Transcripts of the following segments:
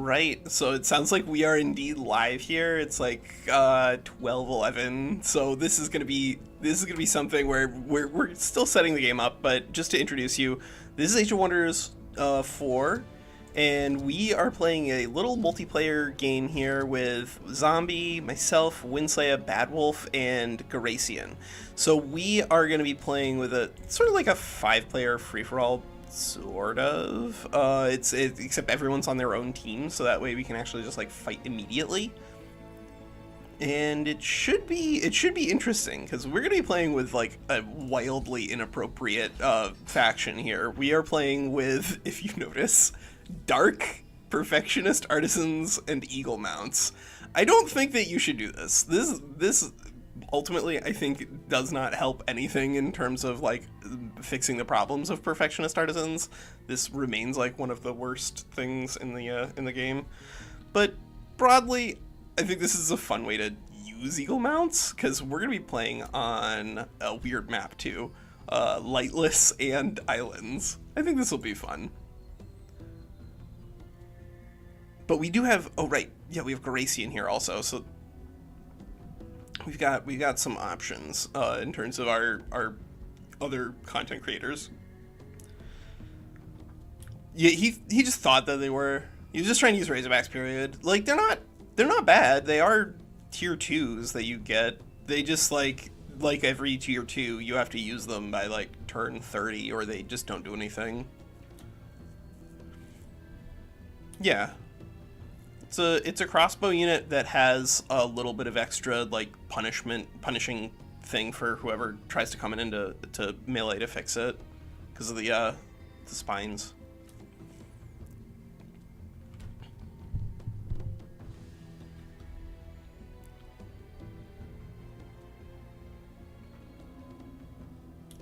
Right, so it sounds like we are indeed live here. It's like 12:11. So this is gonna be something where we're still setting the game up, but just to introduce you, this is Age of Wonders 4, and we are playing a little multiplayer game here with Zombie, myself, WinSlaya, Badwolf, and Garacian. So we are going to be playing with a sort of like a 5-player free-for-all, sort of. Except everyone's on their own team, so that way we can actually just like fight immediately. And it should be interesting because we're gonna be playing with like a wildly inappropriate faction here. We are playing with, if you notice, Dark, Perfectionist Artisans, and Eagle Mounts. I don't think that you should do this. This ultimately, I think, does not help anything in terms of like fixing the problems of Perfectionist Artisans. This remains like one of the worst things in the game. But broadly, I think this is a fun way to use Eagle Mounts, because we're going to be playing on a weird map too. Lightless and Islands. I think this will be fun. But we do have, oh right, yeah, we have Garacian here also, so we've got some options in terms of our other content creators. Yeah, he just thought that he was just trying to use Razorbacks, period. Like, they're not bad. They are tier 2s that you get. They just like every tier 2, you have to use them by like turn 30 or they just don't do anything. Yeah. It's a crossbow unit that has a little bit of extra like punishing thing for whoever tries to come in to melee to fix it because of the spines.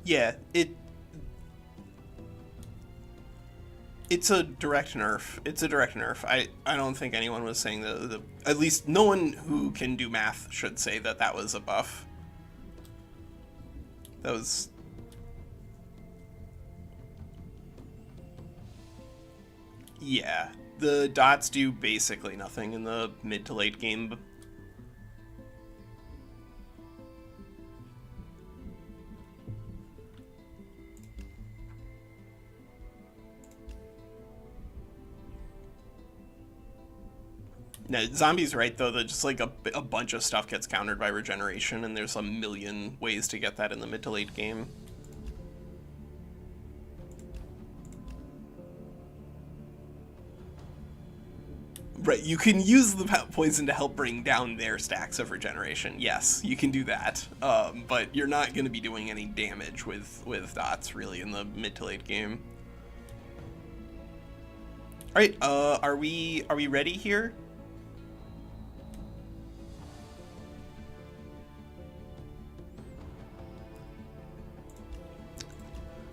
Yeah, it's a direct nerf. It's a direct nerf. I don't think anyone was saying at least no one who can do math should say that was a buff. That was... Yeah, the dots do basically nothing in the mid to late game. No, Zombie's right, though, that just like a bunch of stuff gets countered by regeneration, and there's a million ways to get that in the mid to late game. Right, you can use the poison to help bring down their stacks of regeneration. Yes, you can do that, but you're not going to be doing any damage with dots, really, in the mid to late game. All right, are we ready here?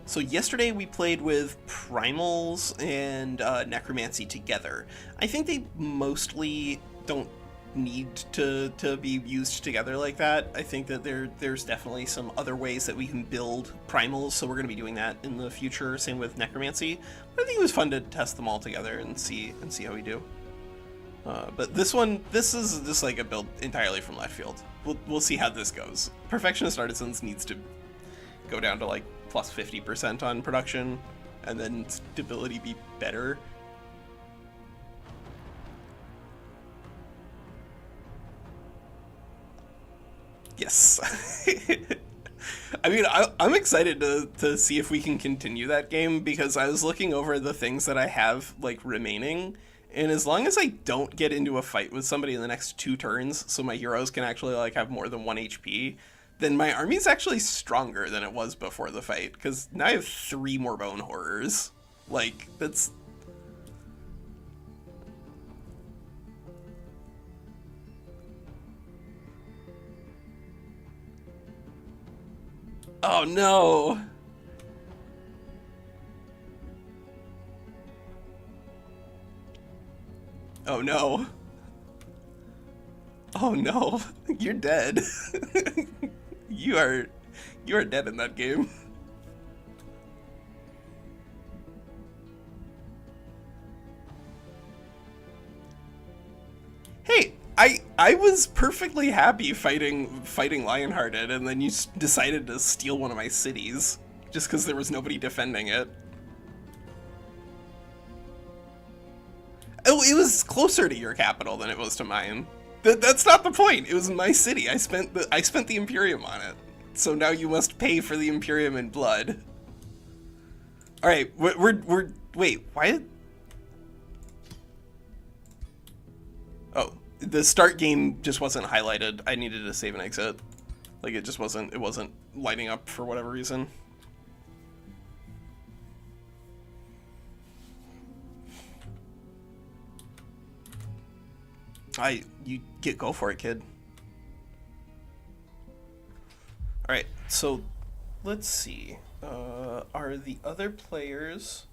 So yesterday we played with Primals and Necromancy together. I think they mostly don't need to be used together like that. I think that there's definitely some other ways that we can build Primals, so we're going to be doing that in the future. Same with Necromancy. But I think it was fun to test them all together and see how we do. But this is just like a build entirely from left field. We'll see how this goes. Perfectionist Artisans needs to go down to like plus 50% on production, and then stability be better. Yes. I mean, I'm excited to see if we can continue that game, because I was looking over the things that I have like remaining, and as long as I don't get into a fight with somebody in the next 2 turns, so my heroes can actually like have more than 1 HP, then my army's actually stronger than it was before the fight, because now I have 3 more bone horrors. Like, that's... Oh no! Oh no. Oh no, you're dead. You are dead in that game. Hey, I was perfectly happy fighting Lionhearted, and then you decided to steal one of my cities just because there was nobody defending it. Oh, it was closer to your capital than it was to mine. That's not the point. It was my city. I spent the Imperium on it. So now you must pay for the Imperium in blood. All right, wait. Why? Oh, the start game just wasn't highlighted. I needed to save and exit. Like it just wasn't. It wasn't lighting up for whatever reason. Go for it, kid. All right, so let's see. Are the other players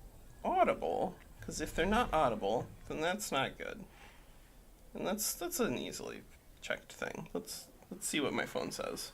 audible? Because if they're not audible, then that's not good. And that's an easily checked thing. Let's see what my phone says.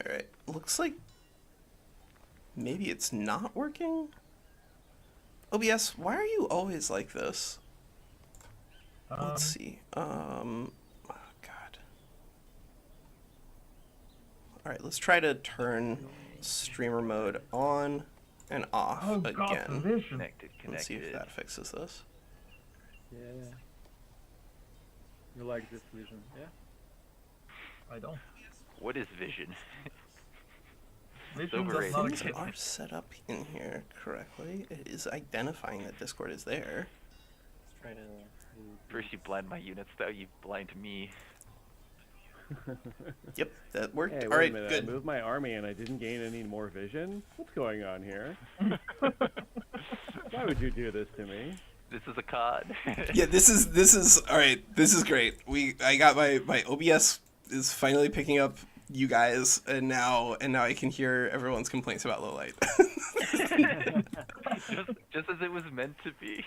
Alright, looks like maybe it's not working? OBS, why are you always like this? Let's see. Oh god. Alright, let's try to turn streamer mode on and off again. Connected. Let's see if that fixes this. Yeah. You like this vision, yeah? I don't. What is vision? Vision overrated. does not Things exist. are set up in here correctly. It is identifying that Discord is there. Let's try to... First you blind my units, though you blind me. Yep, that worked. Hey, All wait right, a minute. good. I moved my army and I didn't gain any more vision? What's going on here? Why would you do this to me? This is a COD. Yeah, this is all right. This is great. I got my OBS is finally picking up you guys, and now I can hear everyone's complaints about low light. just as it was meant to be.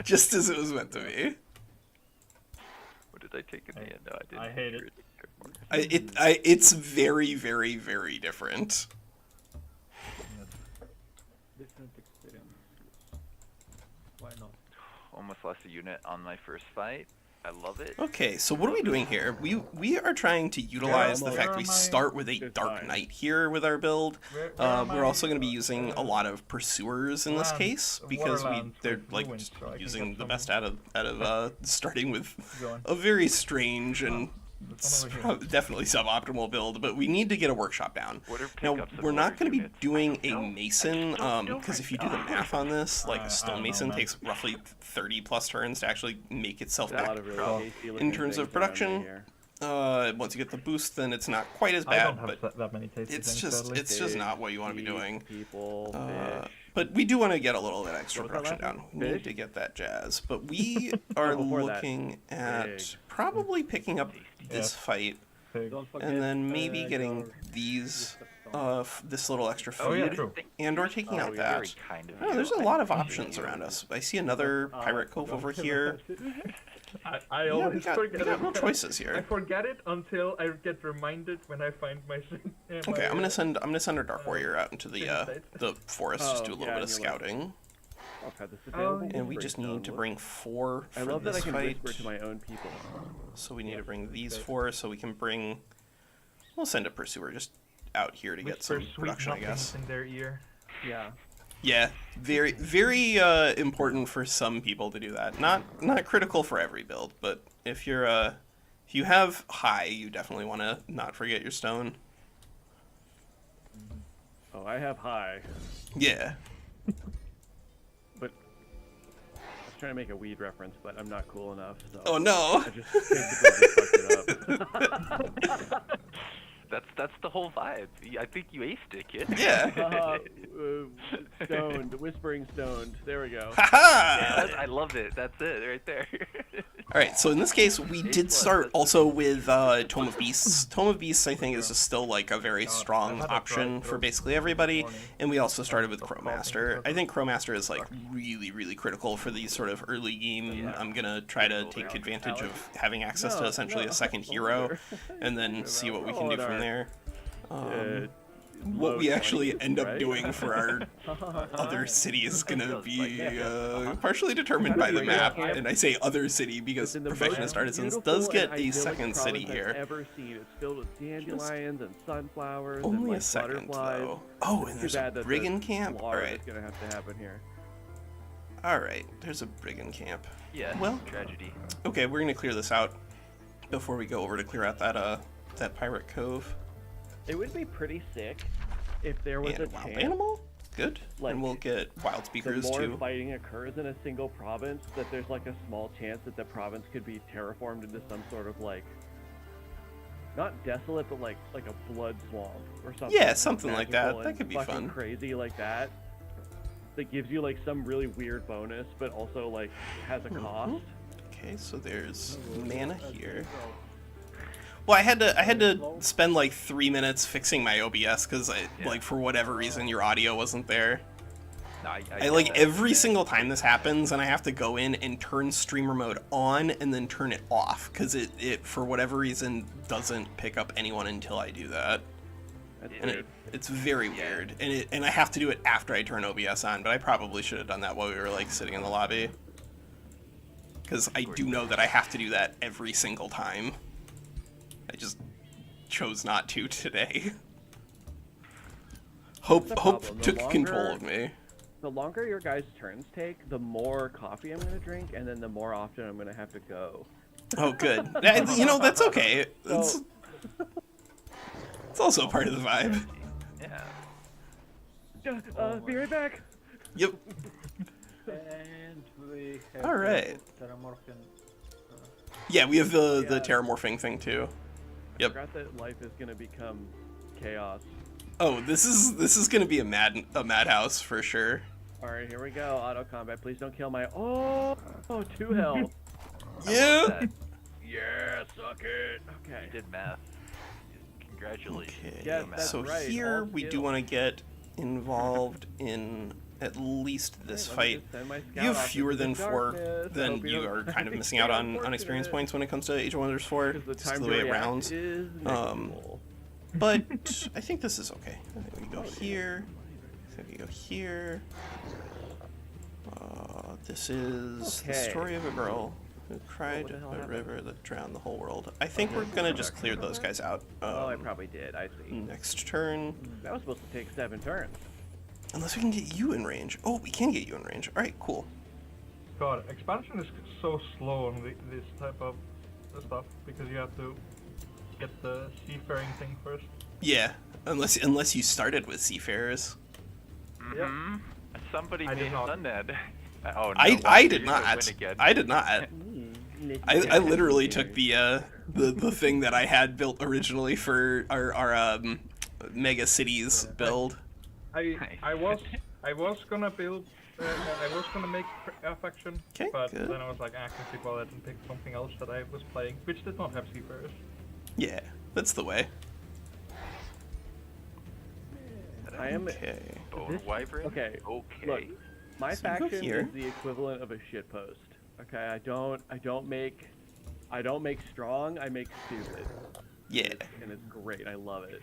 Just as it was meant to be. What did I take in the end? No, I didn't. I hate it. It's very, very, very different. Different experience. Why not? Almost lost a unit on my first fight. I love it. Okay, so what are we doing here? We are trying to utilize the fact we start with a Dark Knight here with our build. We're also going to be using a lot of pursuers in this case because they're like just using the best out of starting with a very strange and definitely suboptimal build, but we need to get a workshop down. Now, we're not going to be doing a mason, because if you do the math on this, like a stonemason takes roughly 30 plus turns to actually make itself back in terms of production. Once you get the boost, then it's not quite as bad, but that many tasty it's things, just not what you want to be doing. People, But we do want to get a little bit extra production down. We need to get that jazz. But we are looking at probably picking up this fight, and then maybe getting these, this little extra food, and or taking out that. Oh, there's a lot of options around us. I see another pirate cove over here. I always we got real choices here. I forget it until I get reminded when I find my. Okay, I'm gonna send our Dark Warrior out into the forest, just do a little bit of scouting. And we just need to bring 4 for I love that I this can fight. whisper to my own people. So we need to bring these 4 so we can bring. We'll send a pursuer just out here to get some production, I guess. In their ear. Yeah. Yeah, very very important for some people to do that. Not critical for every build, but if you have high, you definitely want to not forget your stone. Oh, I have high. Yeah. But I was trying to make a weed reference, but I'm not cool enough. So Oh no. I just fucked it up. That's the whole vibe. I think you aced it, kid. Yeah. Stoned, whispering stoned. There we go. Haha. Yeah, I love it. That's it right there. Alright, so in this case, we did start also with Tome of Beasts. Tome of Beasts, I think, is just still like a very strong option for basically everybody, and we also started with Crowmaster. I think Crowmaster is like really, really critical for these sort of early game. I'm gonna try to take advantage of having access to essentially a second hero, and then see what we can do from there. What we actually end up doing for our other city is gonna be partially determined by the map, and I say other city because Perfectionist Artisans does get a second city here. Ever seen. It's filled with dandelions and sunflowers Only and like a second butterflies. though. Oh, and there's a brigand camp. All right, gonna have to happen here. all right. There's a brigand camp. Yeah. Well, Tragedy. okay, we're gonna clear this out before we go over to clear out that pirate cove. It would be pretty sick if there was And a a wild chance animal. Good. like, and we'll get wild the speakers more too. fighting occurs in a single province, that there's like a small chance that the province could be terraformed into some sort of like, not desolate, but like a blood swamp or something. Yeah, something like that. magical That and could be fucking fun. Crazy like that. That gives you like some really weird bonus, but also like has a cost. Okay, so there's mana here. Well, I had to spend like 3 minutes fixing my OBS because like for whatever reason your audio wasn't there. No, I like every single time this happens, and I have to go in and turn streamer mode on and then turn it off because it for whatever reason doesn't pick up anyone until I do that. That's And weird. it's very weird, and I have to do it after I turn OBS on, but I probably should have done that while we were like sitting in the lobby, because I do know that I have to do that every single time. I just chose not to today. Hope problem. The took longer- control of me. The longer your guys' turns take, the more coffee I'm gonna drink, and then the more often I'm gonna have to go. Oh, good. You know, that's okay. It's also part of the vibe. Yeah. Be right back. Yep. And we have All right. Terraforming. Yeah, we have the Yeah. terraforming thing too. Yep. I forgot that life is gonna become chaos. Oh, this is gonna be a madhouse for sure. All right, here we go. Auto combat. Please don't kill my. Oh, 2 health. Yeah. That. Yeah, suck it. Okay. You did math. Congratulations. Okay. Yes, that's so right, here all we do skill. want to get involved in at least this Let me fight. just send my If scout you have off fewer into than the 4, darkness. I then hope you don't are kind of think missing out I'm on experience unfortunate. points when it comes to Age of Wonders 4. 'Cause the Just time the to way it react rounds. is Um, negligible. But I think this is okay. I think we can go here. I think we go here. This is the Okay. story of a girl who cried what the hell a happened? river that drowned the whole world. I think we're gonna just clear those guys out. Oh, I probably did. I see. Next turn. That was supposed to take 7 turns. Unless we can get you in range. Oh, we can get you in range. Alright, cool. God, expansion is so slow on this type of stuff because you have to get the seafaring thing first. Yeah, unless you started with Seafarers. Mm-hmm. Somebody I may did have not. done that. Oh, no, I wow, did you're gonna not. win again. I did not. I literally took the thing that I had built originally for our mega cities build. I was gonna build. I was gonna make a faction, 'Kay, but good. then I was like, I can keep all that and pick something else that I was playing, which did not have seafarers. Yeah, that's the way. I am. Okay. Bone This- wyvern? okay, Okay. Look, my So you go faction here. is the equivalent of a shitpost. Okay, I don't make strong. I make stupid. Yeah. And it's great. I love it.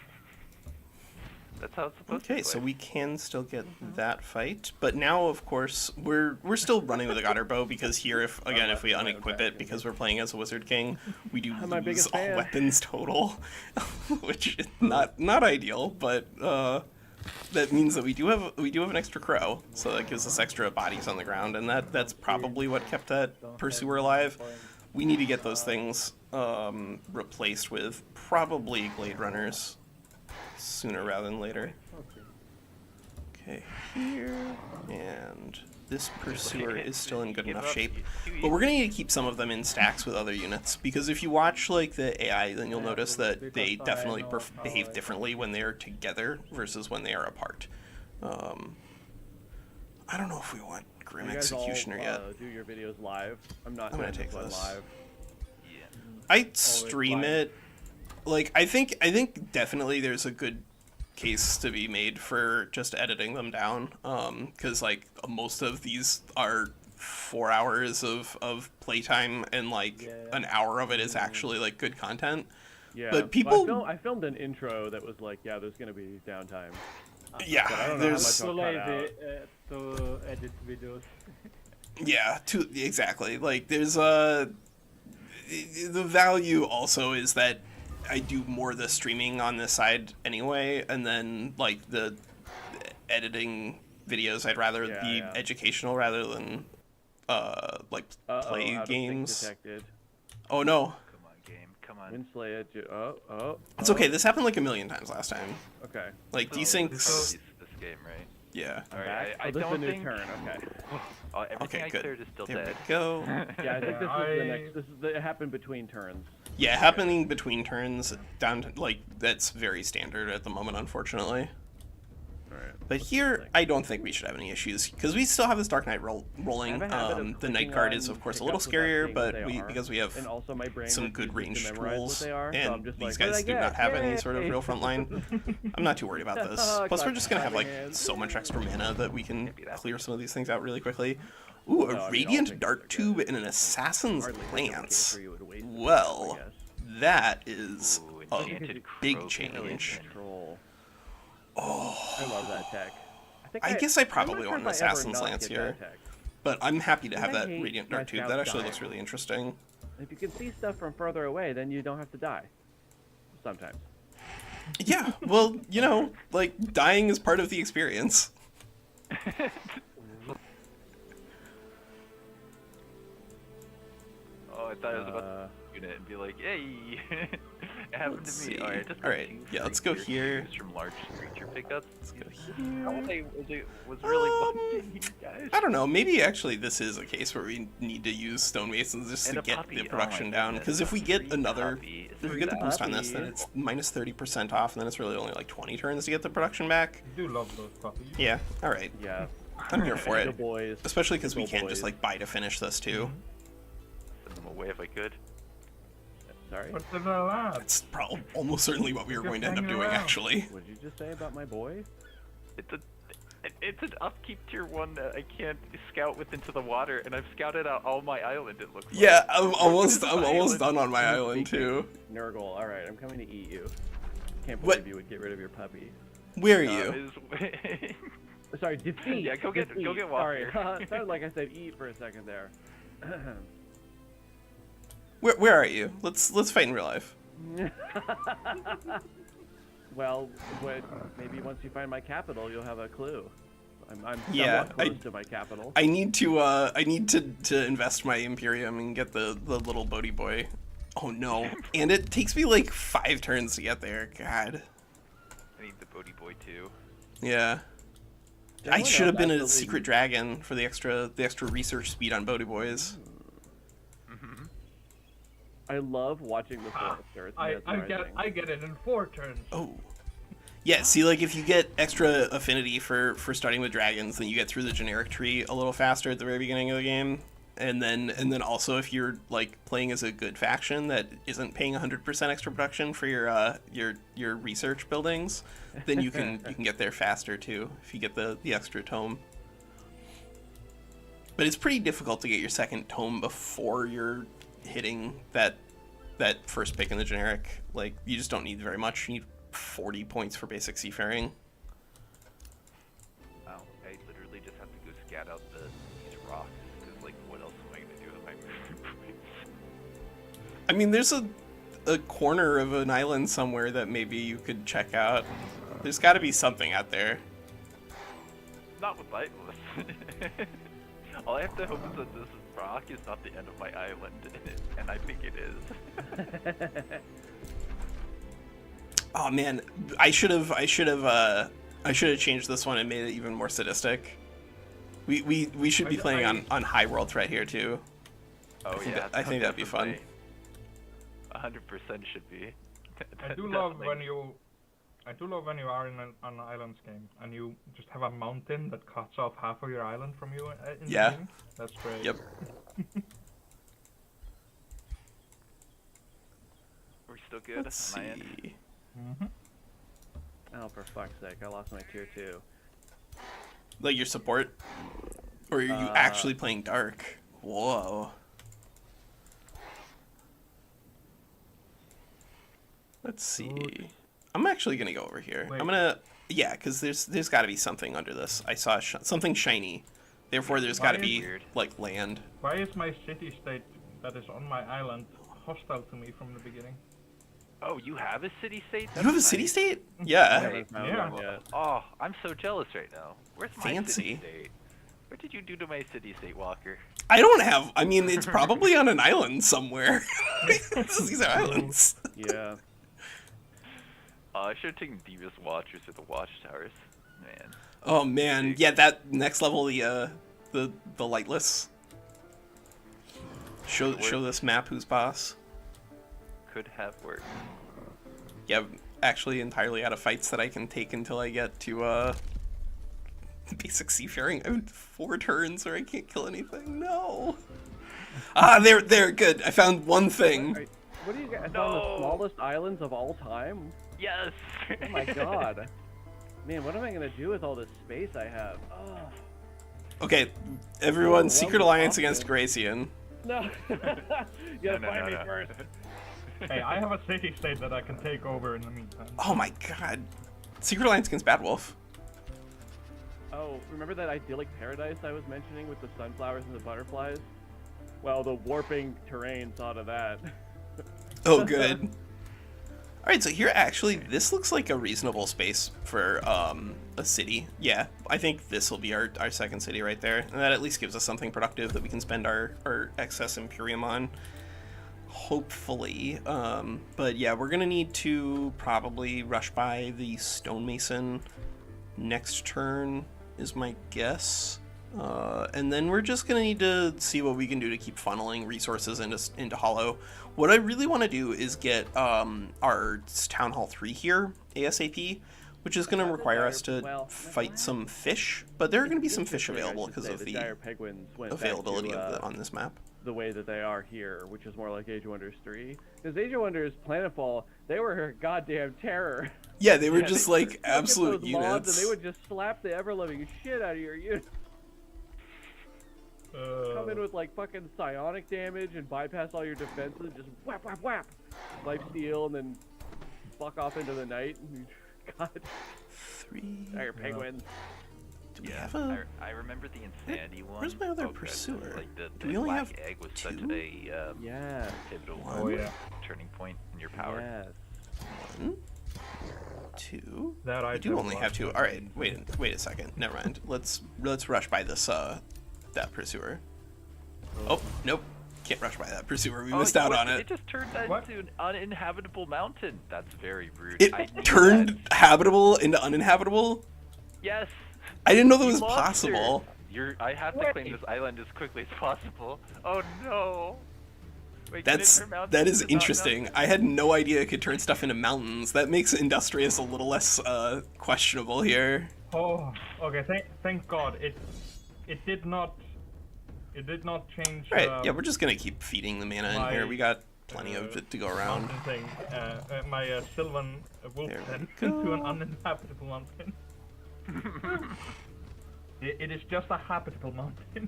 That's how it's supposed Okay, to so play. we can still get that fight, but now, of course, we're still running with a Goddard bow because here, if we unequip it because we're playing as a Wizard King, we do I'm my lose biggest all fan. weapons total, which is not ideal, but that means that we do have an extra crow, so that gives us extra bodies on the ground, and that's probably what kept that pursuer alive. We need to get those things replaced with probably Glade Runners sooner rather than later. Okay, here, and this pursuer is still in good enough shape, but we're gonna need to keep some of them in stacks with other units, because if you watch like the AI, then you'll notice that they definitely behave differently when they are together versus when they are apart. I don't know if we want Grim You guys all Executioner yet. do your videos live. I'm not I'm gonna doing take one this. live. Yeah. I stream live. it. Like I think definitely there's a good case to be made for just editing them down. Because like most of these are 4 hours of playtime, and like Yeah. an hour of it is actually like good content. Yeah. But people- Well, I filmed an intro that was like, yeah, there's gonna be downtime. Yeah, But I don't know how there's much So I'll cut lazy to edit videos. yeah, exactly. Like there's the value also is that I do more of the streaming on this side anyway, and then like the editing videos I'd rather Yeah, be yeah. educational rather than like play Out of sync games. detected. Oh no. Come on, game. Come on. WinSlaya. It's okay. This happened like a million times last time. Okay. Like Oh, desyncs. this game, right? Yeah. All right. Back? I Oh, this is a don't new think. turn. Okay. Everything Okay, I good. cleared is still There dead. we go. Yeah, I think this Yeah, is the I- next. It happened between turns. Yeah, happening between turns down to, like that's very standard at the moment, unfortunately. Alright. But here, I don't think we should have any issues because we still have this Dark Knight rolling. I have a habit of The Night clicking Guard on is of course a little pickups without scarier, seeing but what they are. because we have And also my brain some good refuses to ranged memorize what tools, they are, so and I'm just these like, guys what do did I not get? have any sort of Yay! real front line. I'm not too worried about this. Oh, Plus, we're clap just gonna have like hands. so much extra mana that we can Maybe that's- clear some of these things out really quickly. Ooh, a No, I mean, all Radiant things Dark are Tube good. and an Assassin's Hardly think of a case Lance. where you would waste it, Well, I guess. that is Ooh, a enchanted big croak change. Control. Oh, I love that tech. I guess I I'm probably not sure want an if I ever Assassin's not Lance get here. that tech. but I'm happy to have I that hate Radiant my Dark Tube. scouts That actually dying. looks really interesting. If you can see stuff from further away, then you don't have to die. Sometimes. Yeah, well, you know, like dying is part of the experience. Oh, I thought I was about Uh, to unit and be like, "Hey, it happened Let's to me." see. All right, just All right, two yeah, let's free go here. creatures from large creature pickups. Let's go How here. was really bugging you guys. I don't know. Maybe actually this is a case where we need to use stonemasons just And to a get puppy. the Oh my production down. goodness, Because if we get free another, puppy. if we get the Free boost on this, then puppy. it's minus 30% off, and then it's really only like 20 turns to get the production back. I do love those puppies. Yeah. All right. yeah. I'm here for The it. boys. Especially because we Go can't just boys. like buy to finish this too. Send them away if I could. Sorry. But they're not allowed. That's probably almost certainly what we were Just going to end up hanging doing around. actually. What did you just say about my boy? It's an upkeep tier 1 that I can't scout with into the water, and I've scouted out all my island. It looks. Yeah, like. I'm almost Island. done on my island too. Nurgle. All right, I'm coming to eat you. Can't What? believe you would get rid of your puppy. Where are you? Sorry, defeat. Yeah, go get defeat. Walker. Sorry, sounded like I said eat for a second there. Where are you? Let's fight in real life. Well, maybe once you find my capital, you'll have a clue. I'm somewhat Yeah, close to my capital. I need to invest my Imperium and get the little boaty boy. Oh no. And it takes me like 5 turns to get there. God. I need the Bodhi Boy too. Yeah. I Anyone should have else been a absolutely- secret dragon for the extra research speed on boaty boys. I love watching the Forester. It's mesmerizing. I get it in 4 turns. Oh. Yeah, see, like, if you get extra affinity for starting with dragons, then you get through the generic tree a little faster at the very beginning of the game. And then also if you're, like, playing as a good faction that isn't paying 100% extra production for your research buildings, then you can get there faster, too, if you get the extra tome. But it's pretty difficult to get your second tome before you're hitting that first pick in the generic. Like, you just don't need very much. You need 40 points for basic Seafaring. Wow, I literally just have to go scat out these rocks, because, like, what else am I going to do with my points? I mean, there's a corner of an island somewhere that maybe you could check out. There's got to be something out there. Not with Lightless. All I have to hope is that this rock is not the end of my island, and I think it is. Oh man, I should have changed this one and made it even more sadistic. We should be playing on high world threat here too. Oh think yeah, that- I think that'd be fun. 100% should be. I do love when you I do love when you are in an islands game and you just have a mountain that cuts off half of your island from you in Yeah. the game. That's great. Yep. We're still good Let's on my end. see. Mm-hmm. Oh, for fuck's sake, I lost my tier 2. Like your support? Or are you actually playing dark? Whoa. Let's see. I'm actually gonna go over here. Wait. I'm gonna, yeah, because there's got to be something under this. I saw something shiny. Therefore, there's got to Why be is- Weird. like land. Why is my city state that is on my island hostile to me from the beginning? Oh, you have a city state? You have a city state? Yeah. Hey, Yeah. Oh, I'm so jealous right now. Where's my Fancy. city state? What did you do to my city state, Walker? I don't have. I mean, it's probably on an island somewhere. These are islands. Yeah. I should have taken Devious Watchers or the Watchtowers. Man. Oh man, yeah, that next level, the lightless. Show this map who's boss. Could have worked. Yeah, I'm actually entirely out of fights that I can take until I get to basic seafaring. I have 4 turns or I can't kill anything. No. Ah, they're good. I found one thing. What do you guys No. on the smallest islands of all time? Yes! Oh my god. Man, what am I gonna do with all this space I have? Oh. Okay, everyone, Oh, Secret well, Alliance awesome. against Garacian. No. You gotta find me first. Hey, I have a city state that I can take over in the meantime. Oh my god. Secret Alliance against Bad Wolf. Oh, remember that idyllic paradise I was mentioning with the sunflowers and the butterflies? Well, the warping terrain saw to that. Oh, good. Alright, so here actually, this looks like a reasonable space for a city. Yeah, I think this will be our second city right there. And that at least gives us something productive that we can spend our excess Imperium on. Hopefully. But yeah, we're going to need to probably rush by the stonemason next turn, is my guess. And then we're just going to need to see what we can do to keep funneling resources into Hollow. What I really want to do is get our Town Hall 3 here, ASAP, which is going to require us to fight some fish. But there are going to be some fish available because of the dire penguins went back availability to, on this map. the way that they are here, which is more like Age of Wonders 3. Because Age of Wonders Planetfall, they were a goddamn terror. Yeah, they were Yeah, just they like Look at absolute those mobs, units. and they would just slap the ever-loving shit out of your unit. Come in with like fucking psionic damage and bypass all your defenses, just whap whap whap, life steal, and then fuck off into the night. God, 3. dire penguins. Do we have a? I remember the Insanity one. Where's my other God, pursuer? Like the Do we only black have egg was 2? such a Yeah. pivotal Oh yeah. turning point in your power. Yes. 1, 2. That I We do only have 2. All right, wait a second. Never mind. Let's rush by this that pursuer. Oh nope, can't rush by that pursuer. We missed out on It it. just turned that What? into an uninhabitable mountain. That's very rude. It I knew turned that. habitable into uninhabitable. Yes. I didn't know that you was monster. possible. I have to claim this island as quickly as possible. Oh no. Wait, can it That turn mountains is into mountain interesting. mountains? I had no idea it could turn stuff into mountains. That makes Industrious a little less questionable here. Oh, okay. Thank God. It did not change. All right, yeah, we're just gonna keep feeding the mana in my, here. We got plenty of it to go around. mountain thing. My Sylvan wolf There den we into go. an uninhabitable mountain. It is just a habitable mountain.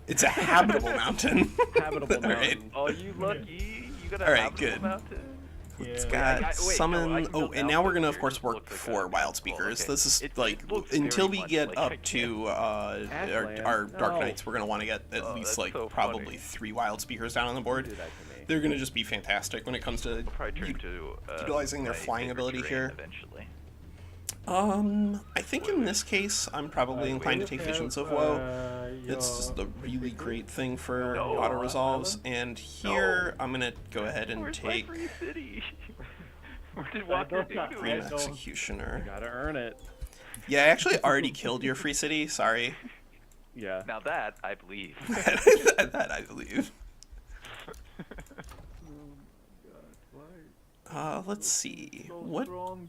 It's a habitable mountain. Habitable All right. mountain. Oh, you lucky. You got a All right, habitable good. mountain. It's Yeah. got Wait, no, summon. I can Oh, build and now we're gonna outposts of course here. It work looks like for a- wild oh, speakers. okay. This is It like looks until very we much get like up I to Ashland? our Dark No. Knights, we're gonna want to get at Oh, least that's like so probably funny. 3 wild speakers down on the board. Do that to me. They're gonna just be fantastic when it comes to We'll probably turn to utilizing their my flying favorite ability terrain here. Eventually. I think in this case, I'm probably inclined to take Visions of Woe. It's just a really great thing for No. auto resolves. And here, I'm gonna go ahead and Where's my take free city? Where did Walker do to Green it? Executioner. Gotta earn it. Yeah, I actually already killed your free city. Sorry. Yeah. Now that I believe. that I believe. Let's see. What? Turn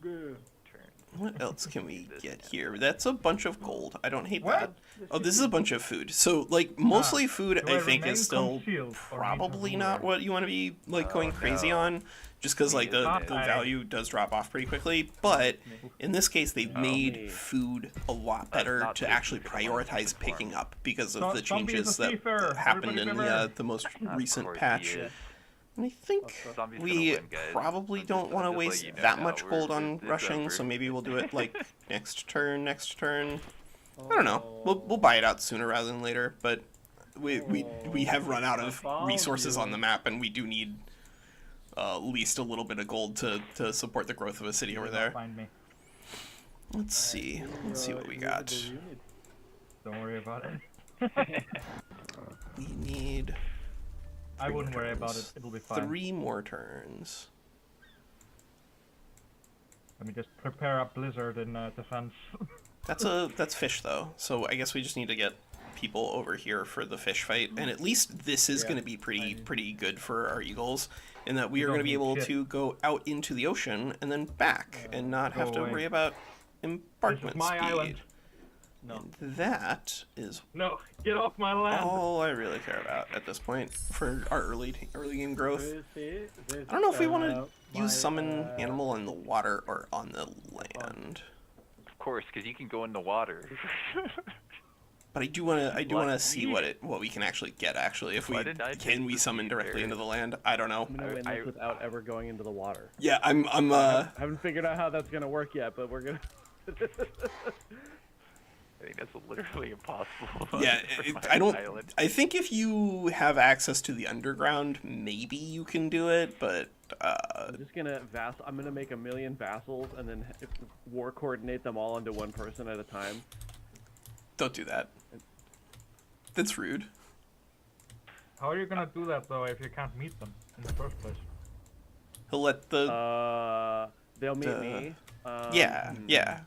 What else can we get here? That's a bunch of gold. I don't hate What? that. Oh, this is a bunch of food. So, like, mostly food, Do I I think, remain is still concealed or need to probably rule not her? what you want to be, like, going crazy no. on. Just because, like, the Not I- value does drop off pretty quickly. But in this case, they've Me. made food a lot better not to too actually easy to learn prioritize to perform. picking up because of Zo- the zombie is changes a that seafarer. happened in Everybody the most Of recent course he patch. is. And I think Zombie's gonna we win, guys. probably I'm don't just want to letting waste you know that now. much gold on It's rushing, over. so maybe we'll do it like next turn. I don't know. We'll buy it out sooner rather than later, but we have run out of resources on the map, and we do need at least a little bit of gold to support the growth of a city over Will not there. Find me. Let's see what we got. Don't worry about it. We need I Three wouldn't worry about it. turns. It'll be fine. 3 more turns. Let me just prepare a blizzard in defense. That's fish though, so I guess we just need to get people over here for the fish fight, and at least this is Yeah, going to be pretty good for our eagles, in that we You are going to don't be need able shit. to go out into the ocean and then back, and not have Go to away. worry about This embarkment is my speed. island. No. And that is No, get off my land. all I really care about at this point for our early game growth. I I don't know if we want to use summon animal in the water or on the land. Of course, because you can go in the water. But I do want to What? see what we can actually get. Actually, if we Why didn't I can take we the summon directly seafaring? into the land. I don't know. I'm gonna win this without ever going into the water. Yeah, I'm I haven't figured out how that's gonna work yet, but we're gonna. I think that's literally impossible. yeah. for my I don't. island. I think if you have access to the underground, maybe you can do it. But I'm just gonna I'm gonna make 1 million vassals and then war coordinate them all into one person at a time. don't do that. That's rude. How are you gonna do that though if you can't meet them in the first place? He'll let the They'll meet Duh. me. yeah.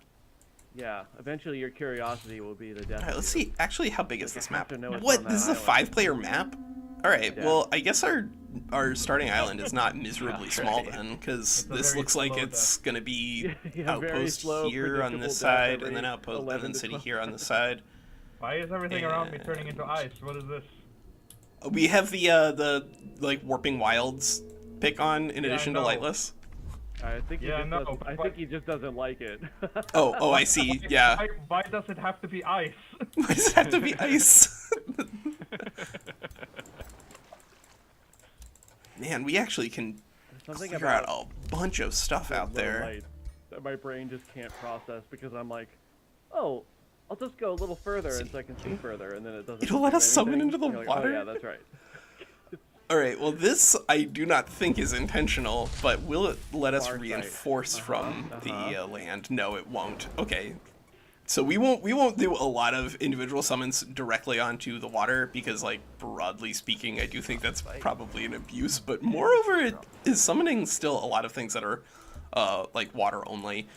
Yeah. Eventually, your curiosity will be the death. All right, of let's you. see. Actually, how big is Like, this I have map? to know it's What? on This is that a island. 5-player map. All right. Yeah. Well, I guess our starting island is not miserably That's small right. then, because It's a this very looks like slow it's gonna be Yeah, very outpost slow, here on predictable this death side, every and then outpost, and 11 then to city 12. here on this side. Why is everything around me turning into ice? What is this? We have the like warping wilds pick on in Yeah, I addition to know. lightless. I think he Yeah, just no, doesn't, I but- think he just doesn't like it. Oh, I see. Yeah. Why does it have to be ice? Why does it have to be ice? Man, we actually can Something clear about out a bunch of stuff the out low there. light that my brain just can't process because I'm like, oh, I'll just go a little further and so I can see further, and then it doesn't. It'll let do us summon anything. into the You're like, water? Oh yeah, that's right. All right. Well, this I do not think is intentional, but will it let us Far sight. reinforce from the uh-huh. land? No, it won't. Okay. So we won't do a lot of individual summons directly onto the water because, like, broadly speaking, I do think that's probably an abuse. But moreover, it is summoning still a lot of things that are like water only.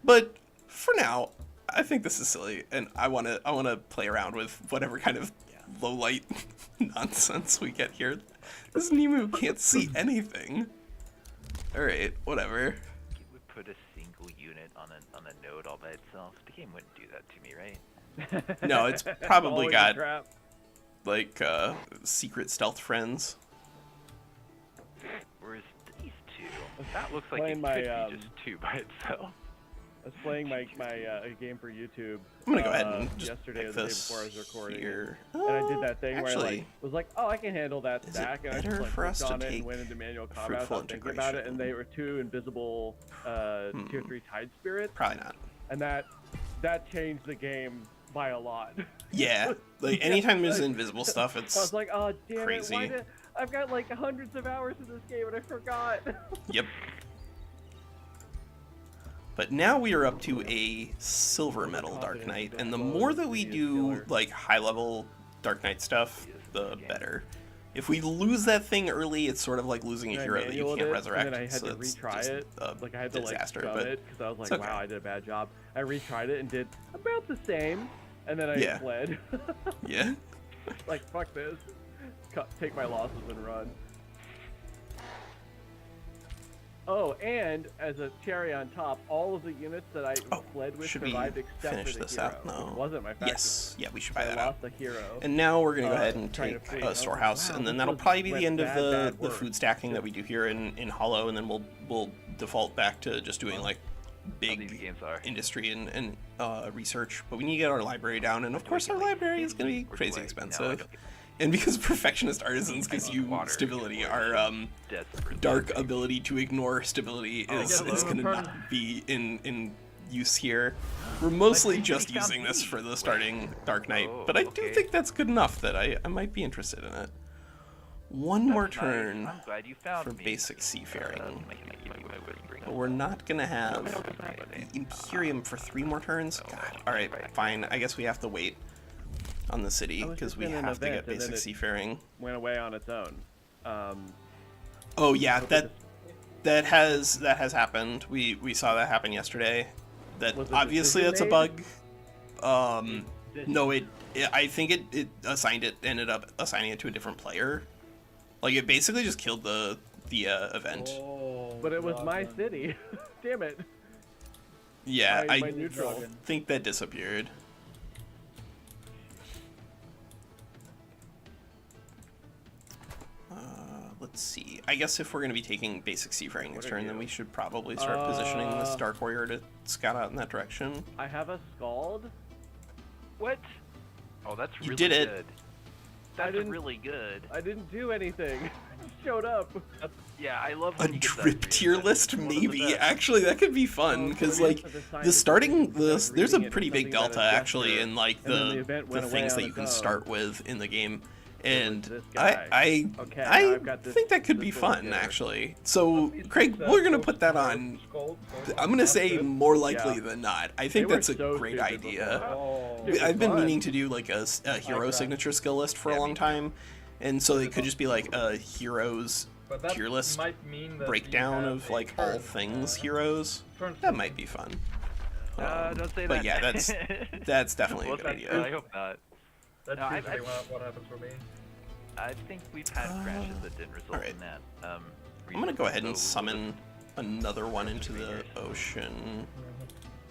But for now, I think this is silly, and I wanna play around with whatever kind of low light nonsense we get here. This Nemu can't see anything. All right, whatever. It would put a single unit on a node all by itself. The game wouldn't do that to me, right? No, it's probably Always a got trap. like secret stealth friends. Whereas these two, that looks like Playing it my, could be just two by itself. I was playing my game for YouTube. I'm gonna go ahead and just yesterday or pick the day this before I was recording. here. And I did that thing where I Actually, like, was like, oh, I can handle that is it stack, and I better just like for us clicked to on it take and went into manual combat fruitful without thinking about it, and integration? they were 2 invisible tier 3 tide spirits, probably not. and that changed the game by a lot. Yeah, like anytime there's invisible stuff, I was it's like, oh damn crazy. it, I've got like hundreds of hours in this game and I forgot. yep. But now we are up to a silver metal Dark Knight, and the more that we do like high level Dark Knight stuff, the better. If we lose that thing early, it's sort of like losing a And I hero that you manualed can't it, resurrect. And then I had so to it's retry just it. a Like I had to disaster, like but scrub it because I was like, it's okay. wow, I did a bad job. I retried it and did about the same, and then I Yeah. fled. yeah. Like fuck this, take my losses and run. Oh, and as a cherry on top, all of the units that I fled with should we survived except finish for the this hero. out? No. It wasn't my faction. Yes. Yeah, we should buy I that out. lost the hero. And now we're gonna go ahead and trying to take flee. a storehouse, Wow, and then this that'll was probably be the went end of bad the work. food stacking that we do here in Hollow, and then we'll default back to just doing like How deep the big games are. industry and research. But we need to get our library down, and of course our library is gonna be crazy expensive. And because Perfectionist Artisans gives you stability, our dark ability to ignore stability is gonna not be in use here. We're mostly just using this for the starting Dark Knight, but I do think that's good enough that I might be interested in it. One more turn I'm glad you found for me. basic seafaring. But we're not gonna have the Imperium for 3 more turns? God, alright, fine. I guess we have to wait on the city, I was because just we in an have to event, get and then basic it seafaring. Went away on its own. Oh yeah, that has happened. We saw that happen yesterday. That Was a obviously that's a decision bug. No, I think it ended up assigning it to a different player. Like it basically just killed the event. Oh, But it was my God. city. Damn it. Yeah, my I neutral. think that disappeared. Let's see. I guess if we're going to be taking basic seafaring next turn, then we should probably start positioning this Dark Warrior to scout out in that direction. I have a Scald. What? Oh, that's You really did it. good. I That's didn't- really good. I didn't do anything. I just showed up. Yeah, I love A when you get that drip dream. tier That's list, one of the maybe. best. Actually, that could be fun because like the starting there's a pretty big delta actually in like the things that you can start with in the game. And this guy. I Okay, now I've got this- think that could this be little fun kid. actually. So Craig, we're gonna put that on. I'm gonna say more likely than not. I think They were that's a so great stupid idea. Oh, Dude, I've been fun. meaning to do like a hero signature skill list for a long time, and so it could just be like a heroes But that tier list might mean that breakdown we of have a like all turn, things heroes. turn That might be fun. Don't say But that. yeah, that's definitely a Well, good that's idea. true. I hope not. That's No, I- usually what happens for me. I think we've had crashes that didn't result alright. in that. I'm gonna go ahead and summon another one into the ocean.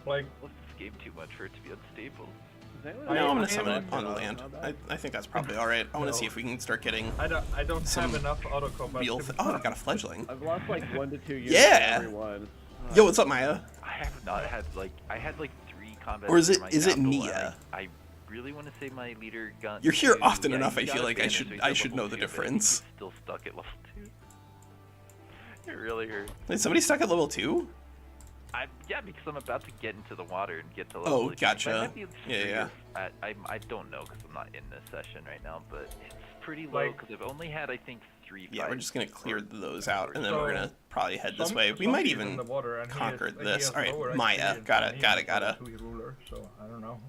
Like, Let's escape too much for it to be unstable. No, I'm gonna I summon it am- on the land. I think that's probably alright. I wanna see if we can start getting I don't Some have enough auto combat. real oh, we got a fledgling. I've lost like 1 to 2 units Yeah! every one. Yo, what's up, Maya? I have not had like I had like 3 combat. Or is for it- my is it capital, and Nia? I really want to say my leader got. You're here 2. often Yeah, enough, he I got feel a like I banner, should- so he's I at should level know the 2, but difference. he's still stuck at level 2. It really hurts. Wait, somebody stuck at level 2? Yeah, because I'm about to get into the water and get to level. Oh, 8. gotcha. That might be Yeah. I don't know because I'm not in this session right now, but it's pretty low Like- because I've only had I think 3 Yeah, we're fights just gonna clear or- those out, and then So, we're gonna probably head this Some- way. We some might he's in even the water and he conquer has- he this. has All right, lower Maya, experience got than it, me, got it, he's got a it. 2 ruler, so I don't know.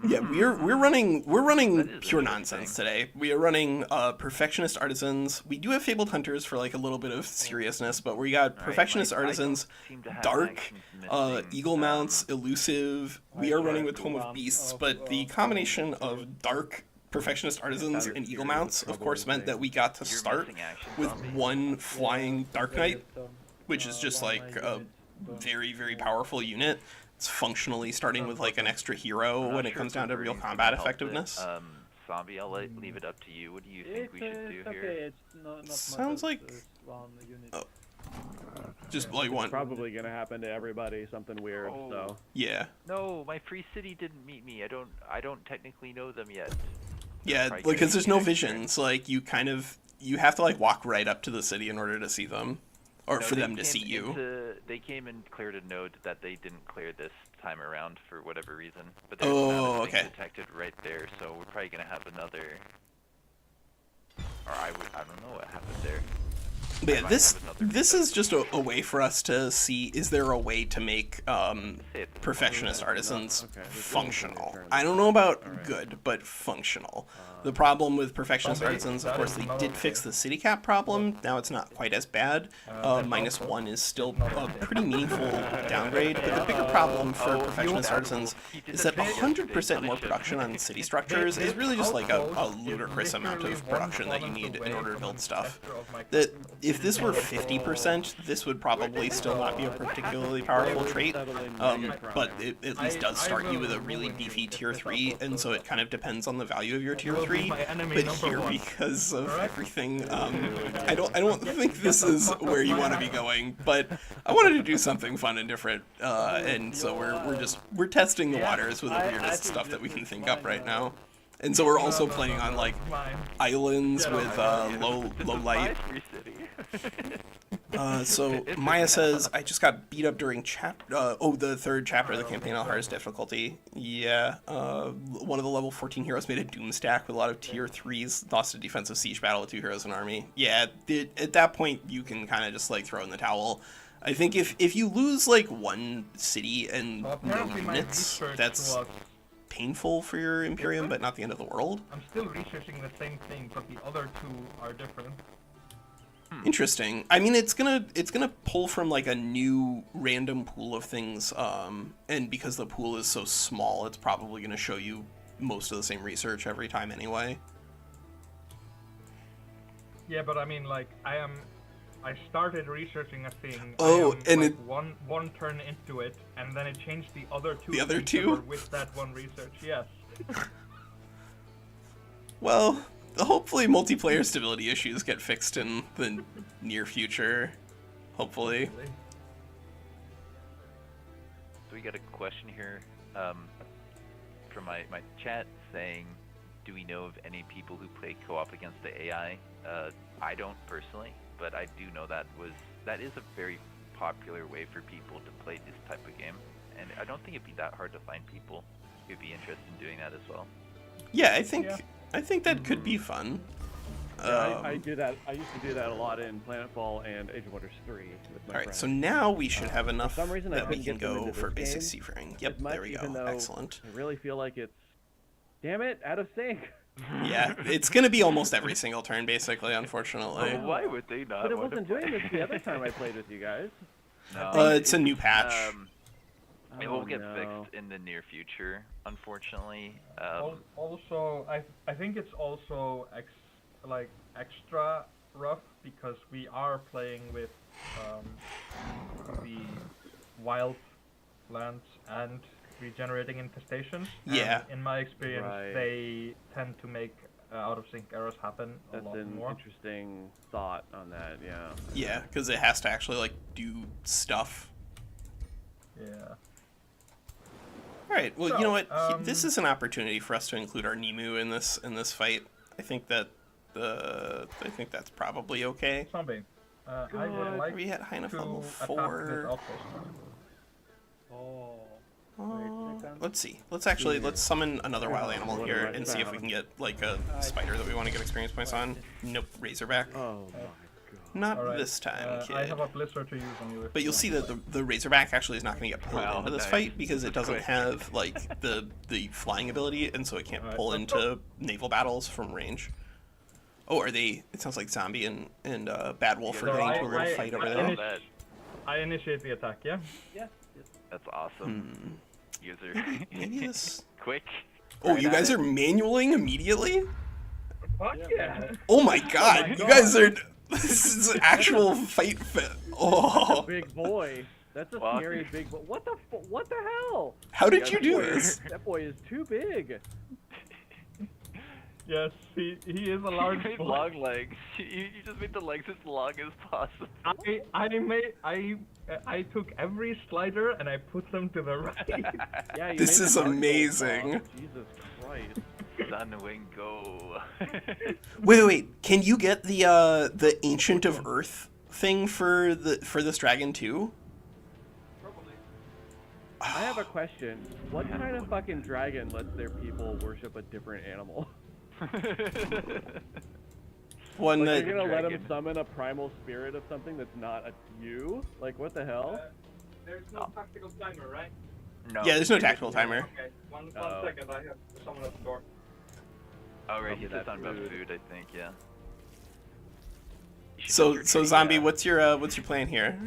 Yeah, we're running That is pure interesting. nonsense today. We are running Perfectionist Artisans. We do have Fabled Hunters for like a little bit of seriousness, but we got All right, Perfectionist like, I don't Artisans, seem to have Dark, actions missing, Eagle Mounts, Elusive. We are running with Tome of One Beasts, of, but the combination of Dark, Perfectionist Artisans, and Eagle Mounts, of course, meant that we got to You're start missing action with zombies. one flying Dark Knight, Some, which is just one like of my a units don't- very, very powerful unit. It's functionally starting with like an extra hero I'm when not it sure comes if down to the real Marines can combat help it. effectiveness. Zombie, I'll leave it up to you. What do you think we should do It's okay. here? It's not much Sounds as, like- one unit. Oh. Just like one. Probably gonna happen to everybody, something weird. Oh. So Yeah. No, my free city didn't meet me. I don't technically know them yet. Yeah, Probably because gonna there's be no next visions. Like you have to like walk right up to the city in order to see them, or No, for they them to came see you. They came and cleared a node that they didn't clear this time around for whatever reason. But Oh, there's another thing okay. detected right there, so we're probably gonna have another. Or I don't know what happened there. But yeah, might this have another this is just a way for us to see, is there a way to make Say it. Perfectionist Artisans Okay, this is functional? turn. I don't know about Alright. good, but functional. The problem with Perfectionist Zombie, Artisans, of that course, is they not did okay. fix the city cap problem. Now it's not quite as bad. -1 is still a pretty meaningful downgrade, but the bigger problem for Perfectionist Artisans is that 100% more production on city structures is really just like a ludicrous amount of production that you need in order to build stuff. That if this were 50%, this would probably still not be a particularly powerful trait, but it at least does start you with a really beefy tier 3, and so it kind of depends on the value of your tier 3. But here, because of everything, I don't think this is where you want to be going. But I wanted to do something fun and different, and so we're testing the waters with the weirdest stuff that we can think up right now. And so we're also playing on like islands with low light. So Maya says, I just got beat up during the third chapter of the campaign on hardest difficulty. Yeah, one of the level 14 heroes made a doom stack with a lot of tier 3s, lost a defensive siege battle with 2 heroes and army. Yeah, at that point you can kind of just like throw in the towel. I think if you lose like one city and no units, that's painful for your Imperium, but not the end of the world. I'm still researching the same thing, but the other two are different. Interesting. I mean, it's gonna pull from like a new random pool of things, and because the pool is so small, it's probably gonna show you most of the same research every time anyway. Yeah, but I mean, like, I started researching a thing. And like one turn into it, and then it changed the other two. The other things two? that were with that one research. Yes. Well, hopefully multiplayer stability issues get fixed in the near future. Hopefully. So we got a question here from my chat saying, do we know of any people who play co-op against the AI? I don't personally, but I do know that is a very popular way for people to play this type of game, and I don't think it'd be that hard to find people who'd be interested in doing that as well. Yeah, I think that could be fun. Yeah, I do that. I used to do that a lot in Planetfall and Age of Wonders 3 with my Alright, friends. so now we should have enough some reason I that we couldn't can get them go into for this basic game Seafaring. Yep, as much, there we even go. though Excellent. I really feel like it's, damn it, out of sync. Yeah, it's gonna be almost every single turn, basically, unfortunately. Oh, why would they not? But it want to wasn't doing play? this the other time I played with you guys. No. It's a new patch. It will get no. fixed in the near future, unfortunately. Also, I think it's also extra rough because we are playing with the wild lands and regenerating infestations. Yeah. And in my experience, Right. they tend to make out of sync errors happen That's a lot an more. interesting thought on that, yeah. Yeah, because it has to actually like do stuff. Yeah. Alright, well, So, you know what? This is an opportunity for us to include our Nemu in this fight. I think that that's probably okay. Zombie. I would Are like we at high enough to level attack this 4? outpost. Oh. Let's see. Let's summon another wild animal here and see if we can get like a spider that we want to get experience points on. Nope, Razorback. Oh my god. Not Alright, this time, kid. I have a blizzard to use on you. But you'll see that the Razorback actually is not going to get pulled Wow, into this nice. fight because it doesn't have like the flying ability, and so it can't Alright, pull let's into naval battles from range. Oh, are they? It sounds like Zombie and Bad Wolf are So getting into a little fight over there. That, I initiate the attack, yeah? Yes. that's awesome. User. Maybe this. Quick. Oh, you guys are manualing immediately? Fuck yeah! Oh my god, you God. guys are. This is an actual fight fit. Oh, Big boy. That's a Fuck. scary big boy. What the hell? how did you guys do were- this? That boy is too big. Yes, he is a You large made boy. long legs. You just made the legs as long as possible. I took every slider and I put them to the right. Yeah, you This made is the dark amazing. elf off. Jesus Christ. Sunwing go. Wait. Can you get the Ancient of Earth thing for this dragon too? I have a question. What kind of fucking dragon lets their people worship a different animal? One Like, that you're gonna let them dragon. summon a primal spirit of something that's not a you? Like, what the hell? There's no tactical timer, right? No. yeah, there's no tactical timer. Okay, one Oh. second, I have someone at the door. Oh, right, he Probably sits that on about food. food, I think, yeah. You should So just so retreat, Zombie, yeah. what's your plan here?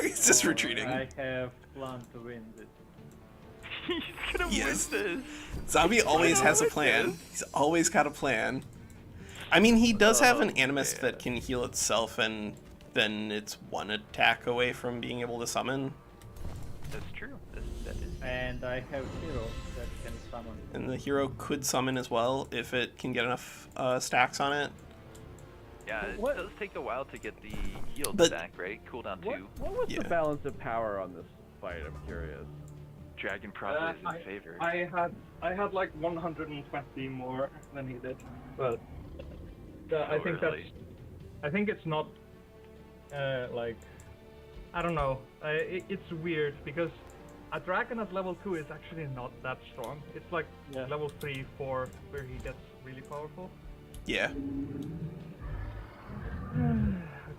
He's just retreating. I have planned to win this. He's gonna Yes. win this. Zombie always has a with plan. this. He's always got a plan. I mean, he does have an Oh, animist man. that can heal itself and then it's one attack away from being able to summon. That's true. That is. And I have hero that can summon. And the hero could summon as well if it can get enough stacks on it. Yeah, it What- does take a while to get the healed But- stack, right? Cooldown What, 2. what was Yeah. the balance of power on this fight? I'm curious. Dragon Prophet is in favor. I had like 120 more than he did, but I think early. I think it's not like, I don't know. It's weird because a dragon at level 2 is actually not that strong. It's like Yeah. level 3, 4 where he gets really powerful. Yeah.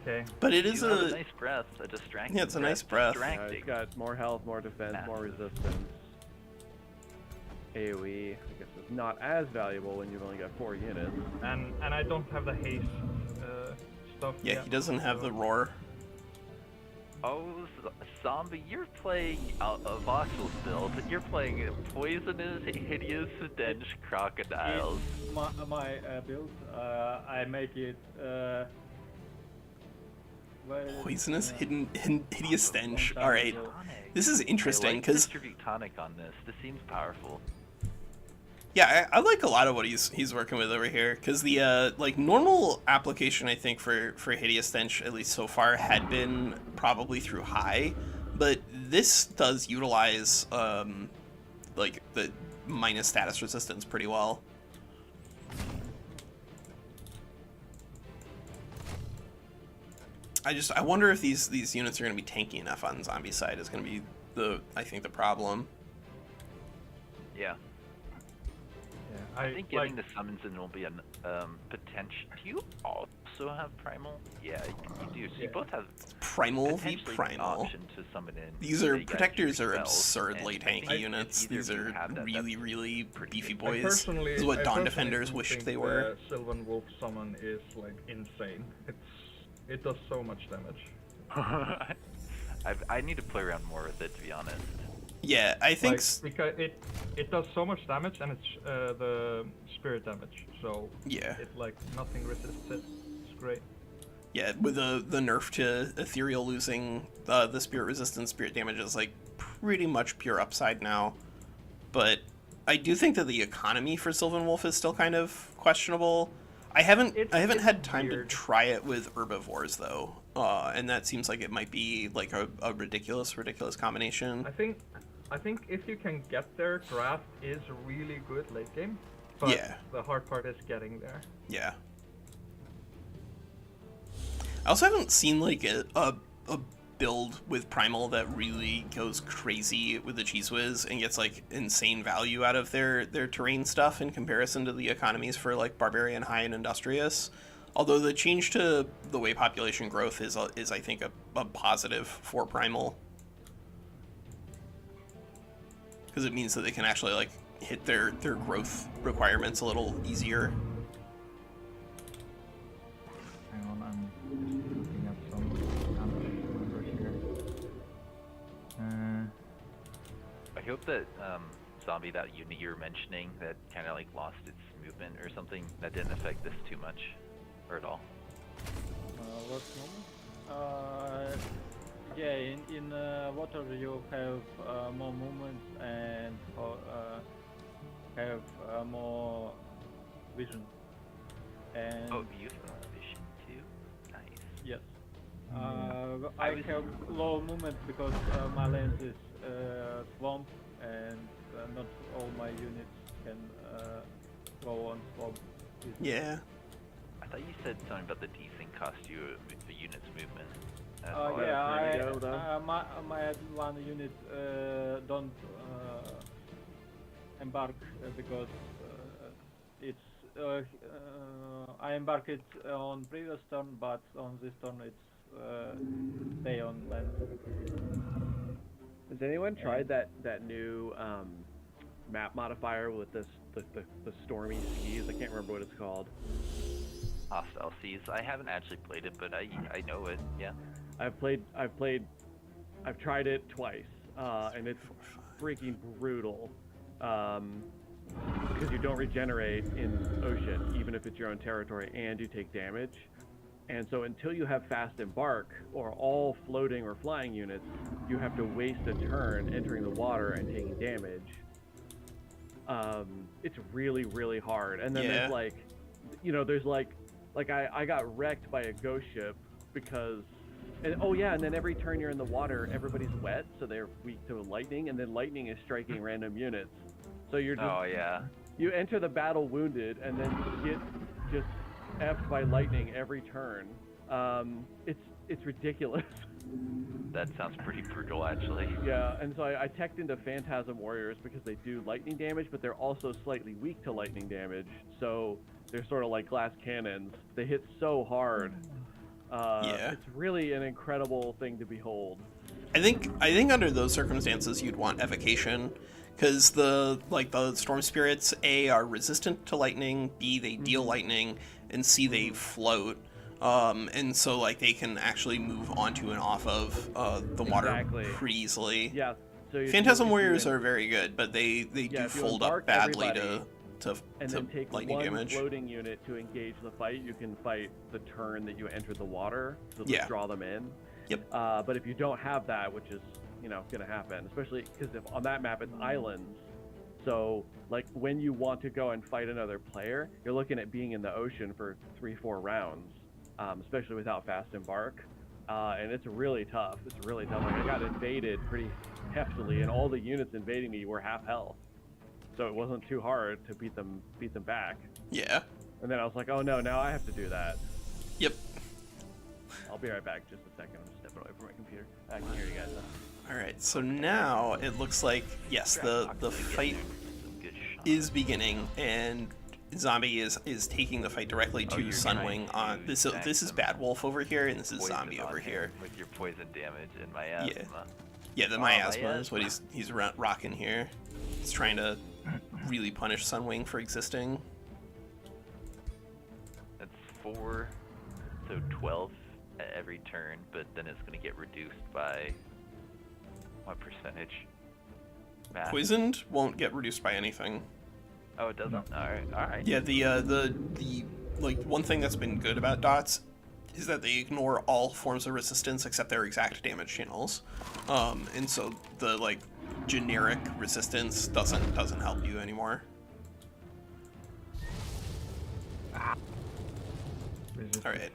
Okay. But it is You have a a... nice breath, a distracting Yeah, it's a nice breath. Distracting. It's got more health, more defense, more resistance. AoE, I guess, is not as valuable when you've only got 4 units. And I don't have the haste stuff. Yeah, yet, he doesn't have so- the roar. Oh, Zombie, you're playing a Voxel's build. You're playing Poisonous, Hideous, Dense Crocodiles. It's my build. I make it well, Poisonous, uh, hideous stench. long time Alright. ago. Tonic. This is interesting, I like because... distribute tonic on this. This seems powerful. Yeah, I like a lot of what he's working with over here, because the like normal application I think for hideous stench, at least so far, had been probably through high, but this does utilize like the minus status resistance pretty well. I wonder if these units are going to be tanky enough on zombie side is going to be I think the problem. Yeah. Yeah, I think getting the summons in will be a potential. Do you also have primal? Yeah, you do. So you both have Primal v potentially an primal. option to summon in. These so are you guys protectors use are spells, absurdly and I think tanky if units. either These of you are have that, really, that's really pretty beefy good. boys. Personally, This is what I Dawn personally Defenders think wished they were. The Sylvan Wolf summon is like insane. It does so much damage. I need to play around more with it, to be honest. Yeah, I think Like, because it does so much damage and it's the spirit damage, so yeah, it like nothing resists it. It's great. yeah. With the nerf to Ethereal losing the spirit resistance, spirit damage is like pretty much pure upside now. But I do think that the economy for Sylvan Wolf is still kind of questionable. I haven't It's had time weird. to try it with herbivores though, and that seems like it might be like a ridiculous combination. I think if you can get there, draft is really good late game. But Yeah. the hard part is getting there. Yeah. I also haven't seen like a build with Primal that really goes crazy with the Cheese Whiz and gets like insane value out of their terrain stuff in comparison to the economies for like Barbarian, High, and Industrious. Although the change to the way population growth is I think a positive for Primal. Because it means that they can actually like hit their growth requirements a little easier. Hang on, I'm just looking at some damage numbers here. I hope that Zombie, that unit you were mentioning, that kind of like lost its movement or something, that didn't affect this too much, or at all. What moment? Yeah, in water you have more movement and have more vision. And Oh, you have vision too? Nice. yes, I I was- have low movement because my lens is swamp and not all my units can go on swamp. Yeah. I thought you said something about the desync cost you the unit's movement. Yeah, go down. my one unit don't embark because it's I embarked it on previous turn, but on this turn it's stay on land. Has anyone tried that new map modifier with the stormy skis? I can't remember what it's called. Hostile Seas. I haven't actually played it, but I know it. Yeah. I've tried it twice, and it's freaking brutal. Because you don't regenerate in ocean, even if it's your own territory, and you take damage. And so until you have fast embark or all floating or flying units, you have to waste a turn entering the water and taking damage. It's really, really hard. And then there's like, you know, there's like I got wrecked by a ghost ship because, and oh yeah, and then every turn you're in the water, everybody's wet, so they're weak to lightning, and then lightning is striking random units. So you're just, Oh yeah. you enter the battle wounded and then get just effed by lightning every turn. It's ridiculous. That sounds pretty brutal, actually. Yeah, and so I teched into Phantasm Warriors because they do lightning damage, but they're also slightly weak to lightning damage. So they're sort of like glass cannons. They hit so hard. It's really an incredible thing to behold. I think under those circumstances you'd want evocation, because the storm spirits, A, are resistant to lightning, B, they deal lightning, and C, they float. And so like they can actually move onto and off of the water pretty easily. Yeah. So Phantasm Warriors are very good, but they do fold up badly to and then take lightning one damage. Floating unit to engage the fight. You can fight the turn that you enter the water to draw them in. Yep. But if you don't have that, which is going to happen, especially because if on that map it's islands, so like when you want to go and fight another player, you're looking at being in the ocean for 3-4 rounds, especially without fast embark, and it's really tough. It's really tough. Like I got invaded pretty heftily, and all the units invading me were half health, so it wasn't too hard to beat them back. Yeah. And then I was like, oh no, now I have to do that. Yep. I'll be right back. Just a second. I'm stepping away from my computer. I can hear you guys now. All right. So now it looks like the fight is beginning, and Zombie is taking the fight directly to Sunwing on this. So this is Bad Wolf over here, and this is Zombie over here. With your poison damage and miasma. Yeah, the miasma is what he's rocking here. He's trying to really punish Sunwing for existing. That's 4, so 12 at every turn, but then it's going to get reduced by what percentage? Math. Poisoned won't get reduced by anything. Oh, it doesn't. No. All right. Yeah, the like one thing that's been good about dots is that they ignore all forms of resistance except their exact damage channels, and so the like generic resistance doesn't help you anymore. All right.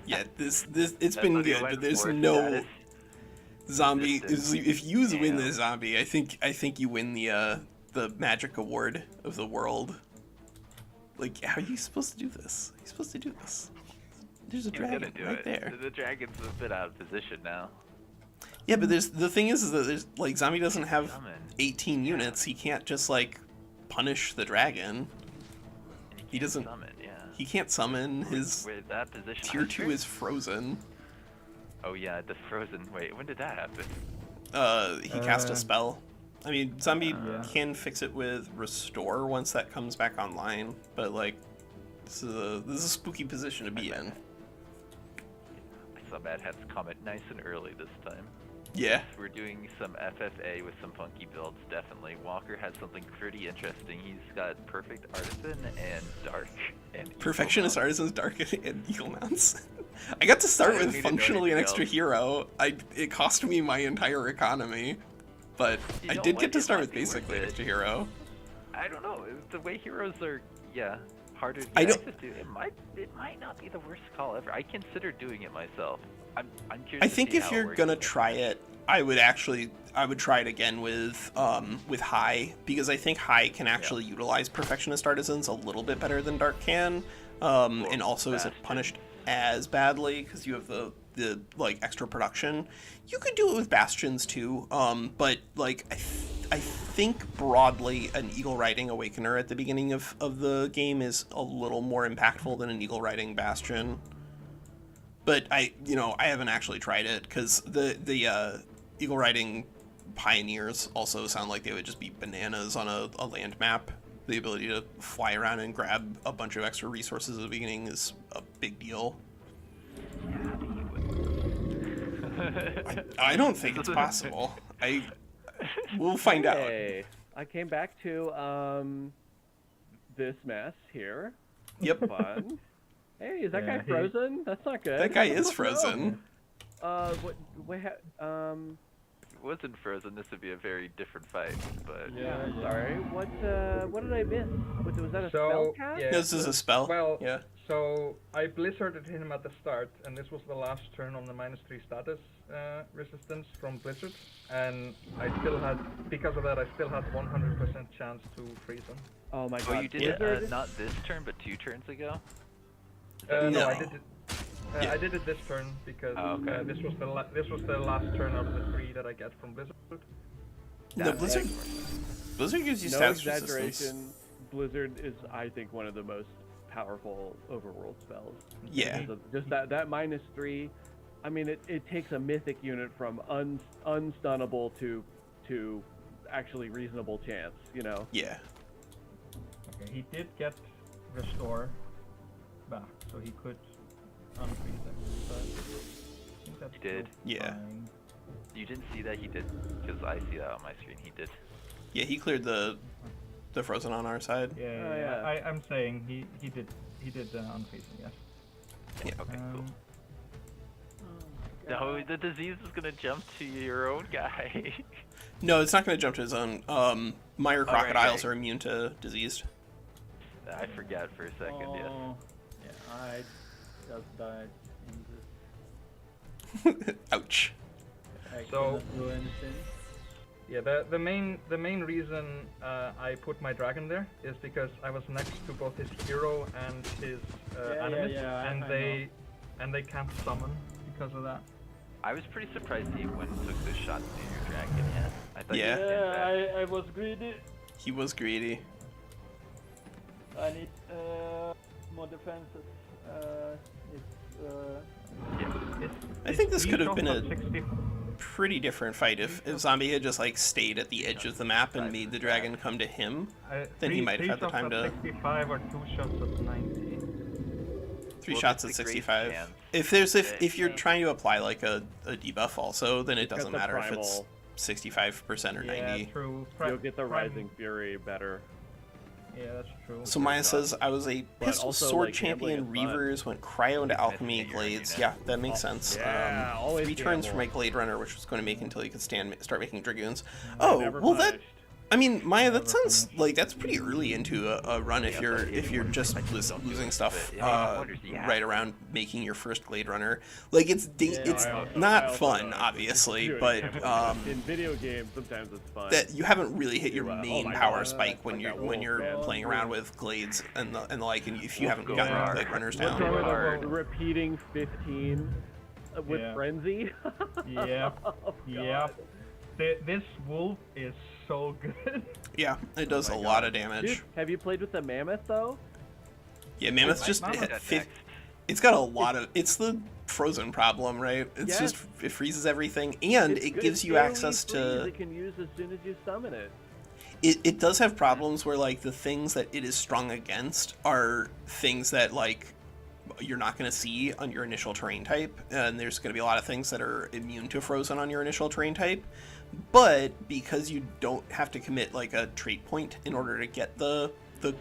Yeah, this it's been good, but there's no zombie. If you win this zombie, I think you win the magic award of the world. Like, how are you supposed to do this? You're supposed to do this. There's a dragon right there. The dragon's a bit out of position now. Yeah, but the thing is that there's like Zombie doesn't have 18 units. He can't just like punish the dragon. He doesn't. He can't summon. His tier 2 is frozen. Oh yeah, the frozen. Wait, when did that happen? He cast a spell. I mean, Zombie can fix it with Restore once that comes back online, but like, this is a spooky position to be in. I saw Mad Hat's comment nice and early this time. Yeah. We're doing some FFA with some funky builds, definitely. Walker has something pretty interesting. He's got Perfect Artisan and Dark and Perfectionist Artisans, Dark and Eagle Mounts. I got to start with functionally an extra hero. It cost me my entire economy, but I did get to start with basically an extra hero. I don't know. The way heroes are, harder to get access to, it might not be the worst call ever. I consider doing it myself. I'm curious. I think if you're gonna try it, I would try it again with High, because I think High can actually utilize Perfectionist Artisans a little bit better than Dark can, and also isn't punished as badly because you have the like extra production. You could do it with Bastions too, but like I think broadly an Eagle Riding Awakener at the beginning of the game is a little more impactful than an Eagle Riding Bastion. But I haven't actually tried it because the Eagle Riding Pioneers also sound like they would just be bananas on a land map. The ability to fly around and grab a bunch of extra resources at the beginning is a big deal. I don't think it's possible. We'll find out. I came back to this mess here. Yep. Fun. Hey, is that Yeah, guy frozen? That's not good. That guy is No. frozen. What? If it wasn't frozen, this would be a very different fight. But Yeah, yeah. Sorry. What did I miss? Was that a So, spell cast? yeah. This is a spell. Well, Yeah. so I blizzarded him at the start, and this was the last turn on the -3 status resistance from Blizzard, and I still had, because of that, I still had 100% chance to freeze him. Oh my god. oh, you did it Blizzard? not this turn, but 2 turns ago. No, No. I did it. Yeah. I did it this turn because Oh, okay. this was the last turn out of the 3 that I get from Blizzard. No, That Blizzard. makes more sense. Blizzard gives you No stats exaggeration. resistance. Blizzard is, I think, one of the most powerful overworld spells. Yeah. Because of just that -3. I mean, it takes a mythic unit from unstunnable to actually reasonable chance. You know. Yeah. Okay, he did get restore back, so he could unfreeze him. But I think that's He did. still Yeah. fine. You didn't see that? He did, because I see that on my screen. He did. Yeah, he cleared the frozen on our side. Yeah, Oh, yeah. yeah. I'm saying he did unfreeze him, yes. Yeah. Okay, Um, cool. No, the disease is gonna jump to your own guy. No, it's not going to jump to his own. Mire right, crocodiles right. are immune to diseased. I forgot for a second. Yes. Oh, yeah, I just died in this. Ouch. I So- cannot do anything. Yeah, the main reason I put my dragon there is because I was next to both his hero and his Yeah, enemies, yeah, I and they can't summon because of that. I was pretty surprised he went and took those shots near your dragon. Yeah. I thought Yeah. you stand back. I was greedy. He was greedy. I need more defenses. I think this He could have dropped been up a 60. pretty different fight if Zombie had just like stayed at the edge of the map and made the dragon come to him. Then he might have had the time to. 65 or 2 shots at 90. 3 Well, shots that's at a great 65. chance. If you're trying to apply like a debuff also, then it Got doesn't the matter if it's primal. 65% or 90. Yeah, true. You'll get the Rising Fury better. Yeah, that's true. So Maya says, I was a But pistol also, sword like, gambling champion, is fun. Reavers, went cryo into Always alchemy missing your glades. unit. Yeah, that makes sense. yeah, always 3 turns for gamble. my glade runner, which was going to make until you could start making dragoons. I'm Oh, never well punished. I mean, Maya, that Never sounds like that's pretty early into a run if you're just losing stuff right around making your first glade runner. Like it's it's I not also fun, know. obviously, Doing but gambling. In video games, sometimes it's fun. that you haven't really hit your Oh main my power God, spike when like you're that when wolf, you're man. playing around with glades and the like, and if you haven't go gotten hard. glade runners What's down. wrong with Hard. the repeating 15 with Yeah. frenzy? Yep. Oh, Yep. This wolf is so good. Yeah, it does my a God. lot of damage. Dude, have you played with the mammoth though? Yeah, Mammoth just Mammoth got fif- next. it's got a lot of it's the frozen problem, right? It's Yes. just it freezes everything and It's it good gives you AoE access freeze to it can use as soon as you summon it. it does have problems where like the things that it is strong against are things that like you're not going to see on your initial terrain type, and there's going to be a lot of things that are immune to frozen on your initial terrain type. But because you don't have to commit like a trait point in order to get the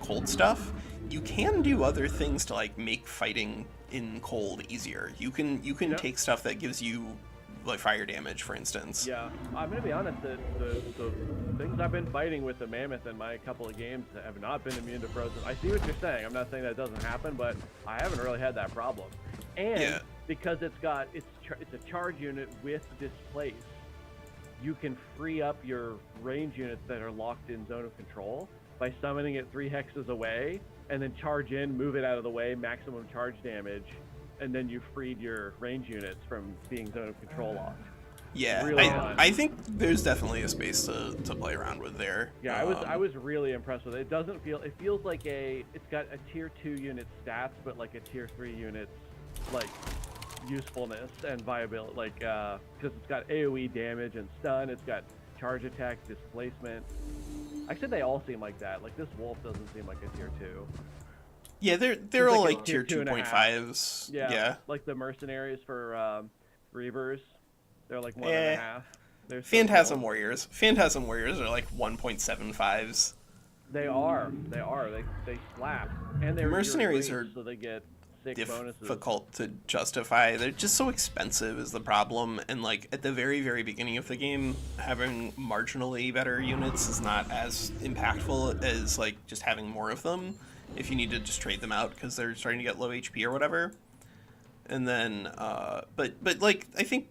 cold stuff, you can do other things to like make fighting in cold easier. You can Yep. take stuff that gives you like fire damage, for instance. Yeah, I'm gonna be honest. The things I've been fighting with the mammoth in my couple of games have not been immune to frozen. I see what you're saying. I'm not saying that doesn't happen, but I haven't really had that problem. And Yeah. because it's a charge unit with displace, you can free up your range units that are locked in zone of control by summoning it 3 hexes away, and then charge in, move it out of the way, maximum charge damage, and then you freed your range units from being zone of control locked. Yeah, Really fun. I think there's definitely a space to play around with there. Yeah, I was really impressed with it. It feels like it's got a tier 2 unit stats, but like a tier 3 unit like usefulness and viability, like because it's got AoE damage and stun, it's got charge attack, displacement. Actually, they all seem like that. Like this wolf doesn't seem like a tier 2. Yeah, they're It's all like a like tier tier 2.5. 2.5s. Yeah. Like the mercenaries for Reavers, they're like 1.5. They're so Phantasm cool. Warriors. Phantasm Warriors are like 1.75s. They are. They slap. And they're Mercenaries tier are- 3, so they get sick bonuses. difficult to justify. They're just so expensive is the problem, and like at the very, very beginning of the game, having marginally better units is not as impactful as like just having more of them if you need to just trade them out because they're starting to get low HP or whatever. And then, but like I think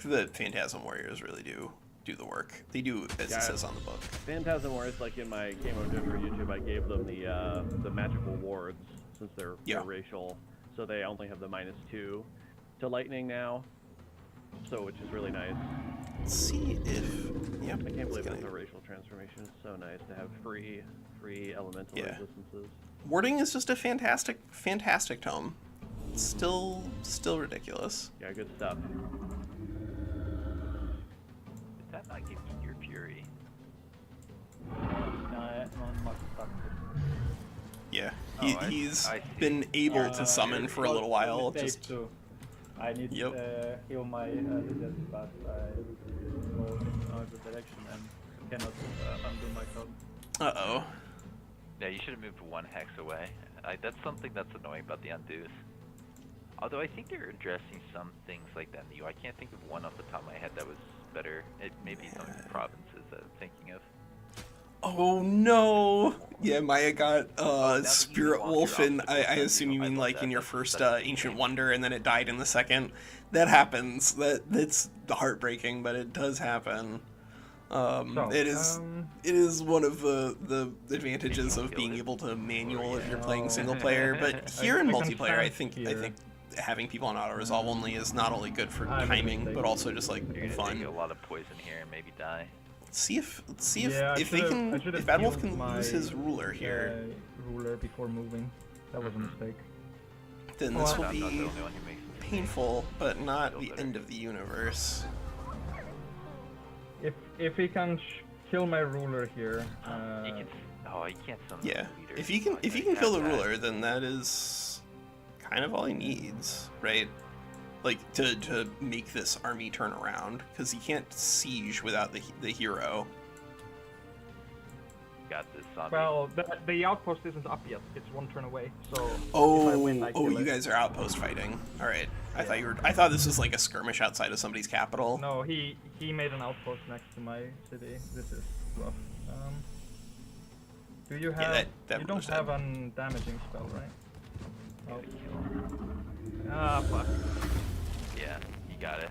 the Phantasm Warriors really do the work. They do as it says on the book. Phantasm Warriors, like in my game I'm doing for YouTube, I gave them the magical wards since they're racial, so they only have the -2 to lightning now, so which is really nice. Let's see if I can't believe it's a racial transformation. It's so nice to have free elemental resistances. Warding is just a fantastic tome. It's still ridiculous. Yeah, good stuff. Did that not give you your fury? Non much stuff. Yeah, I he's see. been able to summon for a little while. Just too. I need to heal my legends, but I go in another direction and cannot undo my code. uh-oh. Yeah, you should have moved 1 hex away. That's something that's annoying about the undoes. Although I think they're addressing some things like that in the UI. I can't think of one off the top of my head that was better. It may be some provinces that I'm thinking of. Oh no! Yeah, Maya got that Spirit you Wolf, lost and your I obstacle, assume you I mean love like that. in your That's first such a Ancient game. Wonder, and then it died in the second. That happens. That's heartbreaking, but it does happen. It is one of the advantages of being able to manual if you're playing single player. But here in I can multiplayer, I sense think here. having people on auto resolve only is not only good for I'm a timing, mistake. but also just like You're gonna fun. take a lot of poison here and maybe die. Let's see if Yeah, I if they should've- can I should've if Bad Wolf healed can my, lose his ruler here, ruler before moving. That was a mistake. then well, this will I'm not the be only one who makes mistakes. painful, but not Feel the better. end of the universe. If he can kill my ruler here, He can, he can't summon Yeah, the leader. if he can Oh, kill the that. ruler, then that is kind of all he needs, right? Like to make this army turn around, because he can't siege without the hero. Got this on me. well, the outpost isn't up yet. It's 1 turn away. So if I Oh, win, I kill you it. guys are outpost fighting. All right, I thought this was like a skirmish outside of somebody's capital. No, he made an outpost next to my city. This is rough. Do you have? that you don't ruler's have dead. an damaging spell, right? Oh. Gotta kill him. Ah, fuck. Yeah, you got it.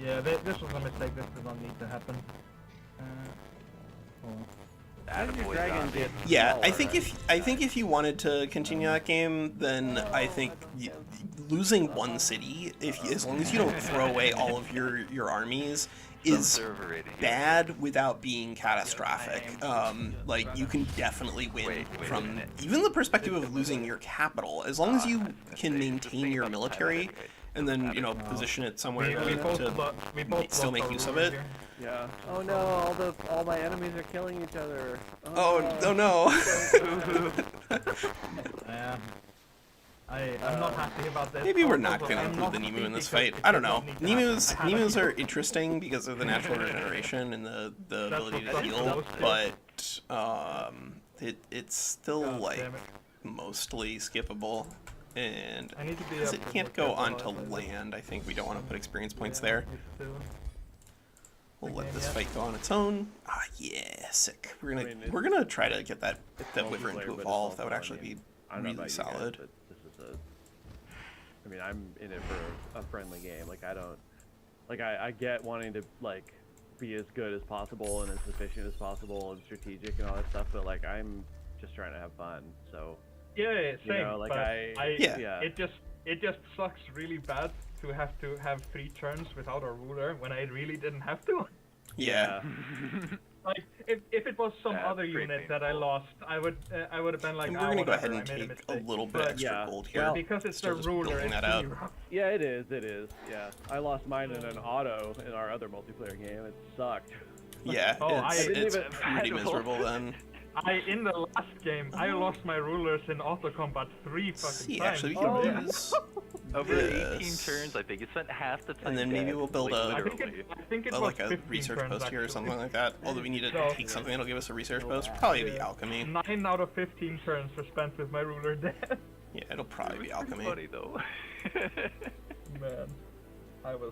Yeah, this was a mistake. This did not need to happen. Attaboy dragon zombie. get Yeah, I smaller, think if you wanted to continue that game, then I think losing one city, as long as you don't throw away all of your armies, is server rating here. bad without being catastrophic. Like you can definitely win Wait a from minute. even the perspective of losing your capital, as long as you can maintain your military and then position it somewhere We both to still make use of it. Yeah. Oh no! All my enemies are killing each other. Oh no! Yeah. I'm not happy about this. Maybe we're not Also, gonna I'm include the not Nemu in this happy fight. because I it don't know. did not need to happen. I have a Nemus are heal. interesting because of the natural regeneration and the ability to what heal, those do. but it's still God like damn it. mostly skippable, and I need to be because up it with can't more go careful onto about this. land, I think we don't want to put experience points Yeah, there. me too. We'll let Okay, this yeah. fight go on its own. Ah, yeah, sick. We're I mean, it's- gonna try to get that wyvern multiplayer, to but it's evolve. That would also, actually be I don't know really about you guys, solid. but this is I mean, I'm in it for a friendly game. Like I don't, like I get wanting to like be as good as possible and as efficient as possible and strategic and all that stuff, but like I'm just trying to have fun. So Yeah, same. you know, like but Yeah. It just sucks really bad to have 3 turns without a ruler when I really didn't have to. Yeah. Like if it was some That's other pretty unit that I painful. lost, I would have been like, And "Ah, we're gonna go whatever, ahead and I made a take a mistake." little bit But extra yeah. gold here. Well, because it's Still a just ruler, building it's that really out. rough. yeah, it is. Yeah, I lost mine in an auto in our other multiplayer game. It sucked. Yeah, Oh, I it's didn't even- pretty miserable then. In the last game, I lost my rulers in auto combat 3 fucking See, times. actually, we Oh, can yeah. use Over 18 this. turns, I think it spent half the time. And then maybe dead, we'll build like, a- I think literally. it was like a 15 research turns, post here or actually. something like that. Although we need to So- take something that'll give us a research post. Probably be alchemy. 9 out of 15 turns were spent with my ruler dead. Yeah, it'll probably be Pretty alchemy. funny though. Man, I was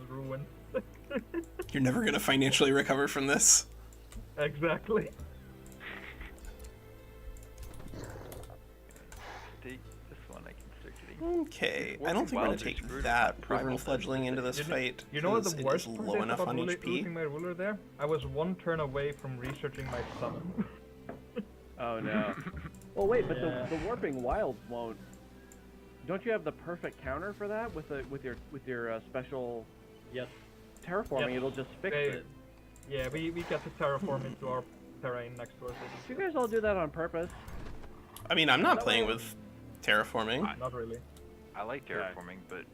ruined. You're never gonna financially recover from this. Exactly. Take this one. I can circulate. Okay, These I don't think we're gonna Working take Wilds are that screwed. proven Primal fledgling into this You know- fight. You know what the 'cause it worst is part low is enough about on losing HP. my ruler there? I was one turn away from researching my summon. Oh no. Well, wait, but Yeah. the warping wilds won't. Don't you have the perfect counter for that with your special Yes. terraforming? Yes. It'll just fix They- it. Yeah, we get to terraform into our terrain next to our city. You guys all do that on purpose. I mean, I'm not That playing way- with terraforming. Not really. I like terraforming, but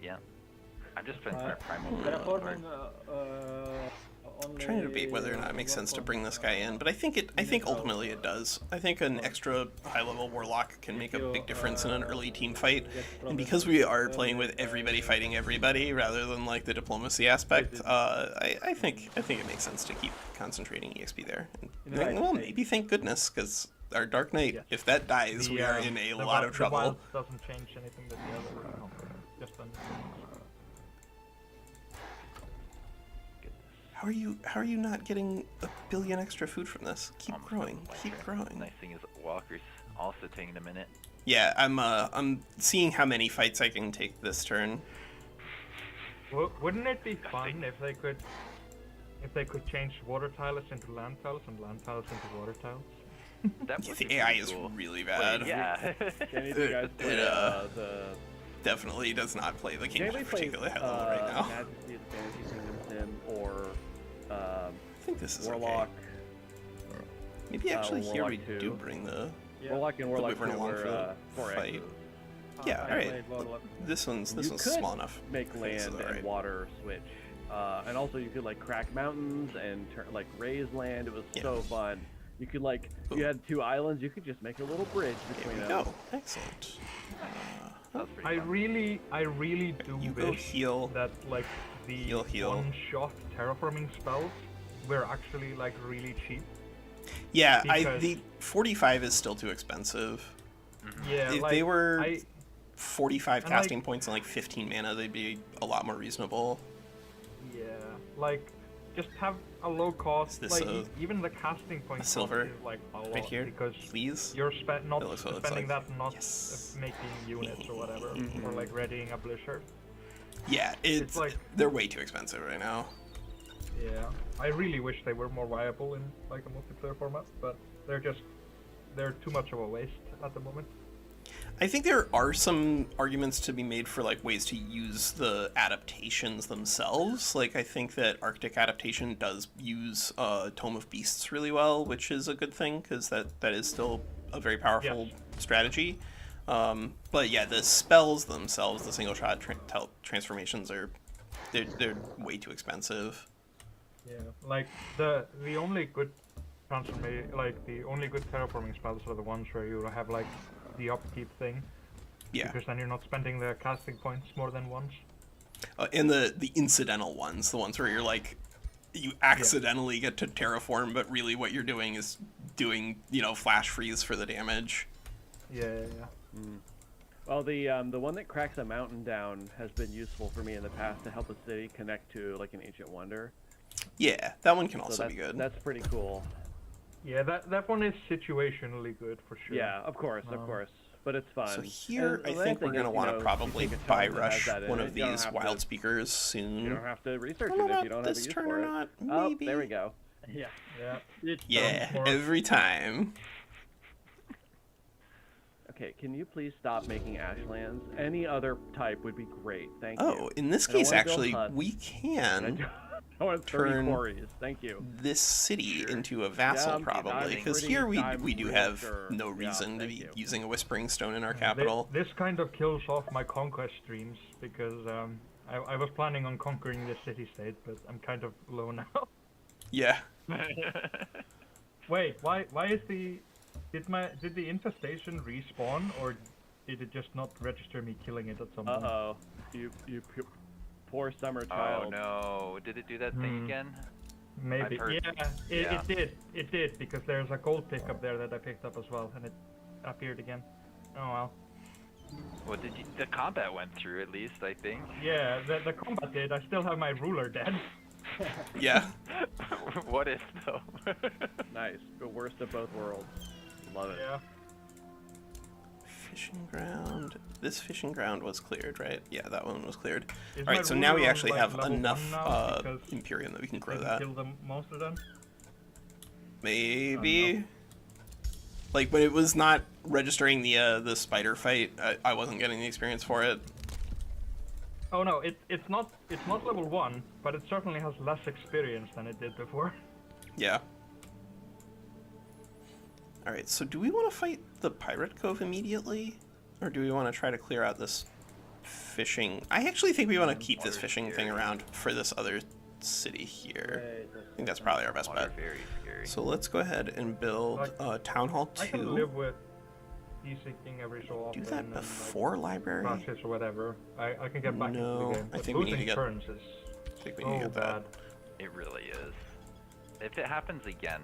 yeah. I'm just trying Uh, to primal. Terraforming only. I'm trying to debate whether or not it makes sense to bring this guy in, but I think ultimately it does. I think an extra high-level warlock can make a big difference in an early team fight, and because we are playing with everybody fighting everybody rather than like the diplomacy aspect, I think it makes sense to keep concentrating EXP there. And, well, maybe thank goodness, because our Dark Knight, Yeah. if that dies, we are in a lot of The trouble. wild doesn't change anything that the other just done. How are you not getting a billion extra food from this? Keep Almost growing, got keep lighter. growing. Nice thing is walkers also taking a minute. Yeah, I'm seeing how many fights I can take this turn. Wouldn't it be fun if they could change water tiles into land tiles and land tiles into water tiles? That Yeah, would the be AI pretty is cool. really Wait, bad. yeah. Any of you guys play the? Definitely does not play the game Anybody at a plays particularly high level right now. Majesty of the Fantasy Kingdom Sim or I think this is Warlock? okay. Maybe actually here we Warlock 2. do bring the Yeah. Warlock and Warlock Wyvern 2 along were for the 4X's. fight. Yeah, I alright. played Warlock. This one's You could small enough. Make I think this is land alright. and water switch, and also you could like crack mountains and like raise land. It was Yeah. so fun. You could like Ooh. you had 2 islands. You could just make a little bridge Here between we them. go. Excellent. That's pretty I fun. really do You go wish heal. that like the Heal. one-shot terraforming spells were actually like really cheap. Yeah, Because- the 45 is still too expensive. Yeah, If like, they were I 45 and, like- casting points and like 15 mana, they'd be a lot more reasonable. yeah, like just have a low cost. Is this Like a- even the casting point cost silver is like a lot Right here, because please. you're not That looks what it looks spending like. that not Yes. making units or whatever, Mhm. or like readying a blizzard. Yeah, it's like- they're way too expensive right now. Yeah, I really wish they were more viable in like a multiplayer format, but they're too much of a waste at the moment. I think there are some arguments to be made for like ways to use the adaptations themselves. Like I think that Arctic adaptation does use Tome of Beasts really well, which is a good thing because that is still a very powerful strategy. But yeah, the spells themselves, the single shot transformations they're way too expensive. Yeah, like the only good the only good terraforming spells are the ones where you have like the upkeep thing, Yeah, because then you're not spending the casting points more than once. and the incidental ones, the ones where you're like you accidentally get to terraform, but really what you're doing is doing flash freeze for the damage. Yeah. Well, the one that cracks a mountain down has been useful for me in the past to help a city connect to like an ancient wonder. Yeah, that one can So also that's, be good. That's pretty cool. Yeah, that one is situationally good for sure. Yeah, of course, but it's fun. So here, And I the think nice we're thing going to is, want to you probably take a buy tome that has rush that in one it, of you don't these have wild to- speakers You soon. don't have to research I don't it know if you don't about have a this use turn for or it. not. Oh, Maybe. there we go. Yeah. It Yeah, sounds more- every time. Okay, can you please stop making ashlands? Any other type would be great. Thank you. Oh, in this I don't case, wanna build actually, huts. we can I want 30 turn quarries. Thank you. this city Sure. into a vassal, I'm probably, because pretty- here we I'm do real have sure. no Yeah, reason to thank be you. using a Whispering Stone in our Thi- capital. This kind of kills off my conquest dreams because I was planning on conquering this city-state, but I'm kind of low now. Yeah. Wait, why is did the infestation respawn, or did it just not register me killing it at some point? Uh-oh. You poor summer Oh child. no! Did it do that thing again? Maybe. I've heard- Yeah, it did, because there's a gold pick up there that I picked up as well, and it appeared again. Oh well. Well, the combat went through at least, I think. Yeah, the combat did. I still have my ruler dead. Yeah. What if though? Nice. The worst of both worlds. Love it. Yeah. Fishing ground. This fishing ground was cleared, right? Yeah, that one was cleared. Is All my right, so now we ruler on, actually like, have level enough 1 now? Because Imperium that we can grow didn't that. kill them, most of them. Maybe. Like when it was not registering the spider fight, I wasn't getting the experience for it. Oh no, it's not level 1, but it certainly has less experience than it did before. Yeah. All right, so do we want to fight the Pirate Cove immediately? Or do we want to try to clear out this fishing? I actually think we want to keep this fishing thing around for this other city here. I think that's probably our best bet. Very scary. So let's go ahead and build Town Hall 2. I can live with desyncing every so often. Do that and, before library? Crashes or whatever. I can get back No, into the game. I But think we need to losing get- turns is I think we so need to get bad. that. It really is. If it happens again,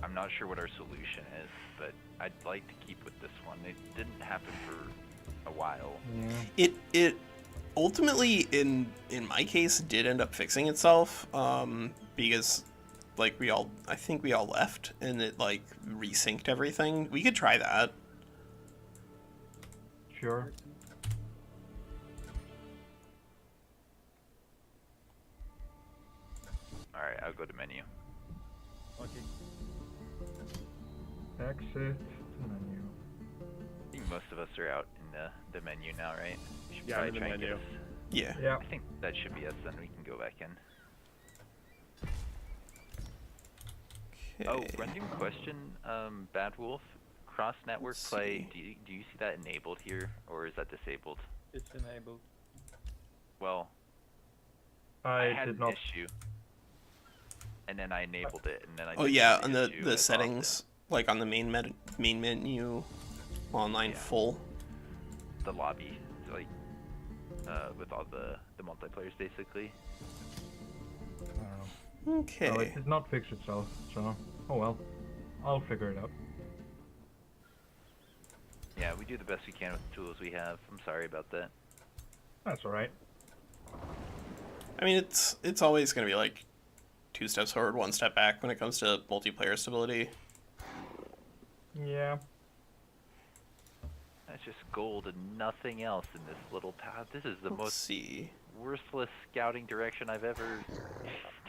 I'm not sure what our solution is, but I'd like to keep with this one. It didn't happen for a while. Yeah. It ultimately in my case did end up fixing itself because like I think we all left and it like resynced everything. We could try that. Sure. All right, I'll go to menu. Okay. Exit to menu. I think most of us are out in the menu now, right? We should Yeah, I'm probably in the try and get menu. us- Yeah. Yeah. I think that should be us, then we can go back in. Oh, Okay. random question, Bad Wolf, cross network Let's play. see. Do you see that enabled here, or is that disabled? It's enabled. Well, I I had did an not. issue, and then I enabled it, and then I. Oh didn't yeah, see on issue, and I the lost settings, like on the main menu, online Yeah. full. it. The lobby, like, with all the multiplayers basically. I don't know. Okay. No, it did not fix itself, so oh well. I'll figure it out. Yeah, we do the best we can with the tools we have. I'm sorry about that. That's alright. I mean, it's always going to be like 2 steps forward, 1 step back when it comes to multiplayer stability. Yeah. That's just gold and nothing else in this little path. This is the Let's most see. worthless scouting direction I've ever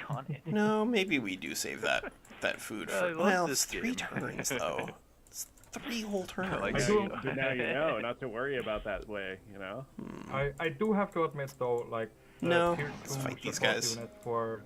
gone in. No, maybe we do save that food I for. love Well, this it's 3 game. turns though. It's 3 whole turns. like I Now do- you, but now you know not to worry about that way, you know? I do have to admit though, like the No, tier let's 2 fight these support guys. unit for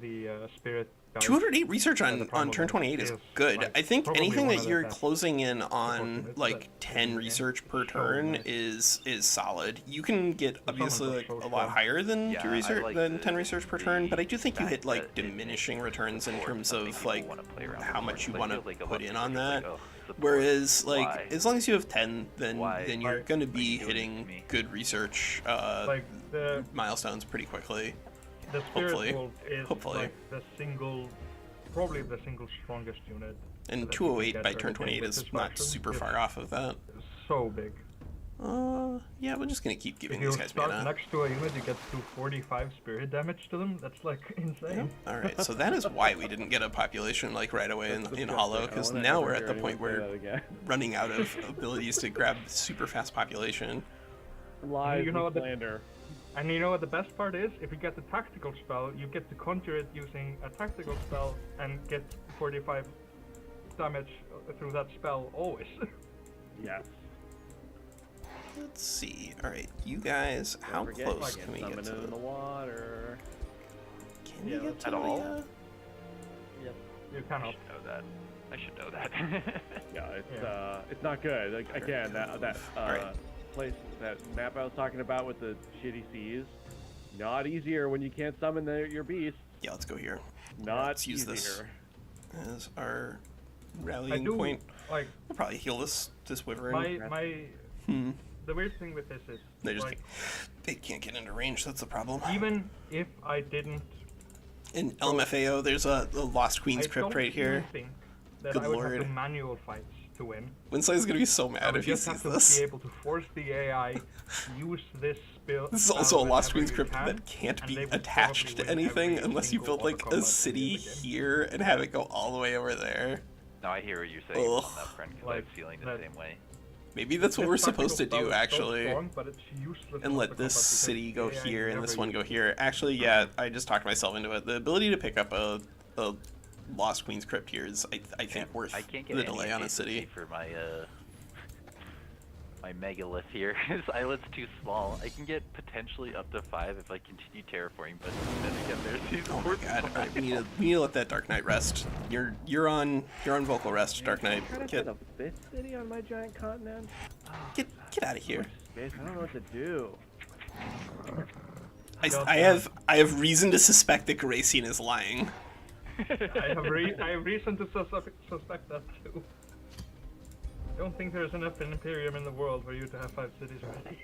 the spirit guys. 208 research the on primal turn 28 is is, good. like, I think probably anything one that of the you're best closing in on units like that 10 you research per can show turn nice. is solid. You can get obviously are like so a lot strong. higher than Yeah, 2 I research like than the- 10 research per turn, but I do think you fact hit like that it diminishing makes returns in support terms something of people like wanna play around how with. much you I want to feel like a lot put of in people on are that. like, "Oh, support, Whereas why?" like as long as you have 10, then Why? you're going to be Why are you doing this to hitting me? good research Like the milestones pretty quickly. spirit hopefully. wolf is Hopefully. like probably the single strongest unit. And that you can 208 get by during turn the game 28 with is this not faction. super It's far off of that. So big. Yeah, we're just gonna keep If giving you these guys start mana. next to a unit, you get to 45 spirit damage to them. That's like insane. All right, so that is why we didn't get a population like right away in Disgusting. Hollow, I because wanna now never we're at hear the anyone point say where that again. running out of abilities to grab super fast population. Lies You know and what the- slander. And you know what the best part is? If you get the tactical spell, you get to conjure it using a tactical spell and get 45 damage through that spell always. Yes. Let's see. All right, you guys, how Don't forget, close you can we summon get it in the to? water. Can Yeah, we get to at all? the? Yep. You I cannot. should know that. I should know that. Yeah, Yeah. It's not good. Like, again, that Alright. place, that map I was talking about with the shitty seas, not easier when you can't summon your beast. Yeah, let's go here. Not Let's use easier. this as our I rallying do point. like We'll probably heal this wyvern. my Hmm. the weird thing with this is They just like they can't get into range. That's the problem. even if I didn't, In LMFAO, there's a Lost I Queen's Crypt don't right here. even think that Good I would lord. have to manual fights to win. WinSlaya's gonna be so I mad would if he just sees have to this. be able to force the AI use this spell. This is also a Lost whenever Queen you script can, that can't and be they would attached probably to win anything every unless you single build like auto a combat city in the game. here and have it go all the way over there. No, I hear what you're saying Ugh. on that front because Like I'm feeling the that- same way. Maybe that's what This we're tactical supposed to spell do is so actually. strong, but it's useless And in let auto this combat because city go the AI here and never this one go uses it. here. Actually, yeah, I just talked myself into it. The ability to pick up a Lost Queen's Crypt here is, I think, worth I can't get the any delay on a adjacency city. for my my megalith here. His island's too small. I can get potentially up to 5 if I continue terraforming, but then again, there's these Oh my four god, alright, tiles. we need to let that Dark Knight rest. You're on vocal rest, Dark Knight. Trying to Get set a 5th city on my giant continent? get out of here. Space, I don't know what to do. I have reason to suspect that Garacian is lying. I have reason to suspect that too. I don't think there's enough Imperium in the world for you to have 5 cities ready.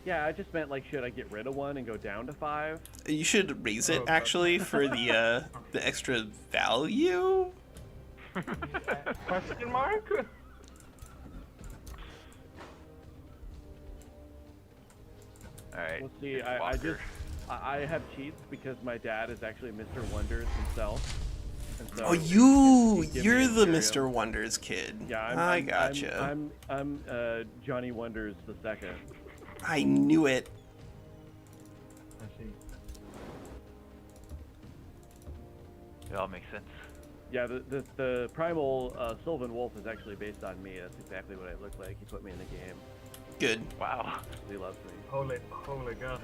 Yeah, I just meant like, should I get rid of one and go down to 5? You should raise it Oh, God. actually for the extra value. Question mark? Alright. We'll see. I have cheats because my dad is actually Mr. Wonders himself. And so Oh, he give me you're the Imperium. Mr. Wonders kid. Yeah, I gotcha. I'm Johnny Wonders the second. I knew it. I see. It all makes sense. Yeah, the primal Sylvan Wolf is actually based on me. That's exactly what I look like. He put me in the game. Good. Wow. He loves me. Holy god.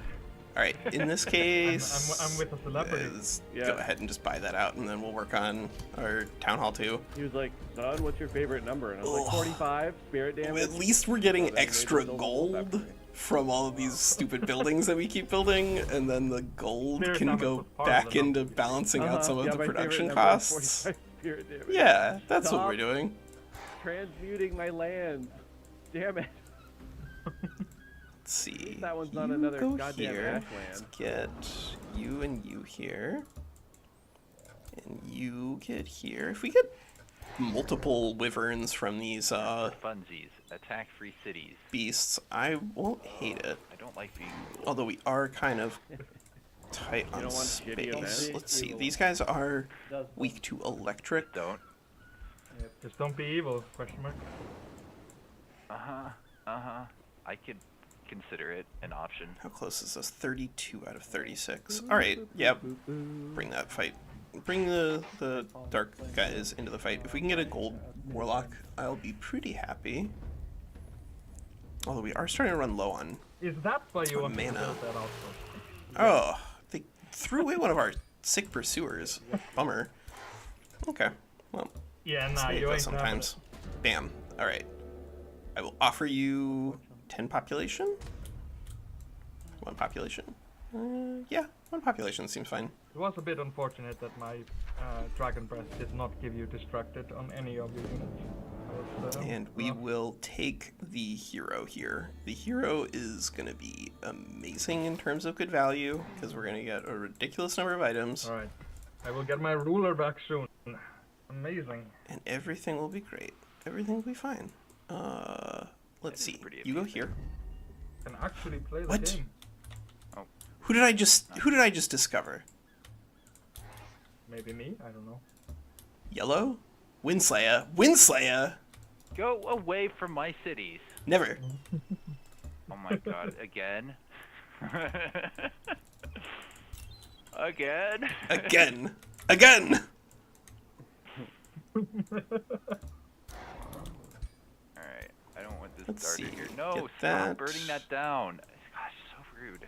All right. In this case, I'm with a celebrity. let's Yeah. go ahead and just buy that out, and then we'll work on our Town Hall 2. He was like, son, what's your favorite number? And I was like, Ugh. 45, spirit damage. At least we're So getting that made extra the Sylvan Wolf after gold me. from all of these stupid buildings that we keep building, and then the gold Spirit can damage go was part of back the into number. balancing out some of Yeah, the my favorite production number is costs. 45 spirit damage. Yeah, that's what Stop we're doing. Transmuting my land. Damn it. Let's see. That one's not You another go goddamn here. ashland. Let's get you and you here. And you get here. If we get multiple wyverns from these Funsies. Attack-free cities. beasts, I won't hate it. I don't like being ruled. Although we are kind of tight on don't want shitty space. events? Let's see. These guys are Does weak to electric. Don't. Just don't be evil, question mark. I could consider it an option. How close is this? 32 out of 36. Alright, yep. Bring that fight. Bring the dark guys into the fight. If we can get a gold warlock, I'll be pretty happy. Although we are starting to run low on... Is that why you want to Mana. build that also? Oh, they threw away one of our sick pursuers. Bummer. Okay, well, Yeah, that's nah, the way it you goes ain't sometimes. Bam. Alright. I will offer you 10 population? 1 population? Yeah, 1 population seems fine. It was a bit unfortunate that my Dragon Breath did not give you Distracted on any of your units. And we will take the hero here. The hero is going to be amazing in terms of good value, because we're going to get a ridiculous number of items, Alright. I will get my ruler back soon. Amazing. and everything will be great. Everything will be fine. Let's see. pretty You go amazing. here. Can actually play the What? game. Who did I just discover? Maybe me? I don't know. Yellow? WinSlaya? WinSlaya? Go away from my cities. Never. Oh my god, again? Again? Again. Again! Alright, I don't want this Let's started see, here. No, get stop that. burning that down. Gosh, so rude.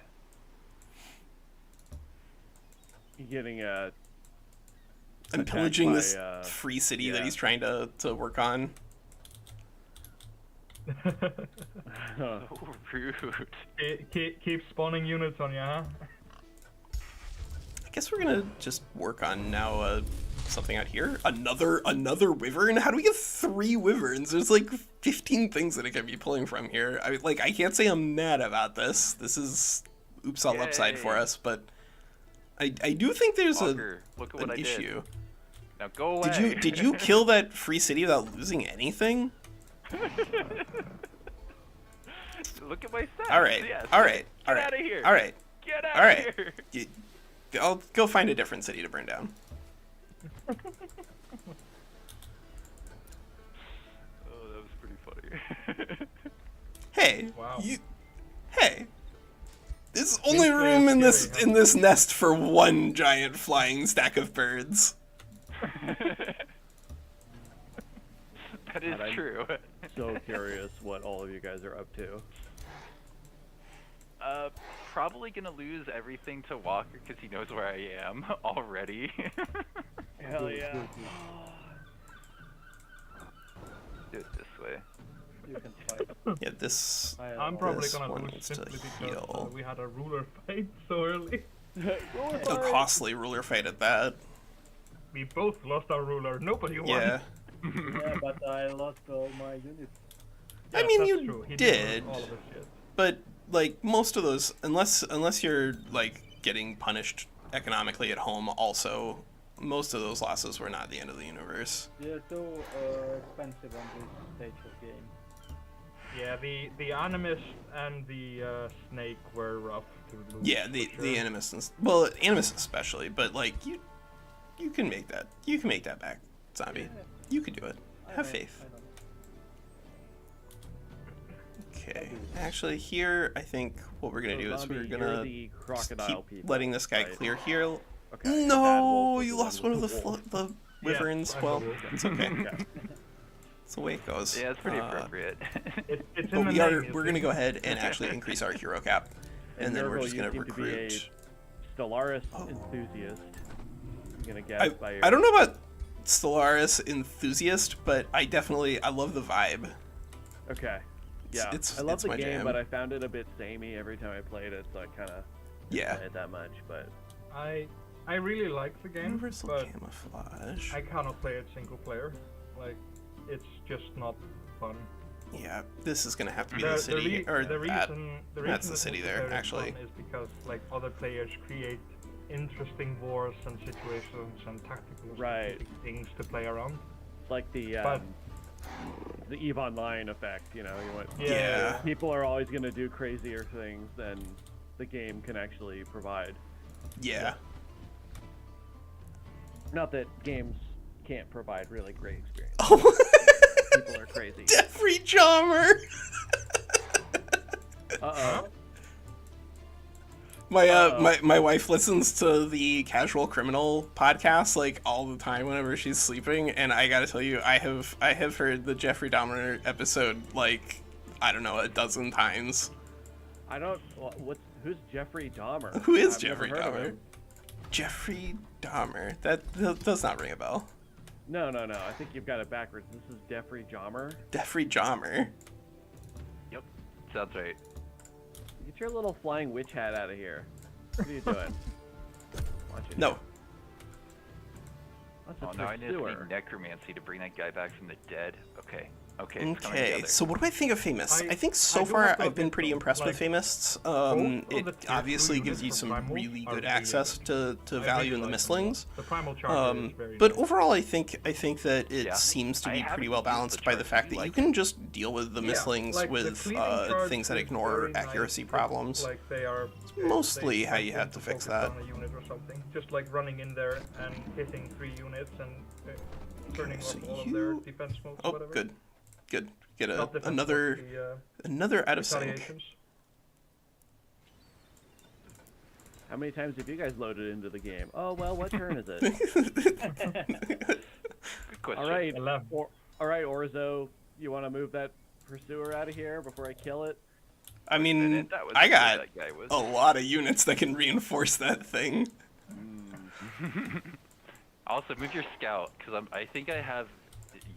He's getting a. I'm Attacked pillaging by, this free city that yeah. he's trying to work on. So rude. Keep spawning units on you, huh? I guess we're gonna just work on now something out here. Another wyvern? How do we get 3 wyverns? There's like 15 things that I can be pulling from here. I can't say I'm mad about this. This is oops all upside for Yay. us, but I do think there's Walker, look at what an I did. issue. Now go away. Did you kill that free city without losing anything? Look at my stats. All right. Yes. All right. All Get right. out of here. All right. Get out All right. of here. I'll go find a different city to burn down. Oh, that was pretty funny. Hey. Wow. Hey. There's only room in this nest for one giant flying stack of birds. That is true. So curious what all of you guys are up to. Probably gonna lose everything to Walker because he knows where I am already. Hell yeah. Do it this way. You can fight. Yeah, this. I'm probably This gonna one lose needs to simply because heal. we had a ruler fight so early. A costly ruler fight at that. We both lost our ruler. Nobody won. Yeah. Yeah, but I lost all my units. I mean, that's you true. He did, lose all of his shit. but like most of those, unless you're like getting punished economically at home, also most of those losses were not the end of the universe. They're too expensive on this stage of game. Yeah, the animist and the snake were rough to lose. Yeah, for the sure. animus, well, animus especially, but like you can make that back, zombie. You can do it. Have faith. I know. Okay. Actually, here I think what we're gonna So, do is Zombie, we're you're gonna the just crocodile keep people, letting this guy right? clear here. Okay. bad No, wolf you with lost one of the wolf. the wyverns. I'm Well, the wolf. it's okay. Okay. It's the way it goes. Yeah, it's pretty appropriate. It's But in the name, we're you gonna see. go ahead and actually increase our hero cap, and then we're Nurgle, just you gonna seem to be a recruit. Stellaris Oh. enthusiast. I'm gonna guess by your... I don't know about Stellaris enthusiast, but I love the vibe. Okay. Yeah. It's- I love it's the my game, jam. but I found it a bit samey every time I played it, so I kind of Yeah. didn't play it that much. But I really like the game, Universal but camouflage. I cannot play it single player. Like, it's just not fun. Yeah, this is gonna have to be the city or the that. reason That's the that city multiplayer there, is actually. fun is because like other players create interesting wars and situations and tactical Right. strategic things to play around. like the EVE Online effect, you know, you want Yeah. people are always gonna do crazier things than the game can actually provide. Yeah. Not that games can't provide really great experience. Oh, People are crazy. Jeffrey Dahmer. Uh-oh. My wife listens to the Casual Criminal podcast like all the time whenever she's sleeping, and I gotta tell you, I have heard the Jeffrey Dahmer episode like I don't know 12 times. I don't. Who's Jeffrey Dahmer? Who is I've never Jeffrey heard of Dahmer? him. Jeffrey Dahmer. That does not ring a bell. No. I think you've got it backwards. This is Jeffrey Dahmer. Jeffrey Dahmer. Yep, sounds right. Get your little flying witch hat out of here. What are you doing? Watch it. No. That's a Oh, now I need to pursuer. need necromancy to bring that guy back from the dead. Okay, it's coming Okay, together. so what do I think of Famous? I think I so do far have to I've been admit, pretty though, impressed with like, Famous. both of the It tier obviously two gives you units some for Primal really are good really access good. to I value really in the like them a lot. mislings. The primal charger is very But nice. overall, I think that it Yeah. seems to I be haven't pretty well used the balanced by the charge. fact Do that you you like can just deal with the Yeah, mislings like, the with cleaving charge things that is ignore very nice, accuracy but, problems. Like they are mostly they how you tend have to fix focus that. on a unit or something. Just like running in there and hitting 3 units and turning so off all of their you- defense moves. Oh, whatever. good. Get Not defense another moves, the, out of sync. retaliations. How many times have you guys loaded into the game? Oh well, what turn is it? Good question. All right, 11. all right, Orzo, you want to move that pursuer out of here before I kill it? I mean, That was I who got that guy was. a lot of units that can reinforce that thing. Also, move your scout, because I think I have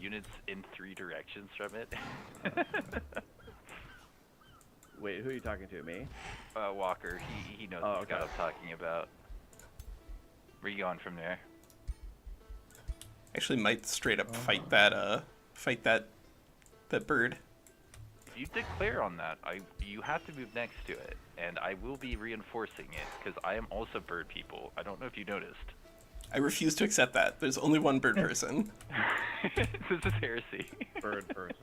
units in 3 directions from it. Wait, who are you talking to? Me? Walker, he knows Oh, the scout okay. I'm talking about. Where you going from there? Actually, might straight up fight that bird. If you declare on that, you have to move next to it, and I will be reinforcing it, because I am also bird people. I don't know if you noticed. I refuse to accept that. There's only one bird person. This is heresy. Bird person.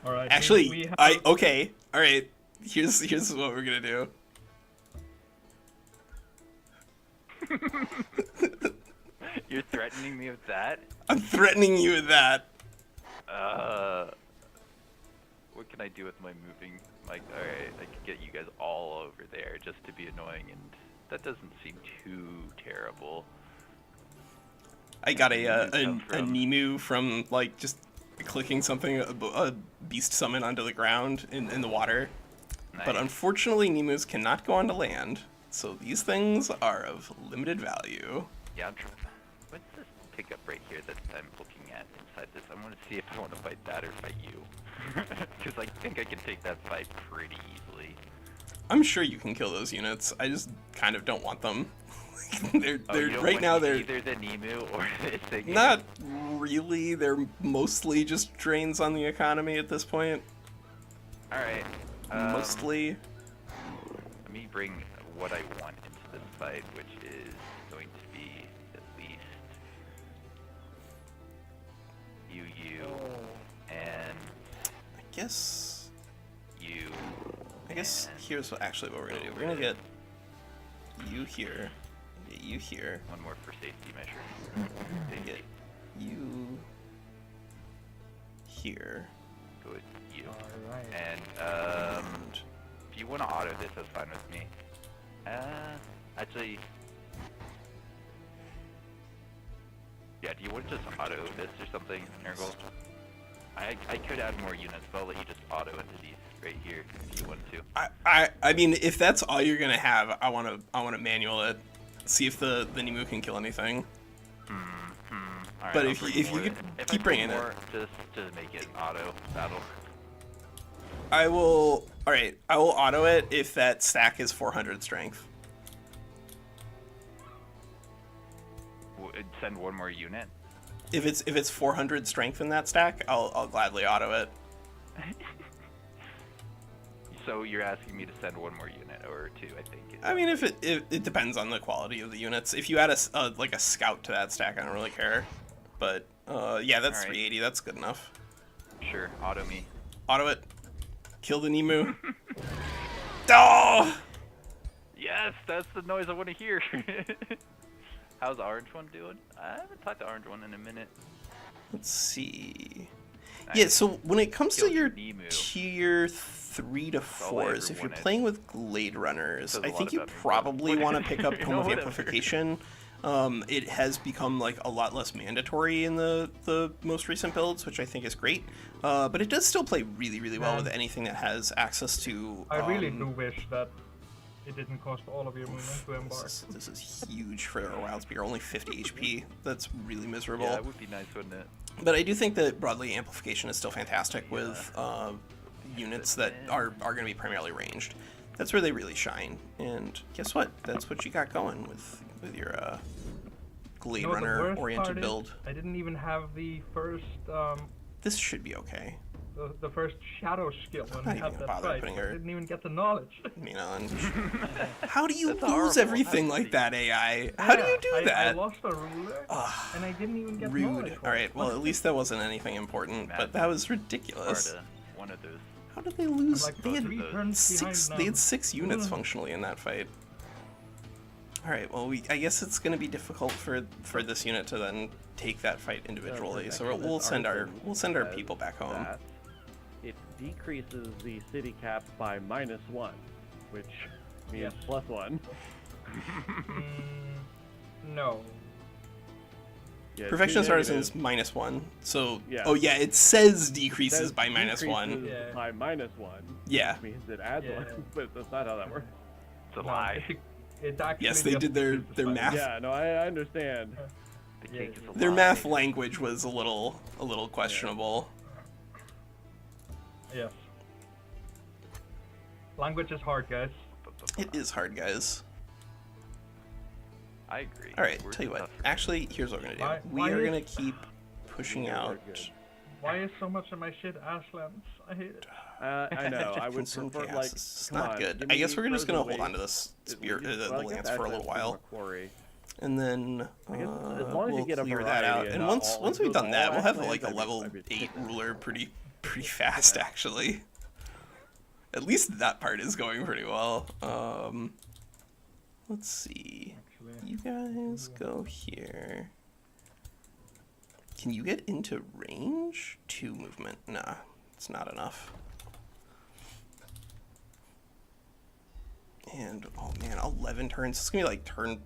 All right. Actually, we have... okay. All right. Here's what we're gonna do. You're threatening me with that? I'm threatening you with that. What can I do with my moving? Like, alright, I could get you guys all over there just to be annoying, and that doesn't seem too terrible. I got a come from? Nemu from like just clicking something, a beast summon onto the ground in the water. Nice. But unfortunately, Nemus cannot go onto land, so these things are of limited value. Yeah, I'm trying. What's this pickup right here that I'm looking at inside this? I want to see if I want to fight that or fight you. Because I think I can take that fight pretty easily. I'm sure you can kill those units. I just kind of don't want them. they're You don't right want now they're either the Nemu or the thing. not really. They're mostly just drains on the economy at this point. All right. Mostly. Let me bring what I want into this fight, which is going to be at least you, and I guess you. here's what we're gonna do. We're gonna get you here, get you here, One more for safety measure. get you here, Good, you. All right. And and if you want to auto this, that's fine with me. Actually, yeah. Do you want to just auto this or something, Nurgle? I could add more units, but I'll let you just auto into these right here if you want to. I mean, if that's all you're gonna have, I wanna manual it, see if the Nemu can kill anything. All right, But I'll if bring you more could then. If keep I bring bringing it. more, just make it an auto battle. I will. All right, I will auto it if that stack is 400 strength. Send one more unit. If it's 400 strength in that stack, I'll gladly auto it. So you're asking me to send one more unit or two, I think. I mean, if it depends on the quality of the units. If you add like a scout to that stack, I don't really care. But yeah, that's All right. 380. That's good enough. Sure, auto me. Auto it. Kill the Nemu. Oh! Yes, that's the noise I want to hear. How's the orange one doing? I haven't talked to orange one in a minute. Let's see. Nice. Yeah, so when it comes to Killed your Nemu. tier 3 to all I 4s, ever if you're wanted. playing with Glade Runners, Says a I lot think you about me. probably want to pick up You Tome know, of whatever. Amplification. It has become like a lot less mandatory in the most recent builds, which I think is great. But it does still play really, really well Man. with anything that has access to. I really do wish that it didn't cost all of your movement to embark. This is huge for our Wild Spear, only 50 HP. That's really miserable. Yeah, that would be nice, wouldn't it? But I do think that broadly amplification is still fantastic with units that are going to be primarily ranged. That's where they really shine. And guess what? That's what you got going with your Glade You know what the Runner worst oriented part is? build. I didn't even have the first This should be okay. the first shadow skill when not we even had gonna that bother fight. putting I her- didn't even get the knowledge. How do you That's lose horrible. everything like that, AI? How do you do I that? lost a ruler, and I didn't even get Rude. knowledge. for All it. right. Well, at least that wasn't anything important, but that was ridiculous. Sparta, one of those. How did they lose? I'm like They had 3 turns behind six. now. They had 6 units Ugh. functionally in that fight. All right. Well, I guess it's going to be difficult for this unit to then take that fight individually. So we'll send our people back home. That it decreases the city cap by -1, which means +1. No. Yeah, Perfectionist two Artisans negatives. -1. So Yeah. oh yeah, it says It decreases says by -1. decreases Yeah. by -1. Yeah. Which means it adds Yeah. 1, but that's not how that works. It's a No, lie. It actually Yes, they just did their decreases by- math. Yeah, no, I understand. The cake is a Their lie. math language was a little questionable. Yes. Language is hard, guys. It is hard, guys. I agree. All right, Words tell you are what. tough. Actually, here's what we're gonna do. Why We are is- gonna keep pushing Yeah, out. they're good. Why is so much of my shit ashlands? I hate it. I know. I would Consume prefer chaos. like. It's come not on, good. give I me guess we're just gonna frozen hold on to waste. this spear, the Well, I guess lance for a little that's while. more quarry. And then I guess as long as you we'll get a clear that out. variety And and not all once we've done that, we'll have all like a lands, level that'd be 8 ruler pretty fast, actually. At least that part is going pretty well. Let's see. You guys go here. Can you get into range? 2 movement. Nah, it's not enough. And, oh man, 11 turns. It's gonna be like turn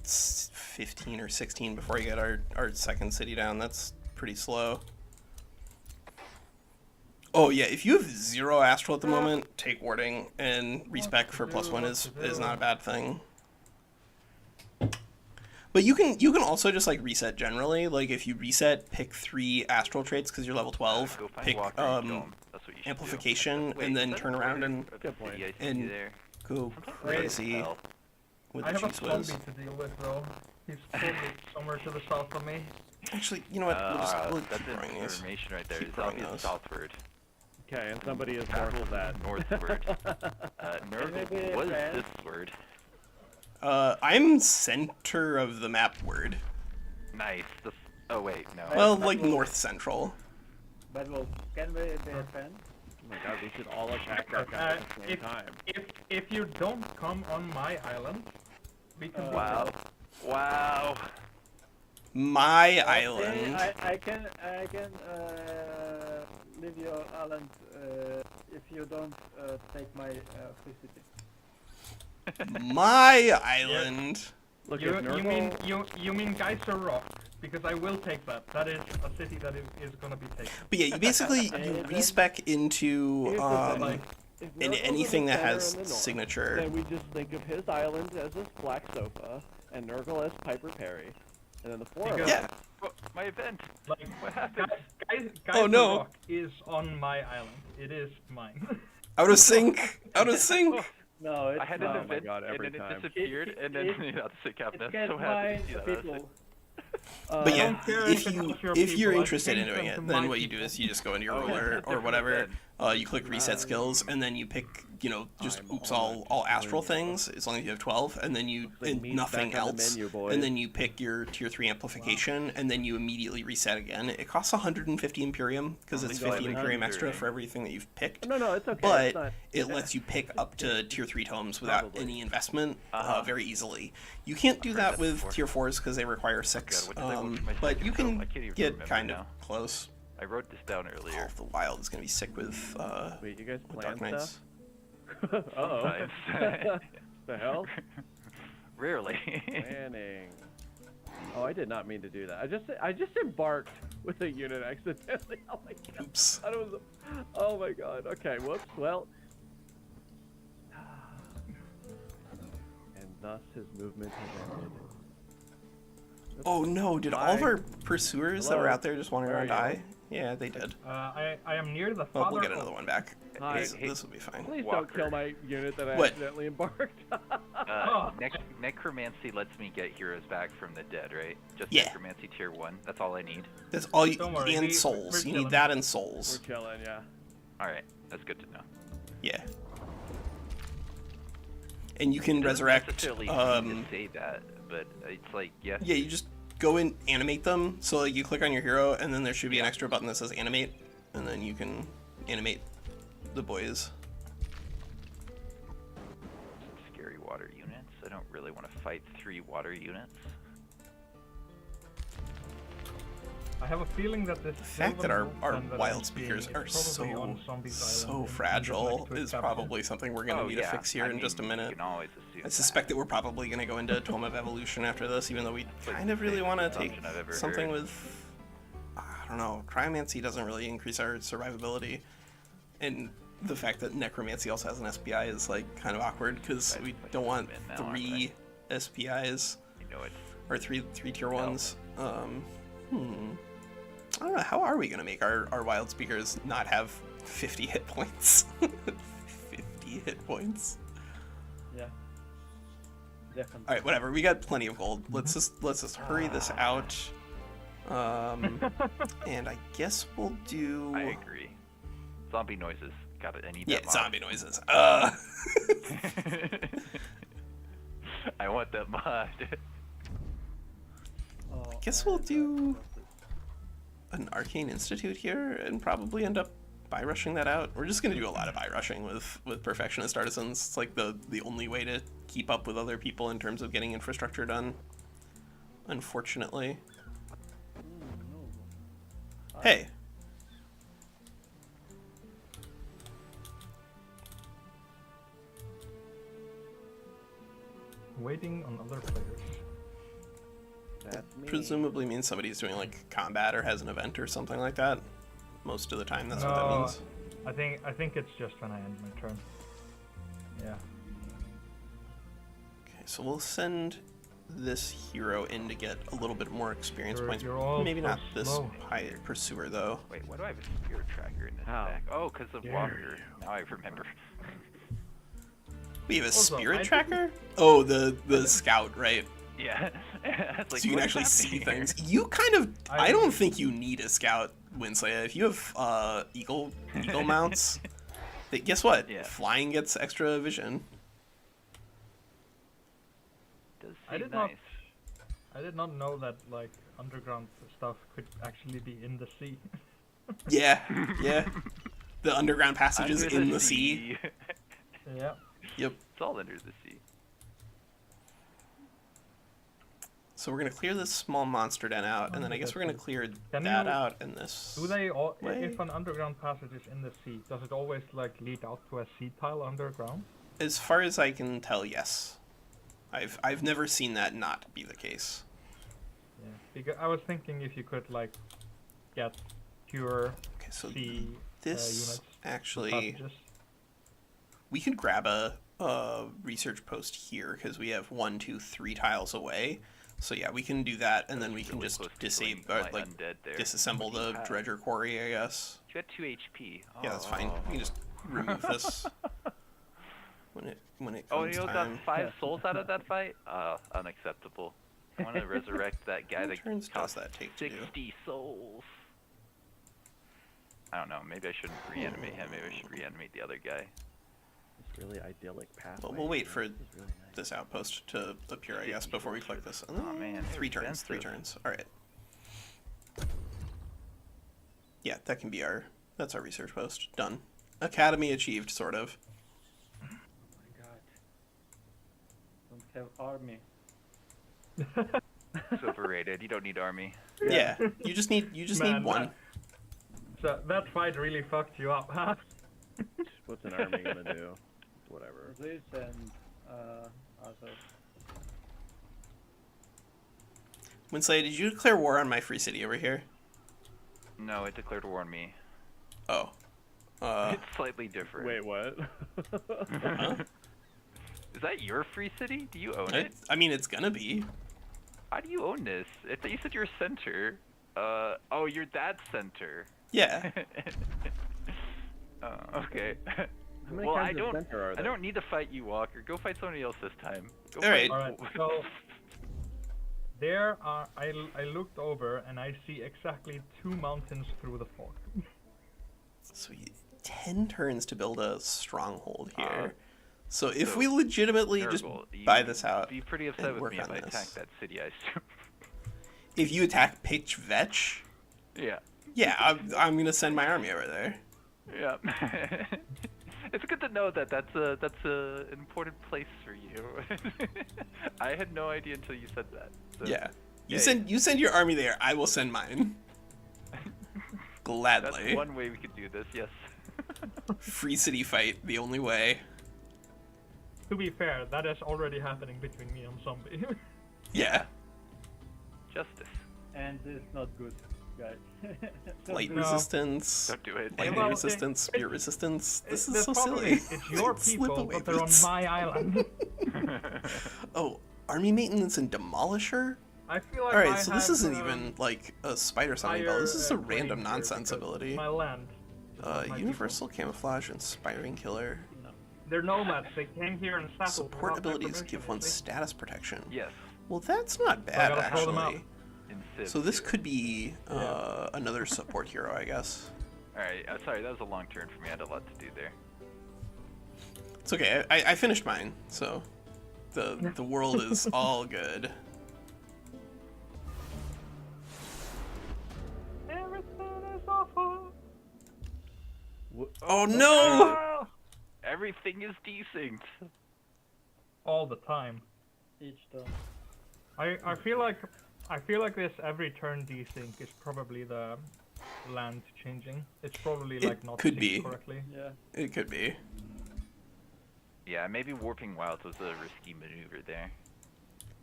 15 or 16 before you get our second city down. That's pretty slow. Oh yeah, if you have 0 astral at the moment, take warding, and respec for +1 is not a bad thing. But you can also just like reset generally. Like if you reset, pick 3 astral traits because you're level 12. Go find Pick Walker and kill him. That's what you should amplification, do. Wait, and then is that turn around and Good point. and there. go Wait. crazy with I the have a cheese zombie whiz. to deal with, though. He's probably somewhere to the south of me. Actually, you know what? We'll That's keep throwing these. information right there. Keep It's throwing obvious those. southward. Okay, and somebody is north of that. Northward. Maybe Nurgle, what is red. this word? I'm center of the map word. Nice. Oh wait, no. Well, like north central. But well, can we be a fan? Oh my god, we should all attack that guy at the same time. If you don't come on my island, we can do Wow. it. Wow. My Okay, island. I can leave your island if you don't take my free city. My island. Look, You, if you Nurgle, mean you mean Geyser Rock? Because I will take that. That is a city that is gonna be taken. But yeah, you basically you respec into here's the thing, like, if in Nurgle's anything in the that center has in the north, signature. then we just think of his island as this black sofa, and Nurgle as Piper Perry, and then the 4 of Because- us. Yeah. Oh, my event. Like, What happened? Geyser Oh, no. Rock is on my island. It is mine. Out of sync. Out of sync. No, it's I had not. an event God, and every then time. it disappeared, and then the sick cap. It That's gets so happy to mine see that. people. But yeah, don't care if if it you helps your if you're people, I interested in change doing them it, to then my what you do people. is you just go into your Oh, ruler yeah. or whatever. Then. You click reset skills, and then you pick, just I'm oops on all that astral menu. things as long as you have 12, and then you like and me's nothing back on the else, menu, boys. and then you pick your tier 3 amplification, and then you immediately reset again. It costs 150 Imperium because it's my God, 50 I'm Imperium extra hungry. for everything that you've picked. No, it's okay. But it's not, it lets you pick up to tier 3 tomes without Probably. any investment Uh-huh. very easily. You can't do I've that heard that with before. tier 4s because they require 6. what did I want for my But second you tome? can I can't even get remember kind of now. close. I wrote this down earlier. Oh, the wild is going to be sick with Wait, you guys Dark plan Knights. stuff? Uh-oh. Sometimes. The hell? Rarely. Planning. Oh, I did not mean to do that. I just embarked with a unit accidentally. Oh my god. Oops. That was oh my god. Okay, whoops. Well. And thus his movement has ended. Oh no, did all of Bye. our pursuers that were Hello? out there just wander Where around are you? die? Yeah, they did. I am near the Well, father. we'll get of- another one back. Hi. This will be fine. Please Walker. don't kill my unit that I What? accidentally embarked. Necromancy lets me get heroes back from the dead, right? Just Yeah. Necromancy tier 1. That's all I need. That's all you Don't worry, and we're souls. You chilling. need that and We're souls. chilling, yeah. Alright, that's good to know. Yeah. And you can It doesn't resurrect. necessarily mean to say that, but it's like, yes. Yeah, you just go and animate them. So like you click on your hero, and then there should be an extra button that says animate, and then you can animate the boys. Scary water units. I don't really want to fight 3 water units. I have a feeling that this The fact that Sylvan our Wolf that wild I'm speakers seeing are is probably on Zombie's so Island in fragile the Black is Twitch probably something we're gonna need to fix here in just a You minute. can always assume I suspect that we're probably gonna go into Tome of Evolution after this, even though we like kind of the really safest want to take assumption I've ever something heard. with, I don't know, Cryomancy doesn't really increase our survivability, and the fact that Necromancy also has an SPI is like kind of awkward because we don't want now, aren't 3 SPIs You know it. or three tier 1s. I don't know, how are we gonna make our wild speakers not have 50 hit points? 50 hit points. Yeah. Definitely. All right, whatever. We got plenty of gold. Let's just hurry this out. And I guess we'll do. I agree. Zombie noises. Got it. I need Yeah, that mod. zombie noises. I want that mod. guess we'll do an Arcane Institute here and probably end up buy rushing that out. We're just gonna do a lot of buy rushing with Perfectionist Artisans. It's like the only way to keep up with other people in terms of getting infrastructure done. Unfortunately. Hey. Waiting on other players. That's me. Presumably means somebody's doing like combat or has an event or something like that. Most of the time, that's what that No, means. I think it's just when I end my turn. Yeah. Okay, so we'll send this hero in to get a little bit more experience points. You're all Maybe so not this slow. high pursuer though. Wait, why do I have a spirit tracker in this How? deck? Oh, because of Dare water. Now I remember. We have a Also, spirit I tracker? Oh, the scout, right? Yeah. It's like, So you can what's actually see happening things. You kind of, I I- don't think you need a scout, WinSlaya. If you have eagle mounts, guess what? Yeah. Flying gets extra vision. Does I seem did not- nice. I did not know that like underground stuff could actually be in the sea. Yeah, yeah. The underground passages Under in the sea. Yeah. Yep. It's all under the sea. So we're gonna clear this small monster den out, and then I guess we're gonna clear Can that you- out in this. Do they all? Wait. If an underground passage is in the sea, does it always like lead out to a sea tile underground? As far as I can tell, yes. I've never seen that not be the case. Yeah. Because I was thinking if you could like get pure Okay, so sea this units, actually, passages. we could grab a research post here because we have 1, 2, 3 tiles away. So yeah, we can do that, and then we can Really just close to disable, killing my like undead there. disassemble What do you the have? dredger quarry, I guess. You had 2 HP. Yeah, that's fine. Oh. We can just remove this when it Oh, comes you got time. 5 souls out of that fight? Unacceptable. I want to resurrect that guy How many that turns does cost that take to do? 60 souls. I don't know. Maybe I shouldn't reanimate him. Maybe I should reanimate the other guy. This really idyllic pathway. Well, we'll wait for This is really nice. this outpost to appear, I guess, before we click this. Oh, man, 3 they're turns, 3 expensive. turns. All right. Yeah, that can be that's our research post. Done. Academy achieved, sort of. Oh my god. Don't have army. It's overrated. You don't need army. Yeah, you just need Man, one. So that fight really fucked you up, huh? What's an army gonna do? Whatever. This and others. WinSlaya, did you declare war on my free city over here? No, it declared war on me. Oh. It's slightly different. Wait, what? Huh? Is that your free city? Do you own it? I mean, it's gonna be. How do you own this? I thought you said you're a center. Oh, you're that center. Yeah. Oh, okay. How many Well, kinds of center are I there? don't need to fight you, Walker. Go fight somebody else this time. Go All right. fight- Alright, so there are. I looked over and I see exactly 2 mountains through the fog. So 10 turns to build a stronghold here. Uh, So if so, we legitimately just Nurgle, you buy this out, Be pretty upset and with work me if on I this. attack that city, I assume. if you attack Pitch Vetch, Yeah. yeah, I'm gonna send my army over there. Yeah. It's good to know that that's a important place for you. I had no idea until you said that. So, Yeah. You hey, send your army there, I will send mine. Gladly. That's one way we could do this. Yes. Free city fight, the only way. To be fair, that is already happening between me and Zombie. Yeah. Justice. And it's not good, guys. Light No. resistance. Don't do it. Lightning well, resistance, spear resistance. This The is so problem silly. is, it's your Slip people, away but they're on boots. my island. Oh, army maintenance and demolisher? I feel like Alright, I so this have, isn't even like a spider summoning higher, bow. This is a claim random here nonsense because ability. My land. is not my Universal camouflage, inspiring killer. people. They're nomads. They came here and settled. Support without my abilities permission, give one you see? status protection. Yes. Well, that's not I bad gotta throw them out. actually. In Civ So this too. could be Yeah. another support hero, I guess. Alright, sorry, that was a long turn for me. I had a lot to do there. It's okay. I finished mine, so the world is all good. Oh no! Ah! Everything is desynced. All the time. Each turn. I feel like this every turn desync is probably the land changing. It's probably It like not could synced be. correctly. Yeah. It could be. Yeah, maybe warping wilds was a risky maneuver there.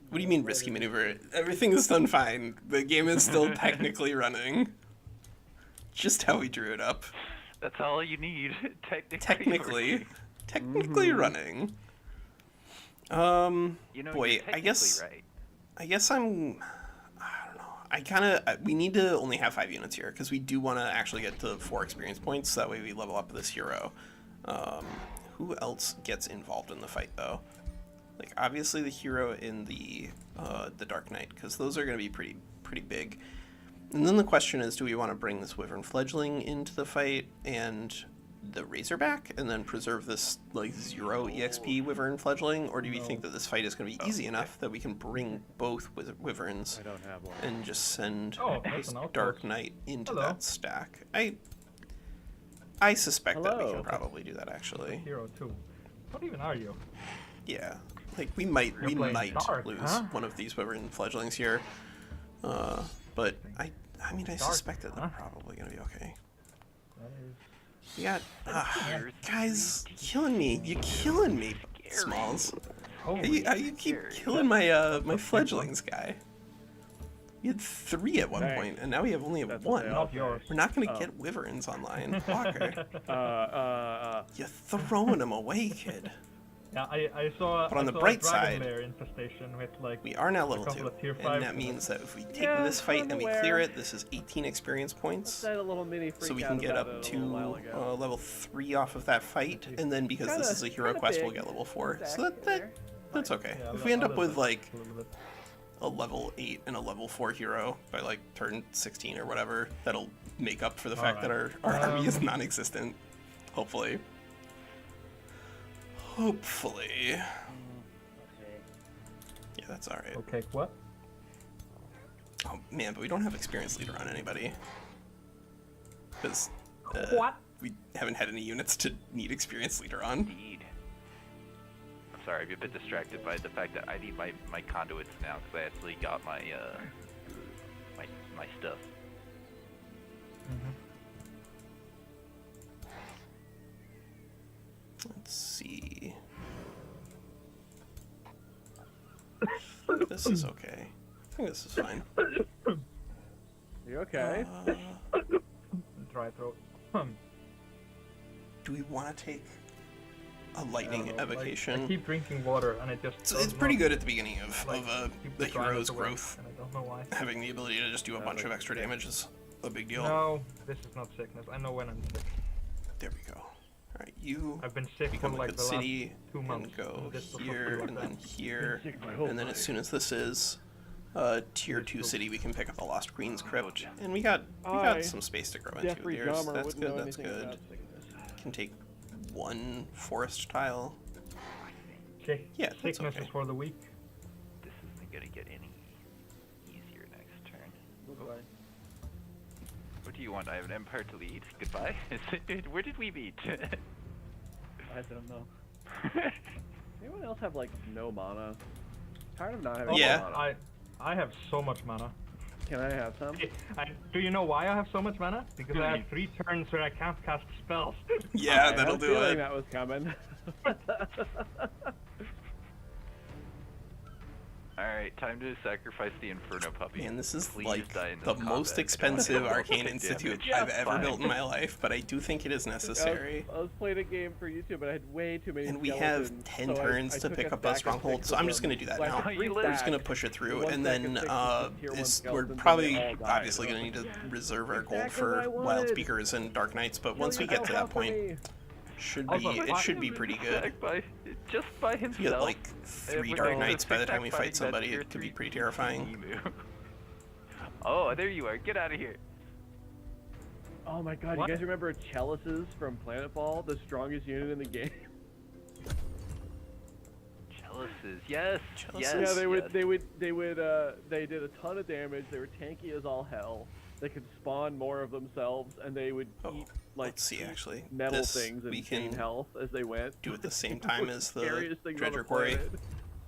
What do you mean risky maneuver? Everything is done fine. The game is still technically running. Just how we drew it up. That's all you need. Technically. Technically running. You know, Boy, you're I guess technically right. I guess I'm I don't know. I kind of we need to only have 5 units here because we do want to actually get to 4 experience points. That way we level up this hero. Who else gets involved in the fight though? Like obviously the hero in the Dark Knight, because those are going to be pretty big. And then the question is, do we want to bring this Wyvern Fledgling into the fight and the Razorback, and then preserve this like 0 EXP Wyvern Fledgling, or do we think that this fight is going to be easy enough that we can bring both Wyverns I don't have one. and just send Oh, that's this an outpost. Dark Knight into Hello. that stack? I suspect that we Hello. can probably do that actually. Hero 2. What even are you? Yeah, like we might You're playing dark, lose huh? one of these Wyvern Fledglings here, but I mean I Dark, suspect that they're huh? probably gonna be okay. That is... You got guys killing me. You're killing me, Smalls. Holy You keep killing my my fledglings, guy. You had 3 at one Thanks. point, and now we have only That's what 1. they all Not yours. We're not gonna get wyverns online, Walker. Uh, You're throwing them away, kid. Yeah, I saw. But on I the saw bright a dragon side, lair infestation with like. We are now a level couple 2, of tier and 5 that means that if we take Yeah, this fight I'm and we aware. clear it, this is 18 experience points. I had a little mini freak So we out can get about up it a to little while ago. level 3 off of that fight, and then because this is a hero Kinda quest, we'll big get level 4. stack So there. that's okay. Yeah, If we end a up with little like bit, a little bit. a level 8 and a level 4 hero by like turn 16 or whatever, that'll make up for the fact that our army is non-existent. Hopefully. Hopefully. Yeah, that's alright. Okay, what? Oh man, but we don't have experience leader on anybody. Because What? we haven't had any units to need experience leader on. Indeed. I'm sorry, I'm a bit distracted by the fact that I need my conduits now because I actually got my my stuff. Let's see. This is okay. I think this is fine. You okay? Dry throat. Do we want to take a I don't lightning know, like, evocation? I keep drinking water and it just. It's does pretty not, good at the beginning of like, keep the dryness hero's away, growth. And I don't know why. Having the ability to just do a bunch of extra damage is a big deal. No, this is not sickness. I know when I'm sick. There we go. Alright, you I've been sick for become a like good the last city 2 months. and go and this does not here feel like and that. then here. Sick my whole And then as life. soon as this is tier 2 city, we can pick up the Lost Queen's Crypt. And we got some space to grow into. Jeffrey There's- Dahmer That's wouldn't know good, that's anything good. about sickness. Can take 1 forest tile. Okay, Yeah, that's sickness okay. is for the weak. This isn't gonna get any easier next turn. Goodbye. What do you want? I have an empire to lead. Goodbye. Where did we meet? I don't know. Anyone else have like no mana? Tired of not having Yeah. no mana. I have so much mana. Can I have some? Do you know why I have so much mana? Because I have 3 turns where I can't cast spells. Yeah, I that'll had a do feeling it. that was coming. Alright, time to sacrifice the Inferno Puppy. Man, this is Please like die in the this most combat. I don't expensive want to Arcane take Institute damage. I've ever Fine. built in my life, but I do think it is necessary. I was playing a game for YouTube, but I had way too many. And we have skeletons, 10 so turns I to took pick us up a back stronghold, six so of I'm just them. gonna do that So I now. had You three live. We're just gonna stacks, push it through, one and stack then of six with the tier one we're skeletons, and probably they all died. obviously gonna need to reserve our gold Exactly what I for Wild wanted. Speakers and Dark Knights, but once we Kill get to your that point, me. it should be pretty good. Just by himself. If you get like 3 with Dark the Knights by the six-pack time we fighting fight that somebody, tier it could be 3 pretty terrifying. emu. Oh, there you are. Get out of here. Oh my god, What? you guys remember Chalices from Planetfall? The strongest unit in the game? Chalices. Yes. Chalices. Yes. Yeah, yes. they did a ton of damage, they were tanky as all hell. they could spawn more of themselves, and they would eat like let's see, actually. metal This, things and we gain can health as they went. do at the same time as the Scariest things on the Dredger Quarry. planet.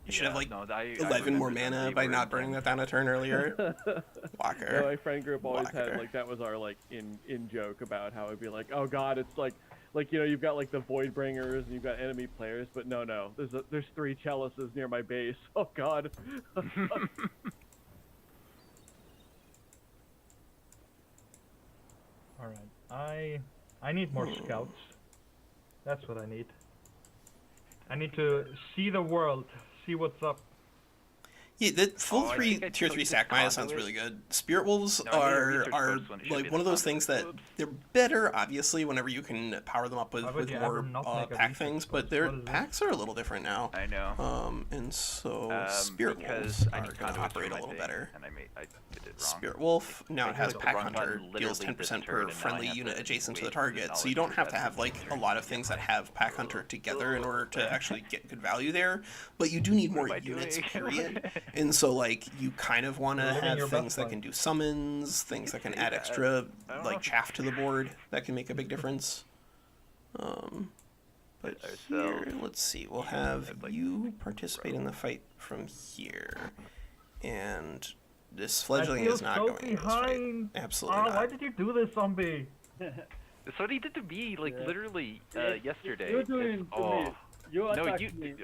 You should have like no, 11 more mana by not burning that down a turn earlier. Walker. Yeah, my friend group always Walker. had like that was our like in joke about how it'd be like, oh god, it's like you know, you've got like the Void Bringers and you've got enemy players, but no, there's 3 chalices near my base. Oh god. All right, I need more scouts. That's what I need. I need to see the world, see what's up. Yeah, that full I 3 think I tier took 3 the stack Maya sounds conduit. really good. Spirit Wolves No, I need to are research first when it should like be one of the those things that conduit. they're better, obviously, whenever you can power them up with Why would you more ever not make a pack research things, post? but their What is this? packs are a little different now. I know. And so Spirit because Wolves I are need going to conduits for operate a my little thing, better. And I did it wrong. Spirit Wolf now it has Because Pack the wrong Hunter, button deals literally 10% this turn, per and now I friendly have unit to adjacent to the wait target, so you knowledge don't have to that's have like a lot of things that have Pack Hunter together in order to Right. actually get good value there, but you do need more What am I units, doing? period. And so like you kind of want to You're living have your things best that life. can do summons, things that can add that. extra I don't know like if- chaff to the board that can make a big difference. But here, Ourselves. let's see, we'll have I'd like you participate in the fight from here, and this I fledgling feel is not so going in this fight. behind. Absolutely Oh, not. why did you do this, zombie? That's what he did to me, like Yeah. yesterday. You're doing to me. You No, attacked you. me.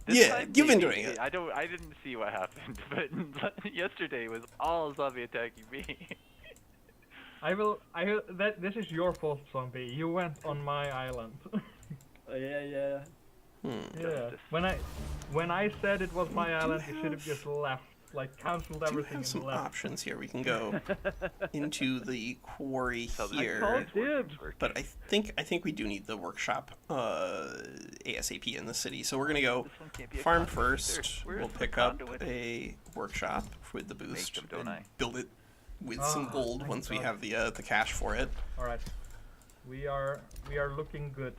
This Yeah, time, you've been maybe. doing it. I didn't see what happened, but yesterday was all zombie attacking me. This is your fault, zombie. You went on my island. Yeah. Hmm. Yeah. Justice. When I said it was my do island, you should have have- just left. Like cancelled Do everything have and some left. options here. We can go into the quarry So the here, next one is dibs. working. but I think we do need the workshop ASAP in the city. So we're gonna go This one can't be a farm conduit. first. Where's We'll the pick up conduit? a workshop with the boost them, don't and I? build it with some Ah, gold thank once we God. have the cash for it. All right. We are looking good.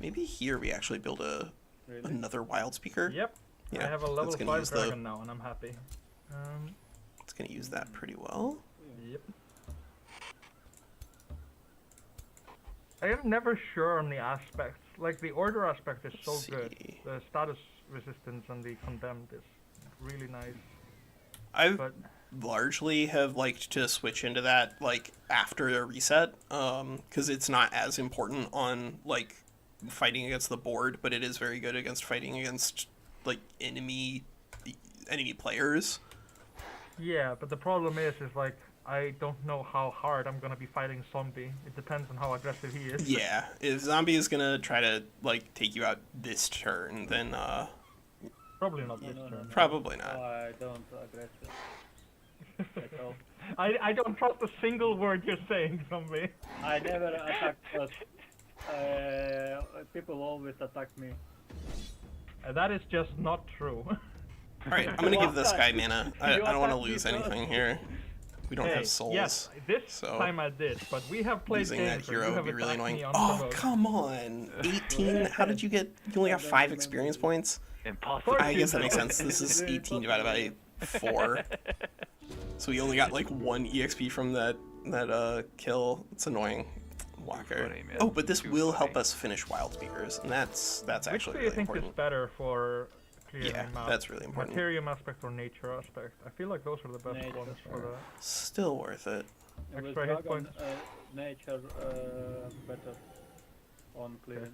Maybe here we actually build Really? another wild speaker. Yep. Yeah, I have a that's level gonna 5 use dragon now, and I'm happy. It's gonna use that pretty well. Yep. I am never sure on the aspects. Like the order aspect is so Let's good. see. The status resistance and the condemned is really nice. I've But largely have liked to switch into that like after a reset, because it's not as important on like fighting against the board, but it is very good against fighting against like enemy players. yeah, but the problem is like I don't know how hard I'm gonna be fighting zombie. It depends on how aggressive he is. Yeah, if zombie is gonna try to like take you out this turn, then Probably not No, this no, no, turn. no. probably No, not. I don't aggressive at all. I don't trust a single word you're saying, zombie. I never attack first. People always attack me. That is just not true. All right, I'm gonna give this guy mana. I You don't want to attacked me lose first. anything here. We don't Hey, have souls. Yes, this so time I did, but we have played Losing that games where hero you would have be really attacked annoying. me Oh, unprovoked. come on. 18? How did you get... You only got 5 experience points? Impossible. I guess that makes sense. This is 18 divided by 4. So we only got like 1 EXP from that kill. It's annoying. Walker. funny, man. Oh, but this Too will help funny. us finish Wild Speakers, and that's Which actually do you really think important. is better for clearing Yeah, map? that's really important. Materium aspect or nature aspect? I feel like those are the best Nature. ones for the... Still worth it. With Extra hit dragon, points. nature better on clearing.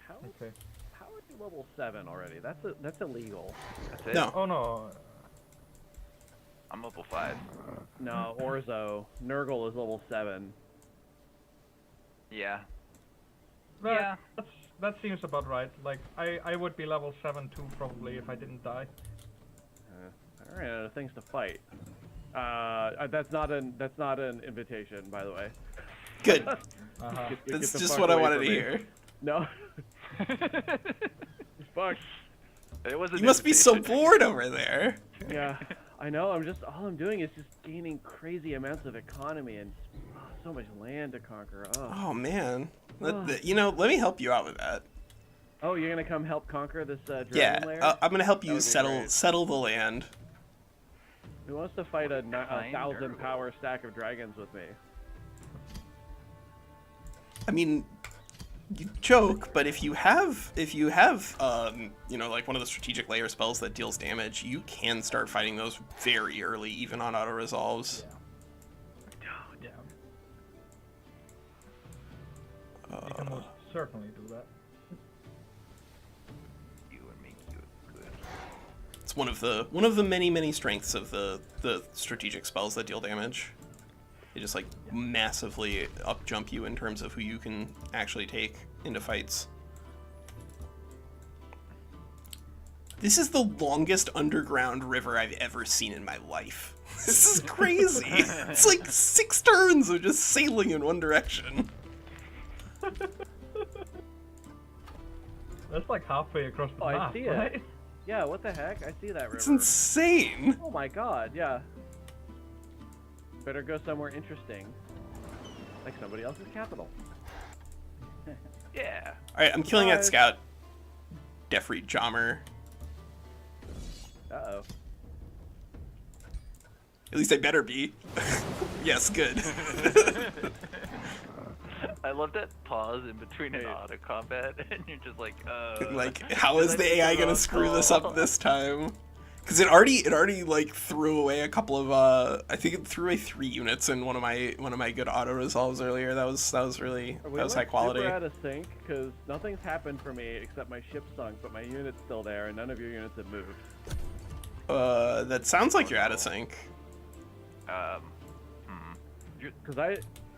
How Okay. how are you level 7 already? That's illegal. That's it. No. Oh no. I'm level 5. No, Orzo. Nurgle is level 7. Yeah. That, that seems about right. Like, I would be level 7 too probably if I didn't die. I ran out of things to fight. That's not an invitation, by the way. Good. Uh-huh. Get That's the just fuck what I away wanted from to me. hear. No. Fuck. It was. You must be so bored over there. Yeah, I know. All I'm doing is just gaining crazy amounts of economy and so much land to conquer. Oh. Oh, man. You know, let me help you out with that. Oh, you're gonna come help conquer this dragon Yeah, lair? I'm gonna help you would be great. settle the land. Who wants to fight a Fine, 1,000 or- power stack of dragons with me? I mean, you joke, but if you have, you know, like one of the strategic layer spells that deals damage, you can start fighting those very early, even on auto resolves. Yeah. You can most certainly do that. You and make you good. It's one of the many strengths of the strategic spells that deal damage. They just like massively up jump you in terms of who you can actually take into fights. This is the longest underground river I've ever seen in my life. This is crazy. It's like 6 turns of just sailing in one direction. That's like halfway across the Oh, map, I see right? it. Yeah, what the heck? I see that river. It's insane. Oh my god, yeah. Better go somewhere interesting. Like somebody else's capital. Yeah. Alright, I'm killing that Surprise. scout. Defreed Jommer. Uh-oh. At least I better be. Yes, good. I love that pause in between an Wait. auto combat, and you're just like, Like, how is the AI gonna screw this up this time? Because it already like threw away a couple of I think it threw away 3 units in one of my good auto resolves earlier. That was really Are we that was like high quality. super out of sync? Because nothing's happened for me except my ship sunk, but my unit's still there, and none of your units have moved. That sounds like you're out of sync. Because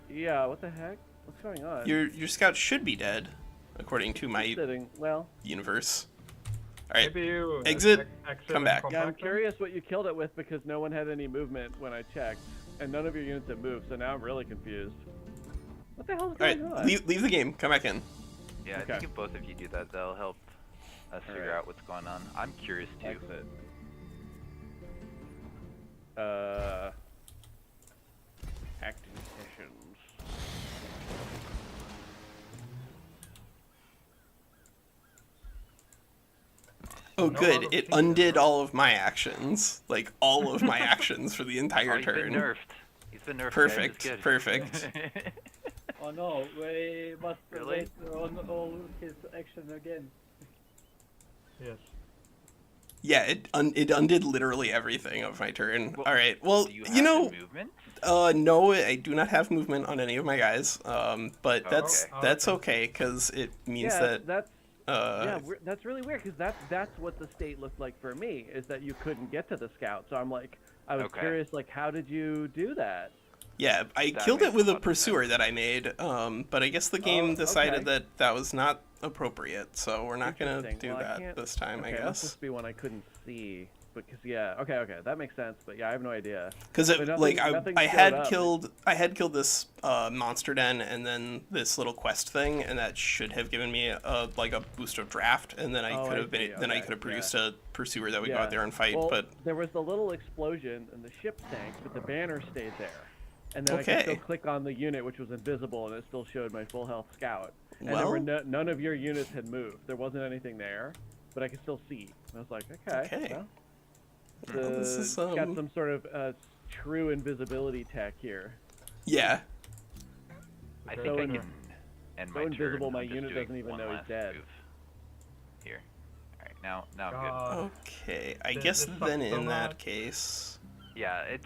yeah, what the heck? What's going on? Your scout should be dead, according to my sitting, well, universe. All right, Maybe you exit, exit come and back. come yeah, I'm then? curious what you killed it with because no one had any movement when I checked, and none of your units have moved, so now I'm really confused. What the hell's All going right, on? leave the game. Come back in. yeah, I Okay. think if both of you do that, that'll help us figure Alright. out what's going on. I'm curious too. Exit. Acting sessions. Oh, No good. auto It sync. undid all of my actions, like all of my actions for the Oh, entire he's been turn. nerfed. He's been nerfed. Perfect, Guys. It's good. perfect. Oh no, we must Really? wait on all his action again. Yes. Yeah, it undid literally everything of my turn. Well, All right. Well, Do you, you have know, the movement? no, I do not have movement on any of my guys. But Oh, that's okay. that's okay because it means Yeah, that that's uh, that's really weird because that's what the state looked like for me is that you couldn't get to the scout. So I'm like, I was Okay. curious, like, how did you do that? yeah, I That killed it makes with a a lot of pursuer that I made. But I guess the game decided okay. that that was not appropriate, so we're not gonna Interesting. do Well, I that can't- this time, Okay, I it must guess. just be one I couldn't see. Because yeah, okay, that makes sense. But yeah, I have no idea. Because But nothing- like nothing I showed had up. killed this monster den and then this little quest thing, and that should have given me a boost of draft, and then I Oh, could I have been see. then I Okay, could have yeah. produced a pursuer that would go Yeah. out there and fight. Well, But there was the little explosion and the ship sank, but the banner stayed there. And then I could Okay. still click on the unit, which was invisible, and it still showed my full health scout. And there Well- were none of your units had moved. There wasn't anything there, but I could still see. And I was like, okay. Okay. Well, Well, this is, got some sort of true invisibility tech here. yeah, I So think I in- can end so my turn. invisible, my I'm just unit doing doesn't even one know he's last dead. move. Here. All right, now I'm good. God. okay. I This- guess this then sucks so in that much. case, Yeah, it's.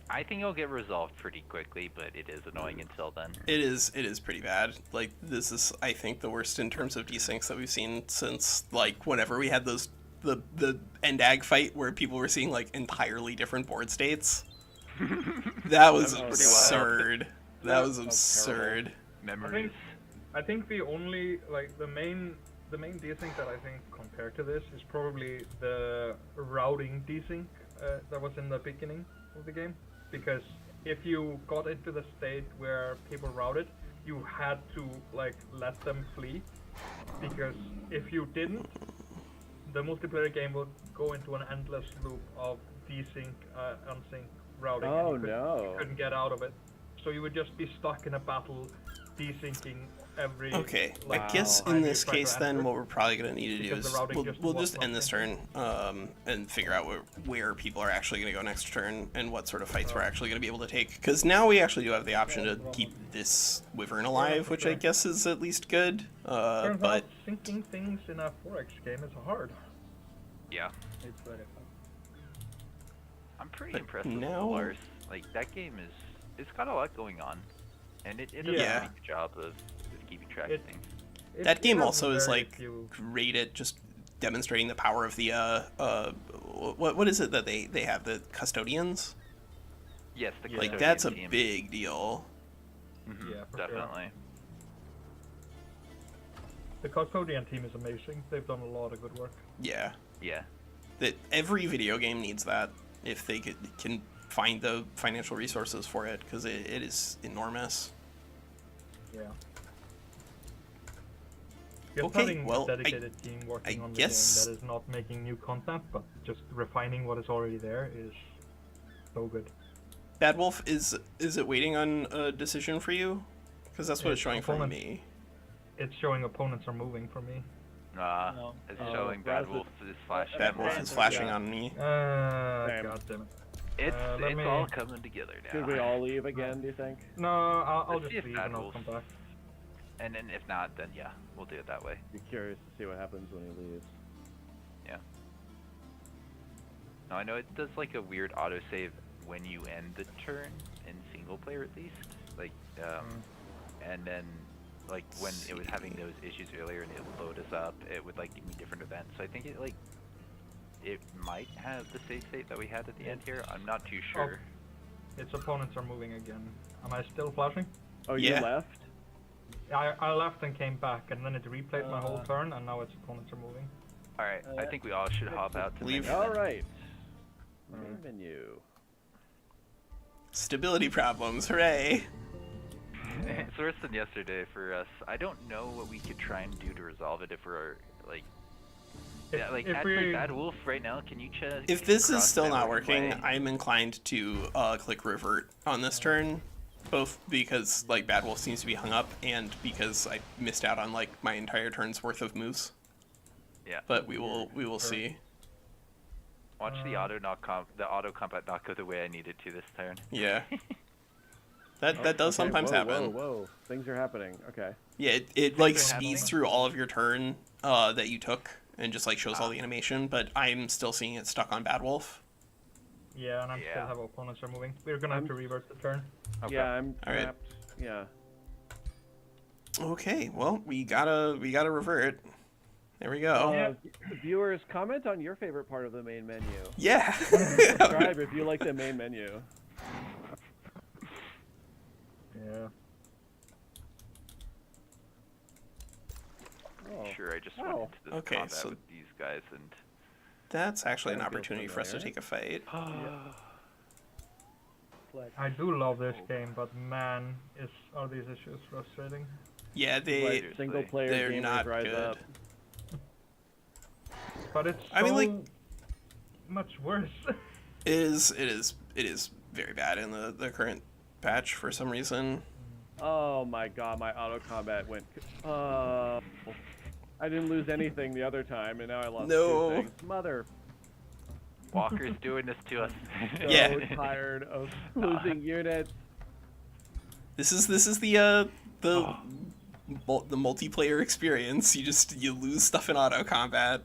I think it'll get resolved pretty quickly, but it is annoying until then. it is pretty bad. Like this is I think the worst in terms of desyncs that we've seen since like whenever we had those the end ag fight where people were seeing like entirely different board states. That was That was pretty wild. absurd. That was That was absurd. Memories. I think the only the main desync that I think compared to this is probably the routing desync that was in the beginning of the game, because if you got into the state where people routed, you had to like let them flee, because if you didn't, the multiplayer game would go into an endless loop of desync, unsync routing, and Oh you no. couldn't get out of it. So you would just be stuck in a battle, desyncing every. Okay, like, I guess time in you this try to case then enter. what we're probably going to need to do Because is the routing we'll was just not end this turn and figure out where people are actually going to go next turn and what sort of fights we're actually going to be able to take. Because now we actually do have the option to keep this wyvern alive, for which I sure. guess is at least good. Turns But out syncing things in a 4X game is hard. Yeah. It's very fun. I'm pretty But impressed with now- Lars. Like, that game it's got a lot going on. And it does a Yeah. pretty good job of keeping track It- of things. that game has also is very like few- great at just demonstrating the power of the what is it that they have, the custodians? Yes, the Like custodian that's a team. big deal. Mhm, Yeah, for sure. definitely. The custodian team is amazing. They've done a lot of good work. Yeah. Yeah. That every video game needs that if they can find the financial resources for it, because it is enormous. Yeah. Just Okay, having well, a dedicated team working I on the guess- game that is not making new content, but just refining what is already there is so good. Bad Wolf, is it waiting on a decision for you? Because that's what it's It's showing for opponent. me. It's showing opponents are moving for me. No. It's Oh, showing Bad Brazos- Wolf is flashing. Bad Wolf is flashing Yeah. on me. Same. God damn it. It's let it's me- all coming together now. Should we all leave again, do you think? No, I'll Let's just see if leave Bad and I'll Wolf- come back. And then if not, then yeah, we'll do it that way. Be curious to see what happens when he leaves. Yeah. Now I know it does like a weird autosave when you end the turn in single player at least. Like and then like when it was having those issues earlier and it would load us up, it would like give me different events. So I think it might have the save state that we had at the end here. I'm not too sure. Its opponents are moving again. Am I still flashing? Oh, Yeah. you left? I left and came back, and then it replayed my whole turn, and now its opponents are moving. Alright, I think we all should hop out to Leave. menu All then. right. Main menu. Stability problems, hooray! It's worse than yesterday for us. I don't know what we could try and do to resolve it if we're like yeah, like if actually we- Bad Wolf right now, can you check If this is cross still not network working, play? I'm inclined to click revert on this turn, both because like Bad Wolf seems to be hung up, and because I missed out on like my entire turn's worth of moves. Yeah. But we will see. Watch the auto combat not go the way I needed to this turn. Yeah. That does Okay, sometimes whoa, happen. Whoa. Things are happening. Okay. Yeah, it like are speeds happening? through all of your turn that you took and just like shows all the animation, but I'm still seeing it stuck on Bad Wolf. Yeah, and I'm Yeah. still have opponents are moving. We're gonna have to revert the turn. Okay. Yeah, I'm All right. trapped. Yeah. Okay, well we gotta revert. There we go. Yeah. Viewers, comment on your favorite part of the main menu. Yeah. Subscribe if you like the main menu. Yeah. Oh. Sure, I just Oh, went into this okay, combat so- with these guys and That's actually an That feels opportunity for us to familiar. take a fight. I do love this game, but man, are these issues frustrating? Yeah, Seriously. Single player they're gamers not rise good. up. But it's I mean, so like- much worse. It is very bad in the current patch for some reason. Oh my god, my auto combat went. I didn't lose anything the other time, and now I lost No. 2 things. Mother. Walker's doing this to us. So Yeah. tired of losing units. This is the multiplayer experience. You lose stuff in auto combat,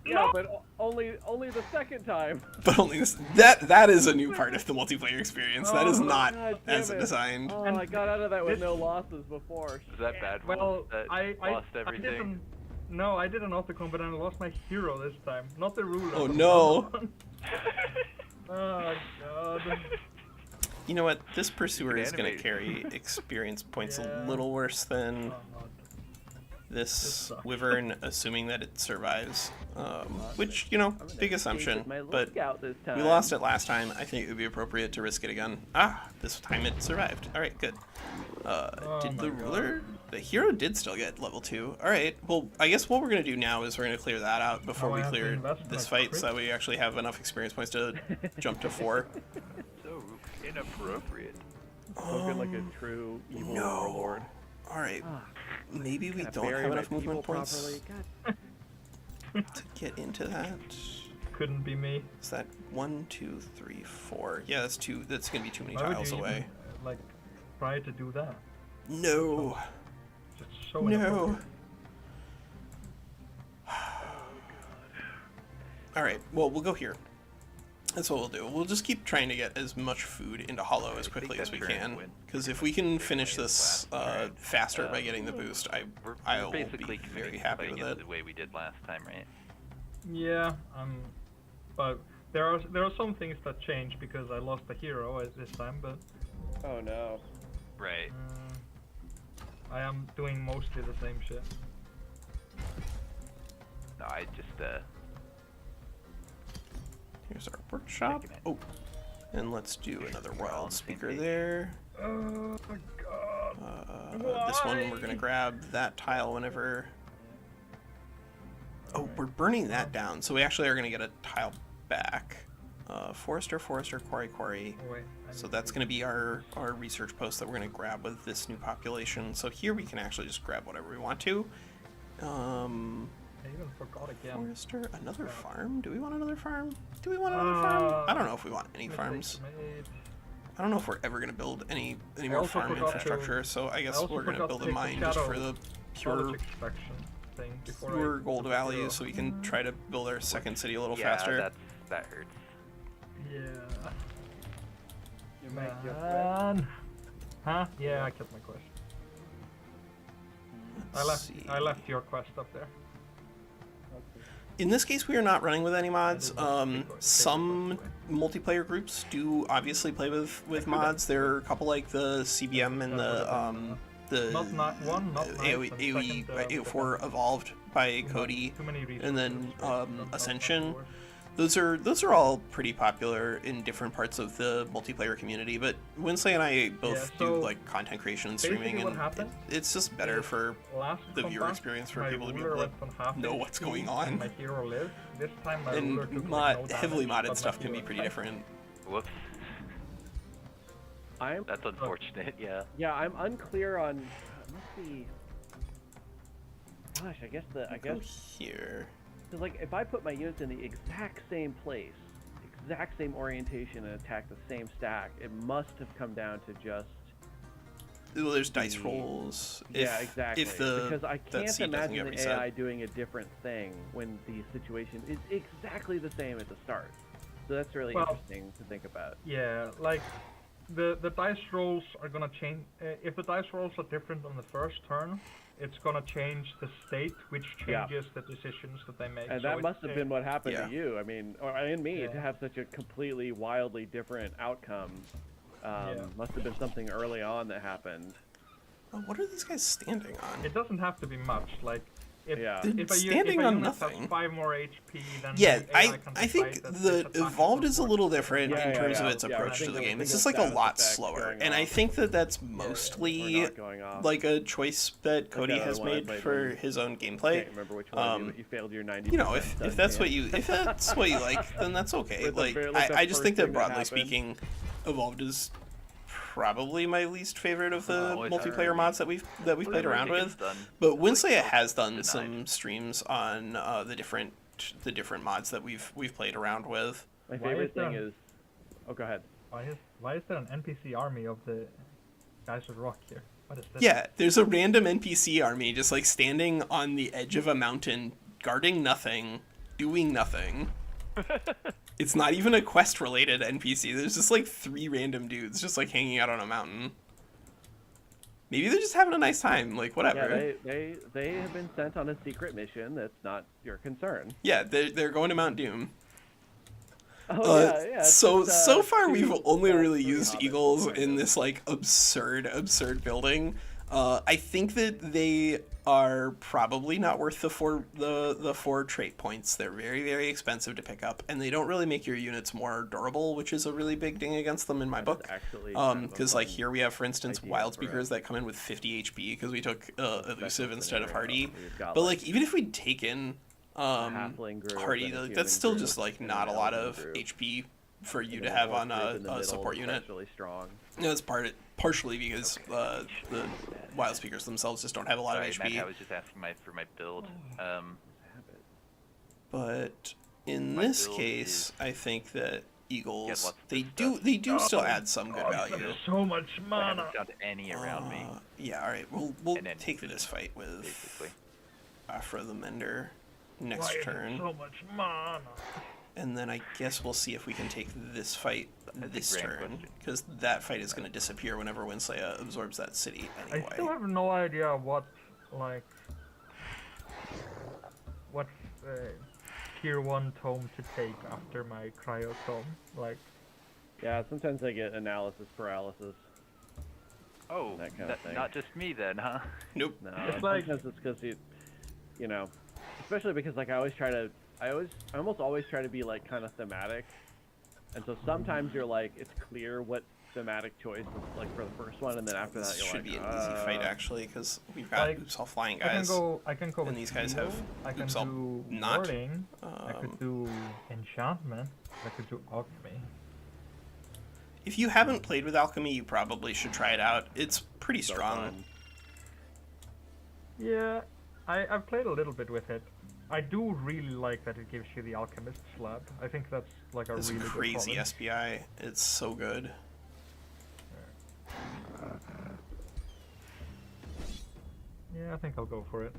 Yeah, but only the second time. but only this that is a new part of the multiplayer experience. That is Oh, not God damn as it. designed. Oh, I got out of that with This- no losses before. Is that Bad Well, Wolf that I lost everything? didn't. No, I did an auto combat and I lost my hero this time, not the ruler. Oh, but the no. other one. Oh god. You know what? This pursuer can is going to animate. carry experience points a Yeah. little worse than Oh, God. this sucks. wyvern, assuming that it survives. Which, you know, big assumption. But this time. we lost it last time. I think it would be appropriate to risk it again. Ah, this time it survived. All right, good. Did my the God. ruler? The hero did still get level 2. All right. Well, I guess what we're gonna do now is we're gonna clear that out before Now I we have to clear invest in this a fight, crit? so that we actually have enough experience points to jump to 4. So inappropriate. Spoken like a true evil No. warlord. All right. Ah, Maybe we gotta don't bury have my enough movement people points properly. God. to get into that. Couldn't be me. Is that 1, 2, 3, 4? Yeah, that's two. That's gonna be too many Why would tiles you away. even, like, try to do that? No. Just so No. inappropriate. All right. Well, we'll go here. That's what we'll do. We'll just keep trying to get as much food into Hollow as quickly as we can. Because if we can finish this faster by getting the boost, I will basically be very happy with it. the way we did last time, right? Yeah, but there are some things that change because I lost a hero at this time, but Oh no. Right. I am doing mostly the same shit. No, I just Here's our workshop. Taking it. Oh, and let's do another We're all on wild the same speaker page. there. Oh my god. This one we're gonna grab that tile whenever. Oh, we're burning that down, so we actually are gonna get a tile back. Forester, quarry. Oh, wait, So that's going to be our research post that we're going to grab with this new population. So here we can actually just grab whatever we want to. I even forgot again. Forester, another farm? Do we want another farm? Do we want another farm? I don't know if we want any farms. I don't know if we're ever going to build any more also farm forgot to- infrastructure, so I guess also we're going to forgot build to a take the mine just for shadow the pure knowledge extraction thing before I gold took the value hero. so we can try to build our second city a little yeah, faster. that hurts. Yeah. You make your Man. Huh? Yeah, I kept my quest. Let's I left your quest up there. In this case, we are not running with any mods. I did not take Some it multiplayer groups do obviously play with mods. There are a couple like the CBM and the Not one, not AoE, nice, and second, AoW4 evolved by Cody, Too many and then resources, not Ascension. worth. Those are all pretty popular in different parts of the multiplayer community. But WinSlaya and I both Yeah, do so like content creation and streaming, basically what and happened it's just better is for Last the viewer combat, experience for my people to be ruler able went from half know what's HP going and on. My hero lived. This time my ruler took And like, no heavily damage, modded but stuff my can be hero pretty died. different. Whoops. I'm That's unfortunate. Yeah. I'm unclear on. Must be. Gosh, I guess Go here. because like if I put my units in the exact same place, exact same orientation, and attack the same stack, it must have come down to just. Well, there's dice rolls. Yeah, exactly. Because I that can't seed doesn't imagine get the reset. AI doing a different thing when the situation is exactly the same at the start. So that's really Well, interesting to think about. Yeah, like the dice rolls are gonna change. If the dice rolls are different on the first turn, it's gonna change the state, which Yeah. changes the decisions that they make. And So that must have been what happened Yeah. to you. I mean, or in me, to Yeah. have such a completely wildly different outcome. Yeah. Must have been something early on that happened. Oh, what are these guys standing on? It doesn't have to be much. Like if Yeah. They're if a, standing if a on unit nothing. has 5 more HP, then Yeah, the AI can I think decide that the its attack Evolved is a support. little different Yeah, in yeah, terms yeah. of its Yeah, approach to single- the game. It's single just like a status lot effect slower, going and I off. think that that's Or mostly not going off. like a choice that Cody that has other one I made played for when- his own I gameplay. can't remember which one, but you failed your 90%. You know, if that's what you like, then that's okay. With the Like very- like the I just think first that thing that broadly happened. speaking, Evolved is probably my least favorite of the Always multiplayer hard. mods that we've played Whatever around it gets with. done, But like, WinSlaya has done denied. some streams on the different mods that we've played around with. My Why favorite is there- thing is. Oh, go ahead. Why is there an NPC army of the guys with rock here? What is this? Yeah, there's a random NPC army just like standing on the edge of a mountain, guarding nothing, doing nothing. It's not even a quest related NPC. There's just like 3 random dudes just like hanging out on a mountain. Maybe they're just having a nice time, like whatever. Yeah, they have been sent on a secret mission. That's not your concern. Yeah, they're going to Mount Doom. Oh yeah. it's So just, far two we've only really three used hobbits eagles going in on. this like absurd building. I think that they are probably not worth the 4 trait points. They're very expensive to pick up, and they don't really make your units more durable, which is a really big ding against them in my book. actually kind of a Because like fun here we have, for instance, idea wild for speakers that come in with 50 HP because we took elusive special instead of scenario hardy. where you've got, But like even if we'd taken halfling group hardy, and a like, human that's still group just like and not an a lot elven of group, HP for you and to then have orc on group in the a middle support is unit. especially strong. Yeah, that's part partially because the wild speakers themselves just don't have a lot Sorry, of Matt, HP. I was just asking for my build. But in My this build case, is- I think that Eagles lots of they good do stuff. still add some good value. There's so much I haven't mana. found any around me, Yeah, all right. We'll And then take this fight with basically. Afra the Mender Why next is it turn, so much mana? and then I guess we'll see if we can take this fight That's a this grand turn, question. because that fight is going to disappear whenever WinSlaya absorbs that city anyway. I still have no idea what tier 1 tome to take after my cryo tome. Like, Yeah, sometimes I get analysis paralysis. Oh, That kind of thing. not just me then, huh? Nope. No, It's like- sometimes it's because you know, especially because like I almost always try to be like kind of thematic, and so sometimes you're like it's clear what thematic choice is like for the first one, and then after that This you're should like, be an easy fight actually, because we've got Like, oops all flying I can guys. go and with these guys heal, have I can oops all do not. warding, I could do enchantment, I could do alchemy. If you haven't played with alchemy, you probably should try it out. It's pretty so strong. fun. Yeah, I've played a little bit with it. I do really like that it gives you the alchemist slab. I think that's like a It's really crazy good SBI. It's so good. Yeah, I think I'll go for it.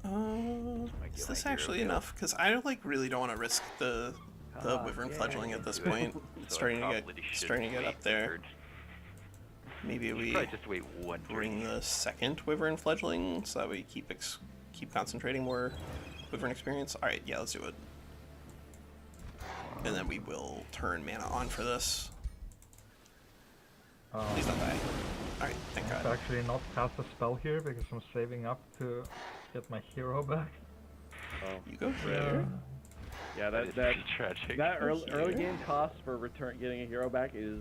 Is get this my hero actually build. enough? Because I like really don't want to risk the wyvern fledgling at this point. It's So I starting to probably get shouldn't up wait there. third. Maybe we Probably just wait one turn. bring the second wyvern fledgling so that we keep concentrating more wyvern experience. All right, yeah, let's do it. And then we will turn mana on for this. Please don't die. All right, thank I have God. to actually not cast a spell here because I'm saving up to get my hero back. Oh. You go here. Yeah, That is that pretty tragic. that early Here. game cost for getting a hero back is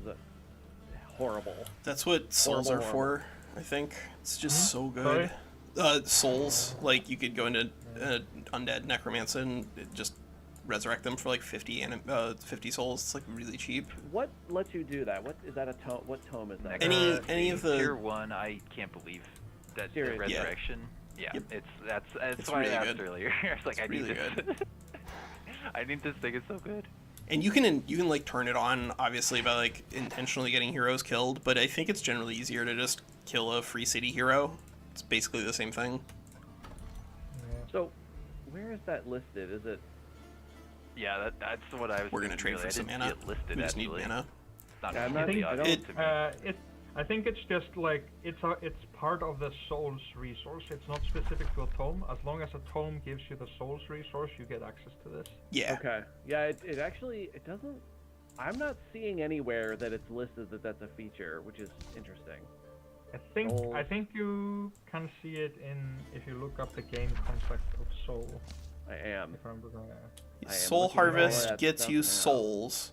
horrible. That's what souls are Horrible, for, I think. It's just so good. Sorry? Souls, like you could go into undead necromancy and just resurrect them for like 50 souls. It's like really cheap. What lets you do that? What is that a tome? What tome is that? Any of the tier 1, I can't believe that the Seriously. Yeah. resurrection. Yeah, Yep. that's It's why really I asked good. earlier. I was like, It's I need really this. I need this thing. It's so good. and you can like turn it on obviously by like intentionally getting heroes killed, but I think it's generally easier to just kill a free city hero. It's basically the same thing. So, where is that listed? Is it? Yeah, that's what I was. We're gonna thinking, trade really. for some I didn't mana. see it listed, We just need actually. mana. It's not Yeah, I'm really not- I think obvious to me. I think it's just like it's part of the soul's resource. It's not specific to a tome. As long as a tome gives you the soul's resource, you get access to this. Yeah. Okay. Yeah, it actually it doesn't. I'm not seeing anywhere that it's listed that that's a feature, which is interesting. I think Souls. you can see it if you look up the game concept of soul. I am. If I'm looking at I am Soul looking at all Harvest that gets stuff you now. souls,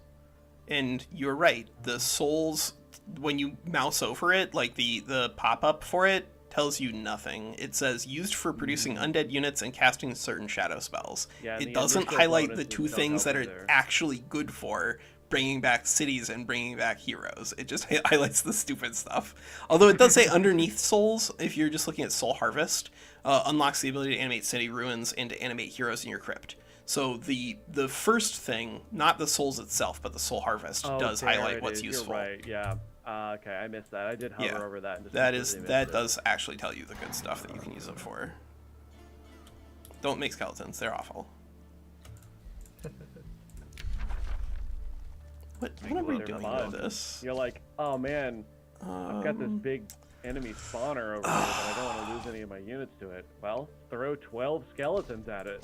and you're right. The souls, when you mouse over it, like the pop up for it tells you nothing. It says used for producing undead units and casting certain shadow spells. Yeah, and It the doesn't initial highlight the bonuses two don't things help that are either. actually good for bringing back cities and bringing back heroes. It just highlights the stupid stuff. Although it does say underneath souls, if you're just looking at Soul Harvest, unlocks the ability to animate city ruins and to animate heroes in your crypt. So the first thing, not the souls itself, but the Soul Harvest, Oh, does there highlight it what's is. useful. You're right. Yeah. Okay, I missed that. I did hover Yeah. over that. And just That completely missed that it. does actually tell you the good stuff that you can use it for. Don't make skeletons; they're awful. What are we They're doing fun. with this? You're like, oh man, I've got this big enemy spawner over here, but I don't want to lose any of my units to it. Well, throw 12 skeletons at it.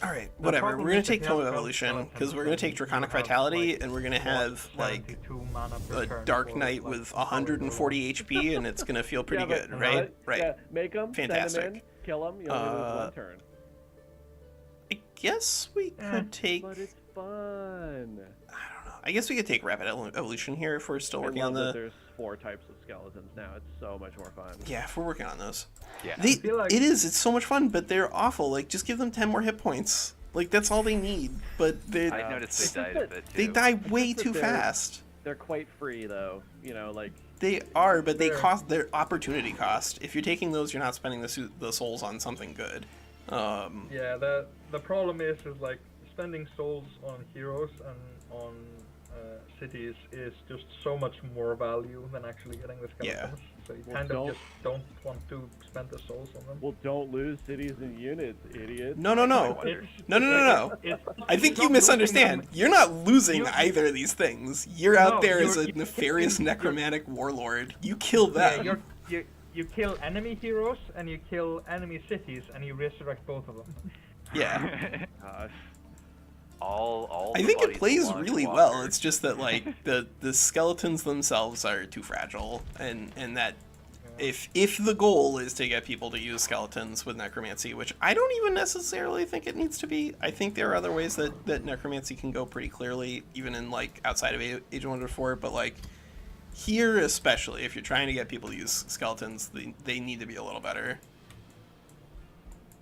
All right, whatever. problem We're gonna is that take you Tome have of 12 Evolution because skeletons, we're gonna then take you Draconic have, Vitality, like, and we're gonna have like 72 mana per a turn Dark for, Knight like, with power 140 HP, and it's gonna feel pretty Yeah, but- good, right? Right. Yeah, make them, send Fantastic. them in, kill them. You only lose one turn. I guess we could take. But it's fun. I don't know. I guess we could take Rapid Evolution here if we're still working I on love that the. there's 4 types of skeletons now. It's so much more fun. Yeah, if we're working on those. Yeah. feel like- It is. It's so much fun, but they're awful. Like, just give them 10 more hit points. Like, that's all they need. But they I noticed they died a bit too. they die way that too they're- fast. They're quite free though. You know, like They are, but they They're- cost their opportunity cost. If you're taking those, you're not spending the souls on something good. Yeah, the problem is like spending souls on heroes and on cities is just so much more value than actually getting the skeletons. So you Well, kind don't- of just don't want to spend the souls on them. Well, don't lose cities and units, idiot. No. It's- it's- I think it's you not misunderstand. losing them. You're not losing You- either of these things. You're out No, there as you're- a nefarious you're- necromantic warlord. You kill Yeah, them. you kill enemy heroes and you kill enemy cities and you resurrect both of them. Yeah. Gosh. all I the think it bodies plays belong to really well. walkers. It's just that like the skeletons themselves are too fragile, and that if the goal is to get people to use skeletons with necromancy, which I don't even necessarily think it needs to be. I think there are other ways that necromancy can go pretty clearly, even in like outside of Age of Wonders 4, but like here especially, if you're trying to get people to use skeletons, they need to be a little better.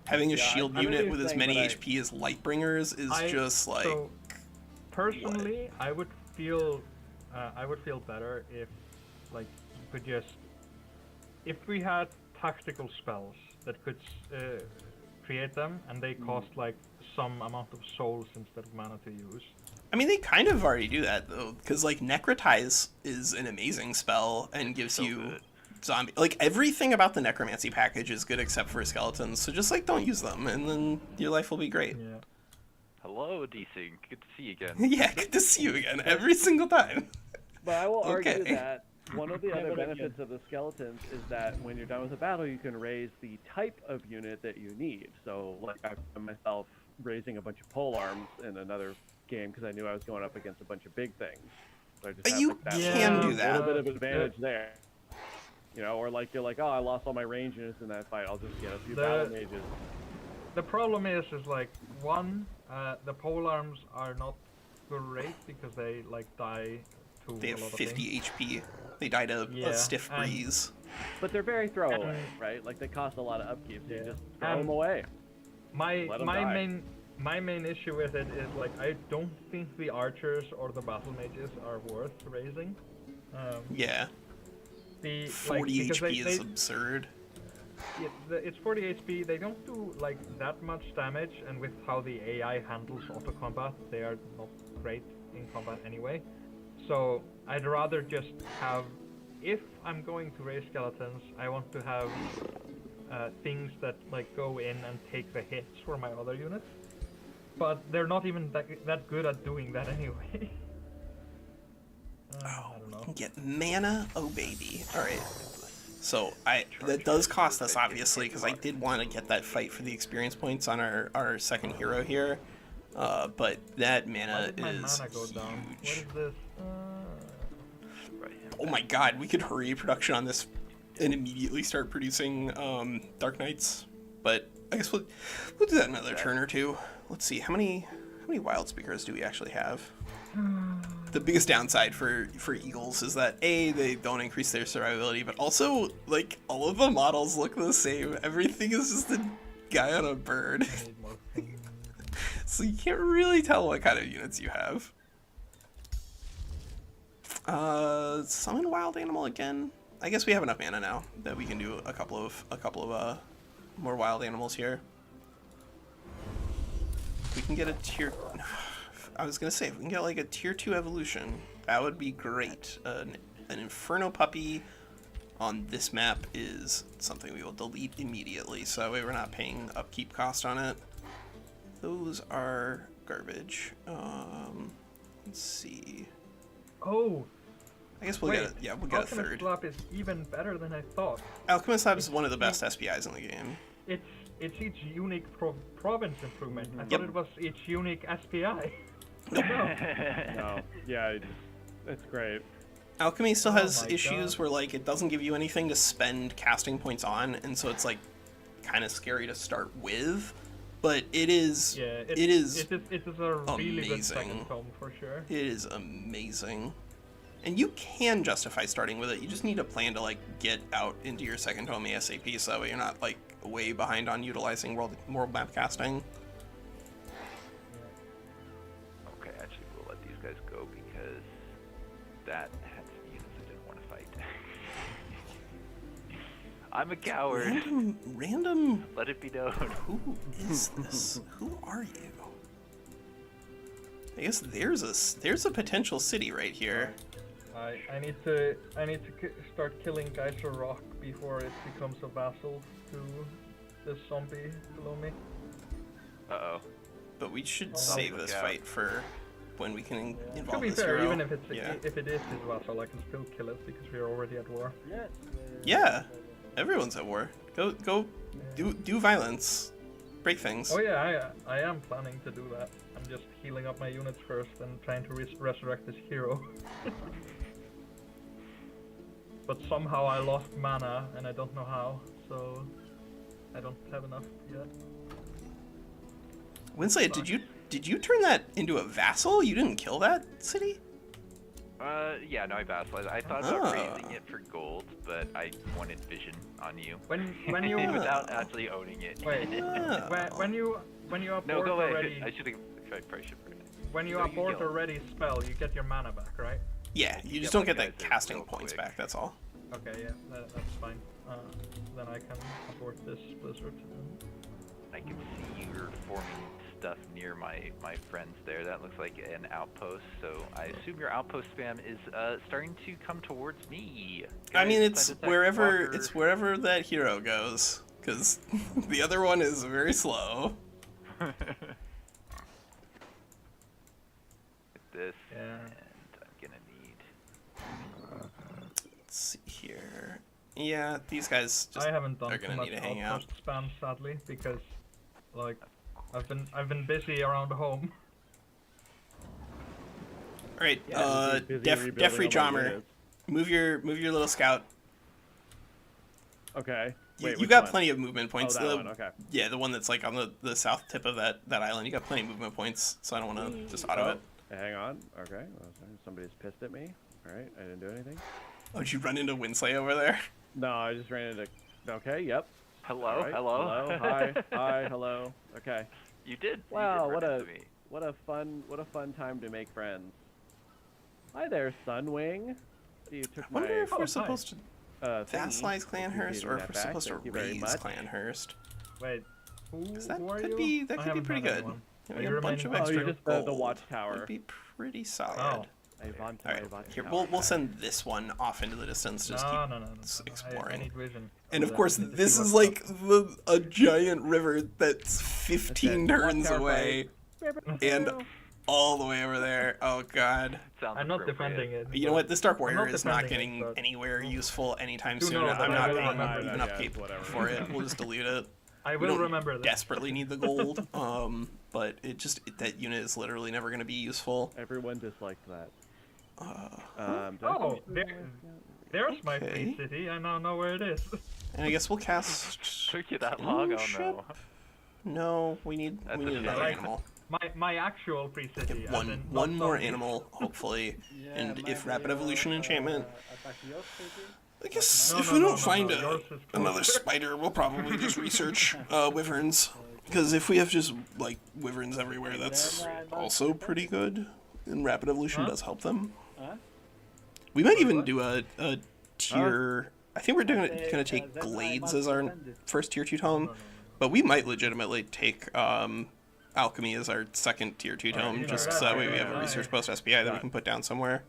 Having a Yeah, shield I know what unit you're with as saying, many but I- HP as Lightbringers is just like So, personally, I would feel better if, like, you could just, if we had tactical spells that could create them and they cost like some amount of souls instead of mana to use. I mean, they kind of already do that though, because like Necrotize is an amazing spell and gives So you good. zombie. Like everything about the Necromancy package is good except for skeletons. So just like don't use them, and then your life will be great. Yeah. Hello, Desync. Good to see you again. Yeah, good to see you again every single time. But I will argue Okay. that one of the other Never again. benefits of the skeletons is that when you're done with a battle, you can raise the type of unit that you need. So, like, I found myself raising a bunch of pole arms in another game because I knew I was going up against a bunch of big things. So I just have, You like, that can little- do that. little bit of advantage there. You know, or like you're like, oh, I lost all my range units in that fight. I'll just get a few battle mages. The problem is like one, the pole arms are not great because they like die to They a have lot of 50 things. HP. They died a Yeah, stiff and- breeze. But they're very throwaway, right? Like they cost a lot of upkeep, so you Yeah. just throw them away. My Let 'em my die. main issue with it is like I don't think the archers or the battle mages are worth raising. Yeah, The 40 because HP they, is absurd. it's 40 HP. They don't do like that much damage, and with how the AI handles auto combat, they are not great in combat anyway. So I'd rather just have, if I'm going to raise skeletons, I want to have things that like go in and take the hits for my other units. But they're not even that good at doing that anyway. I don't know. Get mana, oh baby. All right. So that does cost us obviously because I did want to get that fight for the experience points on our second hero here, but that Why mana did my is mana go down? What is huge. this? Oh my god, we could hurry production on this and immediately start producing Dark Knights, but I guess we'll do that another turn or two. Let's see how many Wild Speakers do we actually have. The biggest downside for Eagles is that A, they don't increase their survivability, but also like all of the models look the same. Everything is just a guy on a bird. I need more things. So you can't really tell what kind of units you have. Summon wild animal again. I guess we have enough mana now that we can do a couple of more wild animals here. We can get a tier. I was gonna say if we can get like a tier 2 evolution, that would be great. An Inferno puppy on this map is something we will delete immediately, so that way we're not paying upkeep cost on it. Those are garbage. Let's see. Oh, I guess we'll wait. get a, yeah, we'll get a Alchemist third. Lab is even better than I thought. Alchemist Lab is one of the best SPIs in the game. It's each unique province improvement. I Yep. thought it was each unique SPI. No. No, yeah, it's great. Alchemy still Oh has my issues God. where like it doesn't give you anything to spend casting points on, and so it's like kind of scary to start with. But it is, Yeah, it is a really good amazing. second tome for sure. It is amazing. And you can justify starting with it. You just need a plan to like get out into your second home ASAP so that way you're not like way behind on utilizing world map casting. Okay, actually, we'll let these guys go because that had some units I didn't want to fight. I'm a coward. Random. Let it be known. Who is this? Who are you? I guess there's a potential city right here. I need to start killing Geyser Rock before it becomes a vassal to this zombie below me. Uh-oh. But we should save this fight for when we can involve To be this fair, hero. even if it's yeah. if it is his vassal, I can still kill it because we're already at war. Yes. Yeah, everyone's at war. Go, do violence, break things. Oh yeah, I am planning to do that. I'm just healing up my units first and trying to resurrect this hero. But somehow I lost mana and I don't know how, so I don't have enough yet. WinSlaya, did you turn that into a vassal? You didn't kill that city? Yeah, no, I vassalized. I thought about raising it for gold, but I wanted vision on you. When you without actually owning it. wait, when you abort No, go away. already, I should have. I probably should. when you No, you abort go. a ready spell, you get your mana back, right? Yeah, you just Yeah, don't get my the guys are casting real points quick. back. That's all. Okay, yeah, that's fine. Then I can abort this blizzard. I can see you're forming stuff near my friends there. That looks like an outpost. So I assume your outpost spam is starting to come towards me. I mean, Guys, it's time to attack wherever Walker. that hero goes, because the other one is very slow. With this, Yeah. and I'm gonna need. Let's see here. Yeah, these guys just I haven't done are too gonna much need to hang out. outpost spam, sadly, because like I've been busy around home. All right, busy Defrey rebuilding all my Jommer, units. move your little scout. Okay. You, Wait, you which got one? plenty of movement Oh, points. that one. Okay. Yeah, the one that's like on the south tip of that island. You got plenty of movement points, so I don't want to just auto it. Hang on. Okay. Well, somebody's pissed at me. All right. I didn't do anything. Oh, did you run into WinSlaya over there? No, I just ran into. Okay. Yep. Hello, All right, hello. Hi. Hi. Hello. Okay. You did. Wow. You did What run a into me. what a fun time to make friends. Hi there, Sunwing. You took I wonder my if we're supposed to thingy. vassalize Clanhurst Giving or if that we're back. supposed to Thank you very raise much. Clanhurst. Wait, who, 'Cause that who are could you? be I pretty haven't met good. anyone. You Are know, you a bunch of remaining- extra you're just gold the watchtower. would be pretty solid. Oh. I want All right, here we'll send this one off into the distance. Just keep No. exploring. I need vision. And of Yeah, course, I need to this see is what's like a giant river that's 15 That's it. turns Watch out, away and all the way over there. Oh god. Sounds I'm not appropriate. defending it. You know what? This Dark I'm not Warrior is not defending getting it, but- anywhere useful anytime Do soon. know that I'm I not will paying remember even that. upkeep whatever. for it. We'll just dilute it. I We will don't remember this. desperately need the gold, but that unit is literally never going to be useful. Everyone disliked that. Did I Oh, finish there's my Okay. free city. I now know where it is. And I guess we'll cast. Took you that long? Oh Kingship? no. No, we need That's a another shame. animal. My actual free city. Get as one in one not more zombies. animal, hopefully. Yeah, And if maybe, rapid evolution enchantment, attack your city. I guess No, if no, we no, don't no, find no, yours is another closer. spider, we'll probably just research wyverns. Because if we have just like wyverns everywhere, that's also pretty good. And rapid evolution Huh? does help them. Huh? We might even what? do a tier. I think we're gonna take then I Glades must as our defend it. first tier 2 tome, No. but we might legitimately take Alchemy as our second tier 2 tome, you just know, so that way we yeah, have a yeah. research post SPI that we Done. can put down somewhere.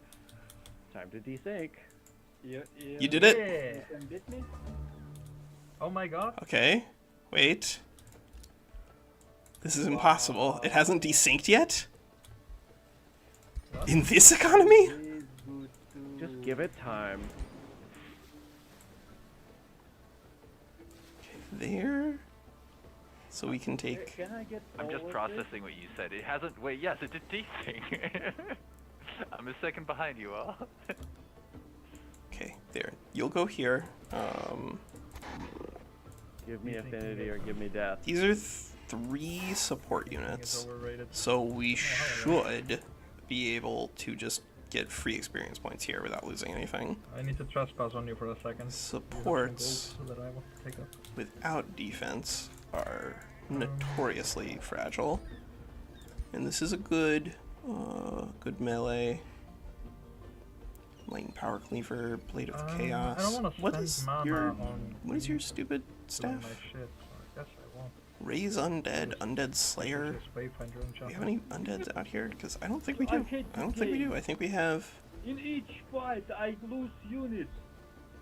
Time to desync. You did it? Yeah. You can beat me? Oh my god. Okay, wait. This is impossible. It hasn't desynced yet? What? In this economy? Please go to... Just give it time. There. So we can take. Can I get I'm just over processing what you said. It hasn't. Wait, yes, it did desync. I'm a second behind you all. Okay, there. You'll go here. Give me affinity or give me death. These are 3 support It's units. overrated. So we should be able to just get free experience points here without losing anything. I need to trespass on you for a second. Supports So that I will take up. without defense are notoriously fragile. And this is a good melee. Light and Power Cleaver, Blade of Chaos. I don't want to What spend is mana your on what is your stupid doing staff? my shit, so I guess I won't. Raise Undead, Undead Slayer. Just Wayfinder and Do we have any undeads out here? Because I don't think we do. I don't think we do. I think we have. In each fight, I lose units.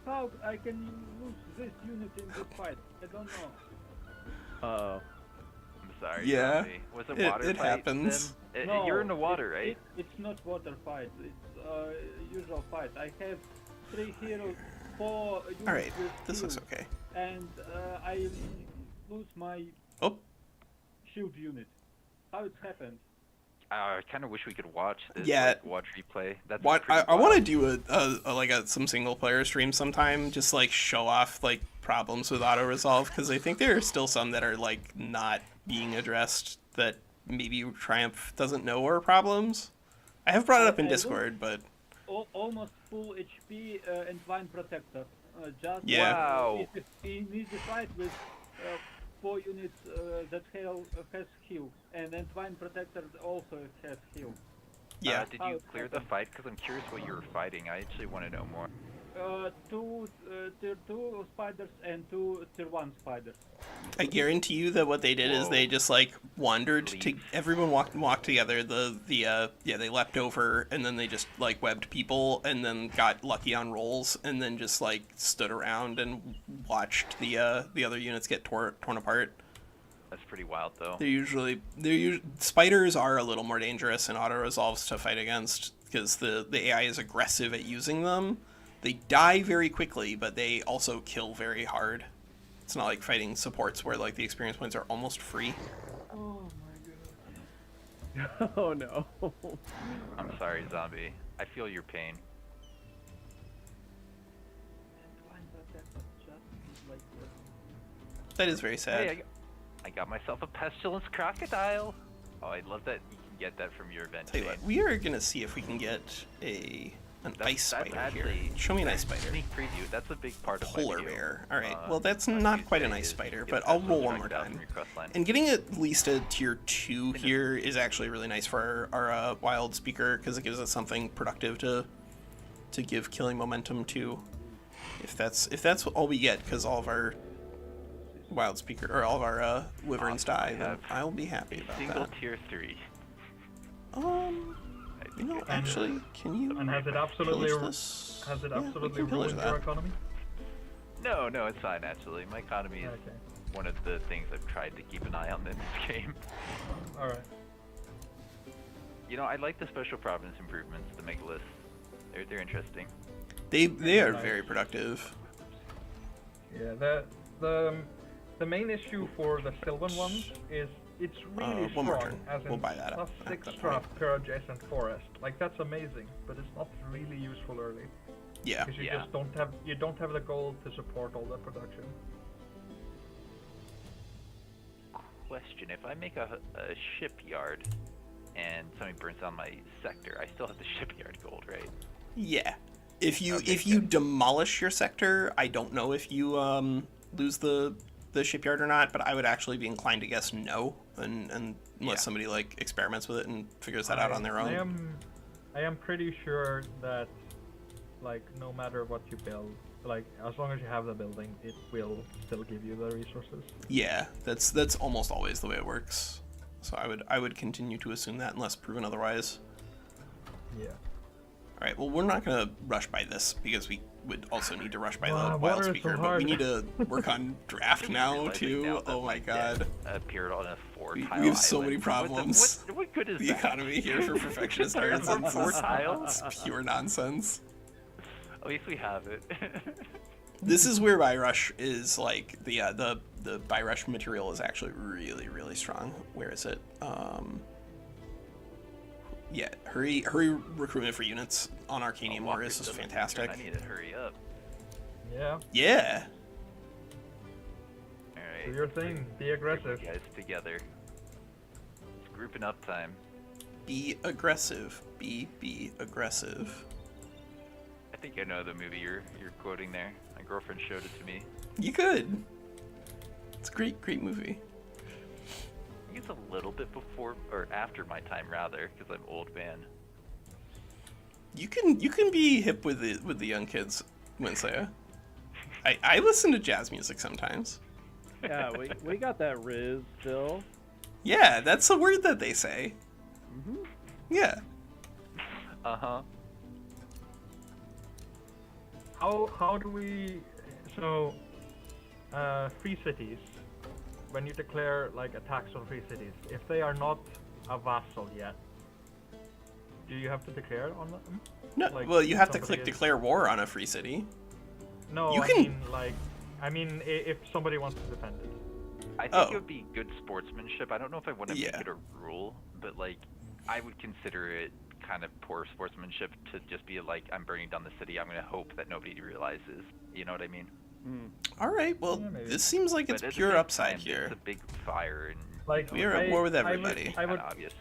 How I can lose this unit in this fight? I don't know. Uh-oh. I'm sorry. Yeah, Zombie. Was it water it fight, happens. then? No, You're in the water, right? It's not water fight. It's usual fight. I have 3 heroes, 4 units All right, with this looks shield, okay. and I lose my Oh, shield unit. How it happened? I kind of wish we could watch this. Yeah. Like, watch replay. That's what pretty I want to wild. do some single player stream sometime, just like show off like problems with auto resolve, because I think there are still some that are like not being addressed that maybe Triumph doesn't know are problems. I have brought it up in I Discord, but Almost full HP and Vine Protector. Just Yeah. Wow. He needs to fight with 4 units that has heal, and then Vine Protector also has heal. yeah. Did How you it clear the happened. fight? Because I'm curious what you were fighting. I actually want to know more. 2 tier 2 spiders and 2 tier 1 spiders. I guarantee you that what they did is they Whoa. just like wandered to Leave. everyone walked together. They leapt over and then they just like webbed people and then got lucky on rolls and then just like stood around and watched the other units get torn apart. That's pretty wild, though. Spiders are a little more dangerous in auto resolves to fight against because the AI is aggressive at using them. They die very quickly, but they also kill very hard. It's not like fighting supports where like the experience points are almost free. Oh my god. Oh no. I'm sorry, Zombie. I feel your pain. And Vine Protector just like That is very sad. Hey, I got myself a Pestilence Crocodile. Oh, I love that you can get that from your event. Tell you what, we are gonna see if we can get an ice spider here. actually- Show me an ice spider. Sneak preview. That's a big part of my Polar video. bear. All right. Uh, Well, that's on not quite an Tuesday ice is spider, get but a I'll Pestilence roll one more Crocodile time. from your quest line. And getting at least a tier 2 here is actually really nice for our wild speaker because it gives us something productive to give killing momentum to. If that's all we get, because all of our wild speaker or all of our wyverns die, then have I'll be happy about Single that. tier 3. You know, And- actually, can you And has it absolutely pillage this? has it Yeah, we absolutely can pillage ruined your that. economy? No, it's fine actually. My economy is Okay. one of the things I've tried to keep an eye on in this game. All right. You know, I like the special province improvements, the megaliths. They're interesting. They are Nice. very productive. Yeah. The main issue for the Sylvan ones is it's really one more strong, turn. as in We'll buy that up plus at 6 that draft per adjacent forest. Like that's amazing, but it's not really useful early Yeah. because you Yeah. just don't have the gold to support all the production. Question: if I make a shipyard and somebody burns down my sector, I still have the shipyard gold, right? Yeah. If you Okay, if you good. demolish your sector, I don't know if you lose the shipyard or not, but I would actually be inclined to guess no, and unless Yeah. somebody like experiments with it and figures that out on their own. I am pretty sure that like no matter what you build, like as long as you have the building, it will still give you the resources. Yeah, that's almost always the way it works. So I would continue to assume that unless proven otherwise. Yeah. All right. Well, we're not gonna rush by this because we would also need to rush by Wow, the water wild is so speaker, but we hard. need to work on draft now Realizing too. now that Oh my deck god. appeared on a 4 We tile have so many island. problems. What good is The that? economy here for Perfectionist We're on Artisans 4 is tiles? pure nonsense. At least we have it. This is where buy rush is like the buy rush material is actually really strong. Where is it? Yeah, hurry recruitment for units on Arcanium Walker War is doesn't fantastic. turn. I need to hurry up. Yeah. Yeah. All right. Do your thing. Be aggressive. Guys together. It's grouping up time. Be aggressive. Be aggressive. I think I know the movie you're quoting there. My girlfriend showed it to me. You could. It's a great movie. I think it's a little bit before or after my time rather, because I'm old man. You can be hip with the young kids, WinSlaya. I listen to jazz music sometimes. Yeah, we got that Riz still. Yeah, that's a word that they say. Mm-hmm. Yeah. Uh-huh. How do we... So, free cities, when you declare like attacks on free cities, if they are not a vassal yet, do you have to declare on them? No, Like, well, you have to somebody click is- declare war on a free city. No, You I can- mean, if somebody wants to defend it. I think Oh. it would be good sportsmanship. I don't know if I want to Yeah. make it a rule, but like, I would consider it kind of poor sportsmanship to just be like, I'm burning down the city. I'm going to hope that nobody realizes. You know what I mean? All right, well, Yeah, maybe. this seems like it's But at the pure same upside time, here. It's a big fire and Like We are at war with I would- everybody. I would, kinda obvious.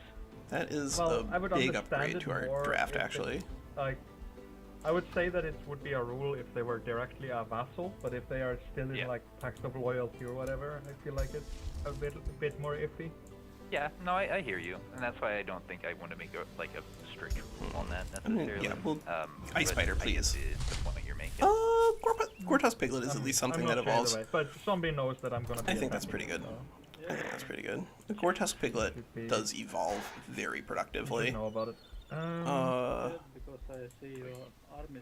That is Well, I a would big understand upgrade it to our more draft, if it- actually. like, I would say that it would be a rule if they were directly a vassal, but if they are still in Yeah. like pact of loyalty or whatever, I feel like it's a bit more iffy. Yeah, no, I hear you, and that's why I don't think I want to make a strict rule on that mean, necessarily. yeah, well, Ice but Spider, I get please. The point you're making. Gortos Piglet is at least something I'm that not sure either evolves. way, but zombie knows that I'm gonna be I think that's attacking, pretty good. so I think that's pretty good. The Gortos Piglet Should be- does evolve very you productively. should know about it. Because I see your army.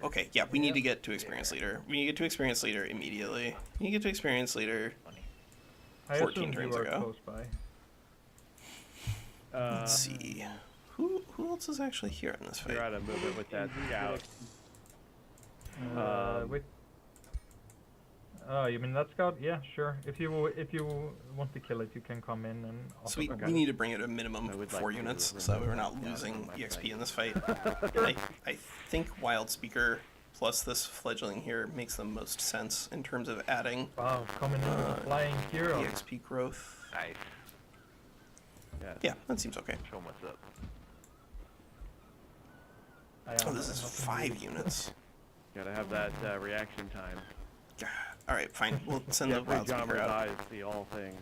Okay, yeah, we need to get to Experience Leader. We need to get to Experience Leader immediately. We need to get to Experience Leader. I 14 assumed turns you were ago. close by. Let's see. Who else is actually here in this You're fight? out of movement with that scout. With you mean that scout? Yeah, sure. If you want to kill it, you can come in and. So we okay. need to bring it a minimum I would 4 like to units, so that we're not remove losing from my EXP fight. in this fight. I think Wild Speaker plus this fledgling here makes the most sense in terms of adding Wow, coming in with a flying hero. EXP growth. Nice. Yeah, that seems okay. Show 'em what's up. Oh, this is 5 units. Gotta have that reaction time. Alright, fine. We'll send the Jeffrey Wild Speaker Dahmer's out. eyes see all things.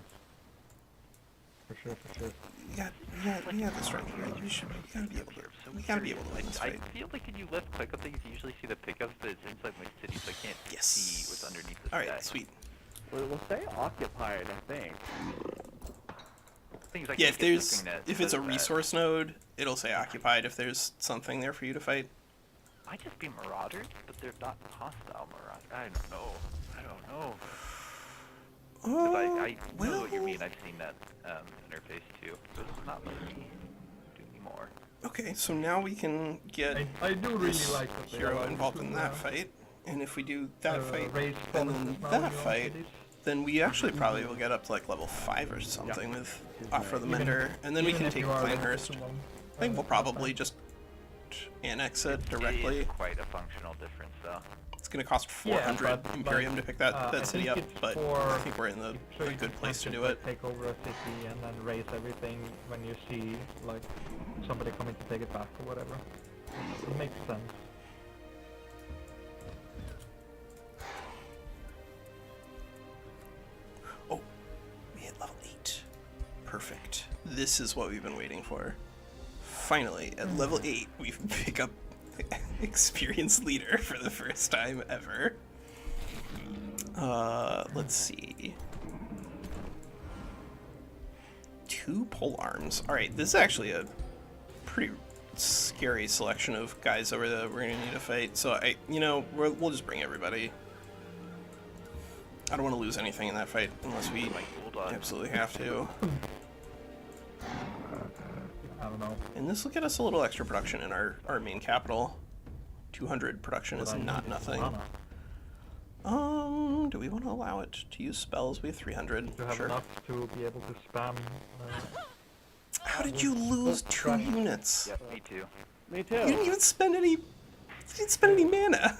For sure, for sure. You got this right here. You gotta be able to. We gotta be able to win this I fight. feel like when you left click on things, you usually see the pickups, but it's inside my city, so I can't Yes. see what's underneath the Alright, sky. sweet. We'll stay occupied, I think. Things I Yeah, can't if get there's something that if it's a says that. resource node, it'll say occupied if there's something there for you to fight. Might just be marauders, but they're not hostile marauders. I don't know. 'Cause I know what you mean. I've seen that interface too. But it's not letting me do any more. Okay, so now we can get I do really this like that they hero allow involved you in to, that fight, and if we do that fight raise and bonuses then now that in your fight, cities. then we actually probably will get up to like level 5 or something with Offer the Mender, and then we Even can if take you are Pinehurst. limited to one, I think we'll that's probably fine. just annex it It directly. is quite a functional difference, though. It's gonna cost Yeah, 400 but, Imperium like, to pick that I city think up, it's but for- I think we're in a So you good just place to can't do just, it. like, take over a city and then raise everything when you see like somebody coming to take it back or whatever. It makes sense. Oh, we hit level 8. Perfect. This is what we've been waiting for. Finally, at level 8, we pick up Experienced Leader for the first time ever. Let's see. 2 pole arms. Alright, this is actually a pretty scary selection of guys over that we're gonna need to fight. So we'll just bring everybody. I don't want to lose anything in that fight unless we My bulldog. absolutely have to. I don't know. And this will get us a little extra production in our main capital. 200 production is But I not need nothing. mana Do we want to allow it to use spells? We have 300. to have Sure. enough to be able to spam. How did you lose 2 units? Yep, me too. Me You too. didn't even spend any. You didn't spend any mana.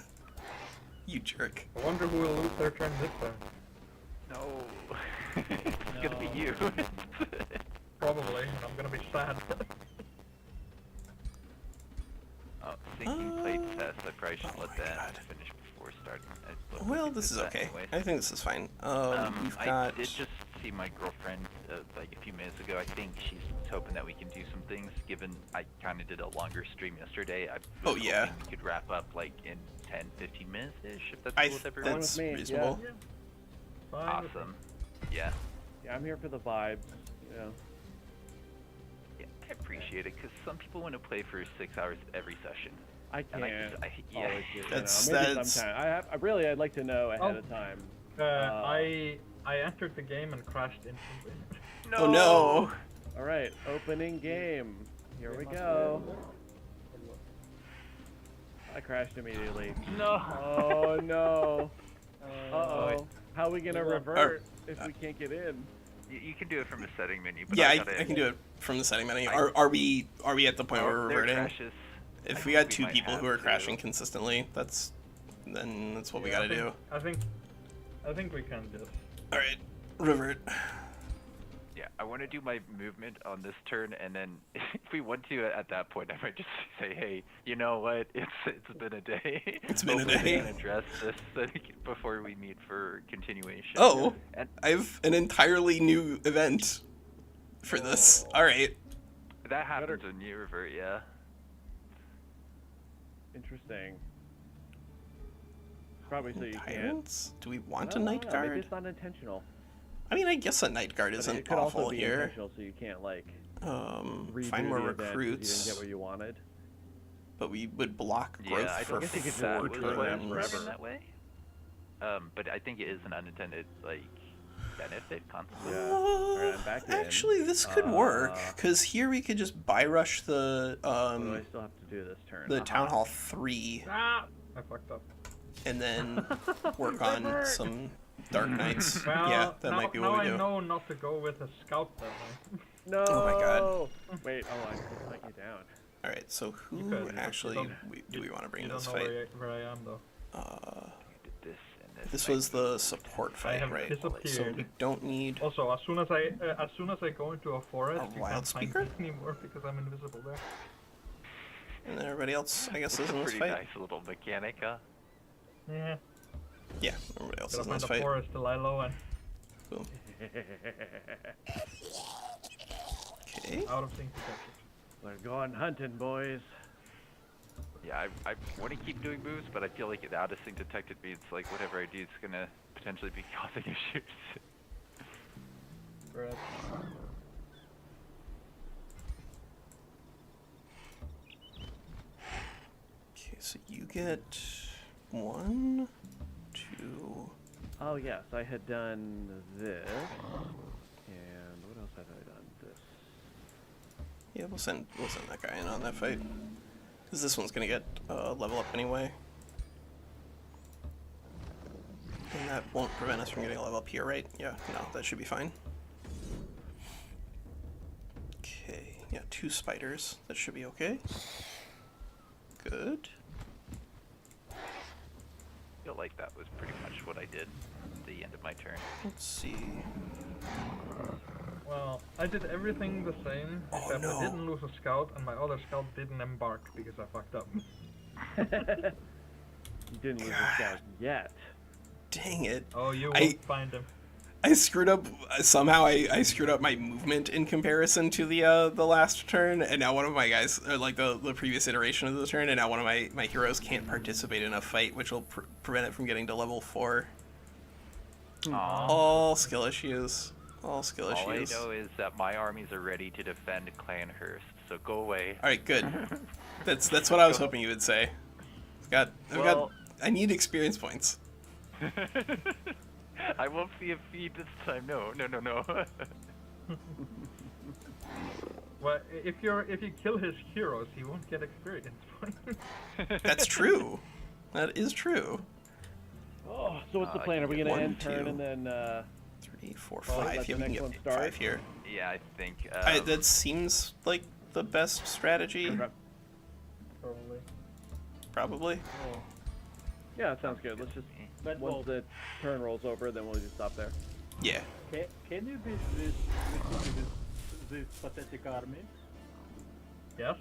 You jerk. I wonder who will lose their turn this time. No. It's gonna be you. Probably. I'm gonna be sad. Oh, syncing plate test. I probably should oh let my that God. finish before starting. I Well, this is that okay. anyways. I think this is fine. We've I got. did just see my girlfriend like a few minutes ago. I think she's hoping that we can do some things. Given I kind of did a longer stream yesterday, I was hoping we could wrap up like in 10-15 minutes ish. If that's cool with everyone. That's with me, reasonable. Yeah. Fine with Awesome. Yeah. Yeah, I'm here for the vibes. You know. Yeah, I appreciate it because some people want to play for 6 hours every session. I can't. And yeah. always do, That's- you know. Maybe that's- sometime. I'd like to know ahead of time. I entered the game and crashed instantly. No. Oh no! All right, opening game. Here we go. I crashed immediately. No. Oh no. Uh-oh. How are we gonna revert if we can't get in? You can do it from the setting menu. But Yeah, I I can do it from the setting menu. Are we at the point where we're there reverting? crashes. If I we think got we two might people have who are to. crashing consistently, that's what we gotta do. I think we can just. All right, revert. Yeah, I want to do my movement on this turn, and then if we want to, at that point, I might just say, hey, you know what? It's been a day. It's been a Hopefully day. We can address this before we meet for continuation. Oh, And I have an entirely new event for this. All right. that happens when you revert, yeah. Interesting. Probably so you can't. Tyrants? Do we want a No, night no, guard? Maybe it's not intentional. I mean, I guess a night guard But isn't it could also awful be here. intentional, so you can't like redo Find more the event 'cause recruits, You didn't get what you wanted. but we would block growth Yeah, I for guess you could four was what I'm turns. forever that way. But I think it is an unintended benefit consequence. Yeah. Alright, I'm back in. Actually, this could work because here we could just buy rush the What do I still have to do this turn? the Town Hall 3 Ah! I fucked up. and then work on some Dark Knights. Well, Yeah, that now, might be now what we I do. know not to go with a scout that way. No. Oh my god. Wait. Oh, I can let you down. All right, so who Because actually you do we want to bring You to this don't know fight? where I am though. Did this and this. This might was be the support fight, have right? So disappeared. we don't need. Also, as soon as I go into a forest, A you wild can't find speaker? me anymore because I'm invisible there. And then everybody else, I guess, is in this pretty fight. nice little mechanic, huh? Yeah. Yeah, everybody else Gotta is in find this a fight. forest to lie low and Boom. Okay. out of sync protection. We're going hunting, boys. Yeah, I want to keep doing moves, but I feel like the out of sync detected means like whatever I do is gonna potentially be causing issues. Whereas, Okay, so you get 1, 2. Oh yes, I had done this. And what else had I done? This. Yeah, we'll send that guy in on that fight. Because this one's gonna get level up anyway. And that won't prevent us from getting a level up here, right? Yeah, no, that should be fine. Okay, yeah, 2 spiders. That should be okay. Good. I feel like that was pretty much what I did at the end of my turn. Let's see. well, I did everything the same, Oh, except no. I didn't lose a scout, and my other scout didn't embark because I fucked up. You didn't lose a scout yet. Dang it. Oh, you I- won't find him. I screwed up somehow. I screwed up my movement in comparison to the last turn, and now one of my guys, like the previous iteration of the turn, and now one of my heroes can't participate in a fight, which will prevent it from getting to level 4. Aw. All skill issues. All skill All I issues. know is that my armies are ready to defend Clanhurst, so go away. All right, good. That's what I was hoping you would say. I need experience points. I won't see a feed this time. No. Well, if you kill his heroes, he won't get experience points. That's true. That is true. Oh, so what's the I plan? Are we gonna 1, end turn 2. and then 3, 4, Oh, 5. let Yeah, the we can next get one start? 5 here. Yeah, I think. That seems like the best strategy. Probably. Probably. Oh. Yeah, that sounds good. Let's just But once the turn rolls over, then we'll just stop there. Yeah. can you beat this pathetic army? Yes.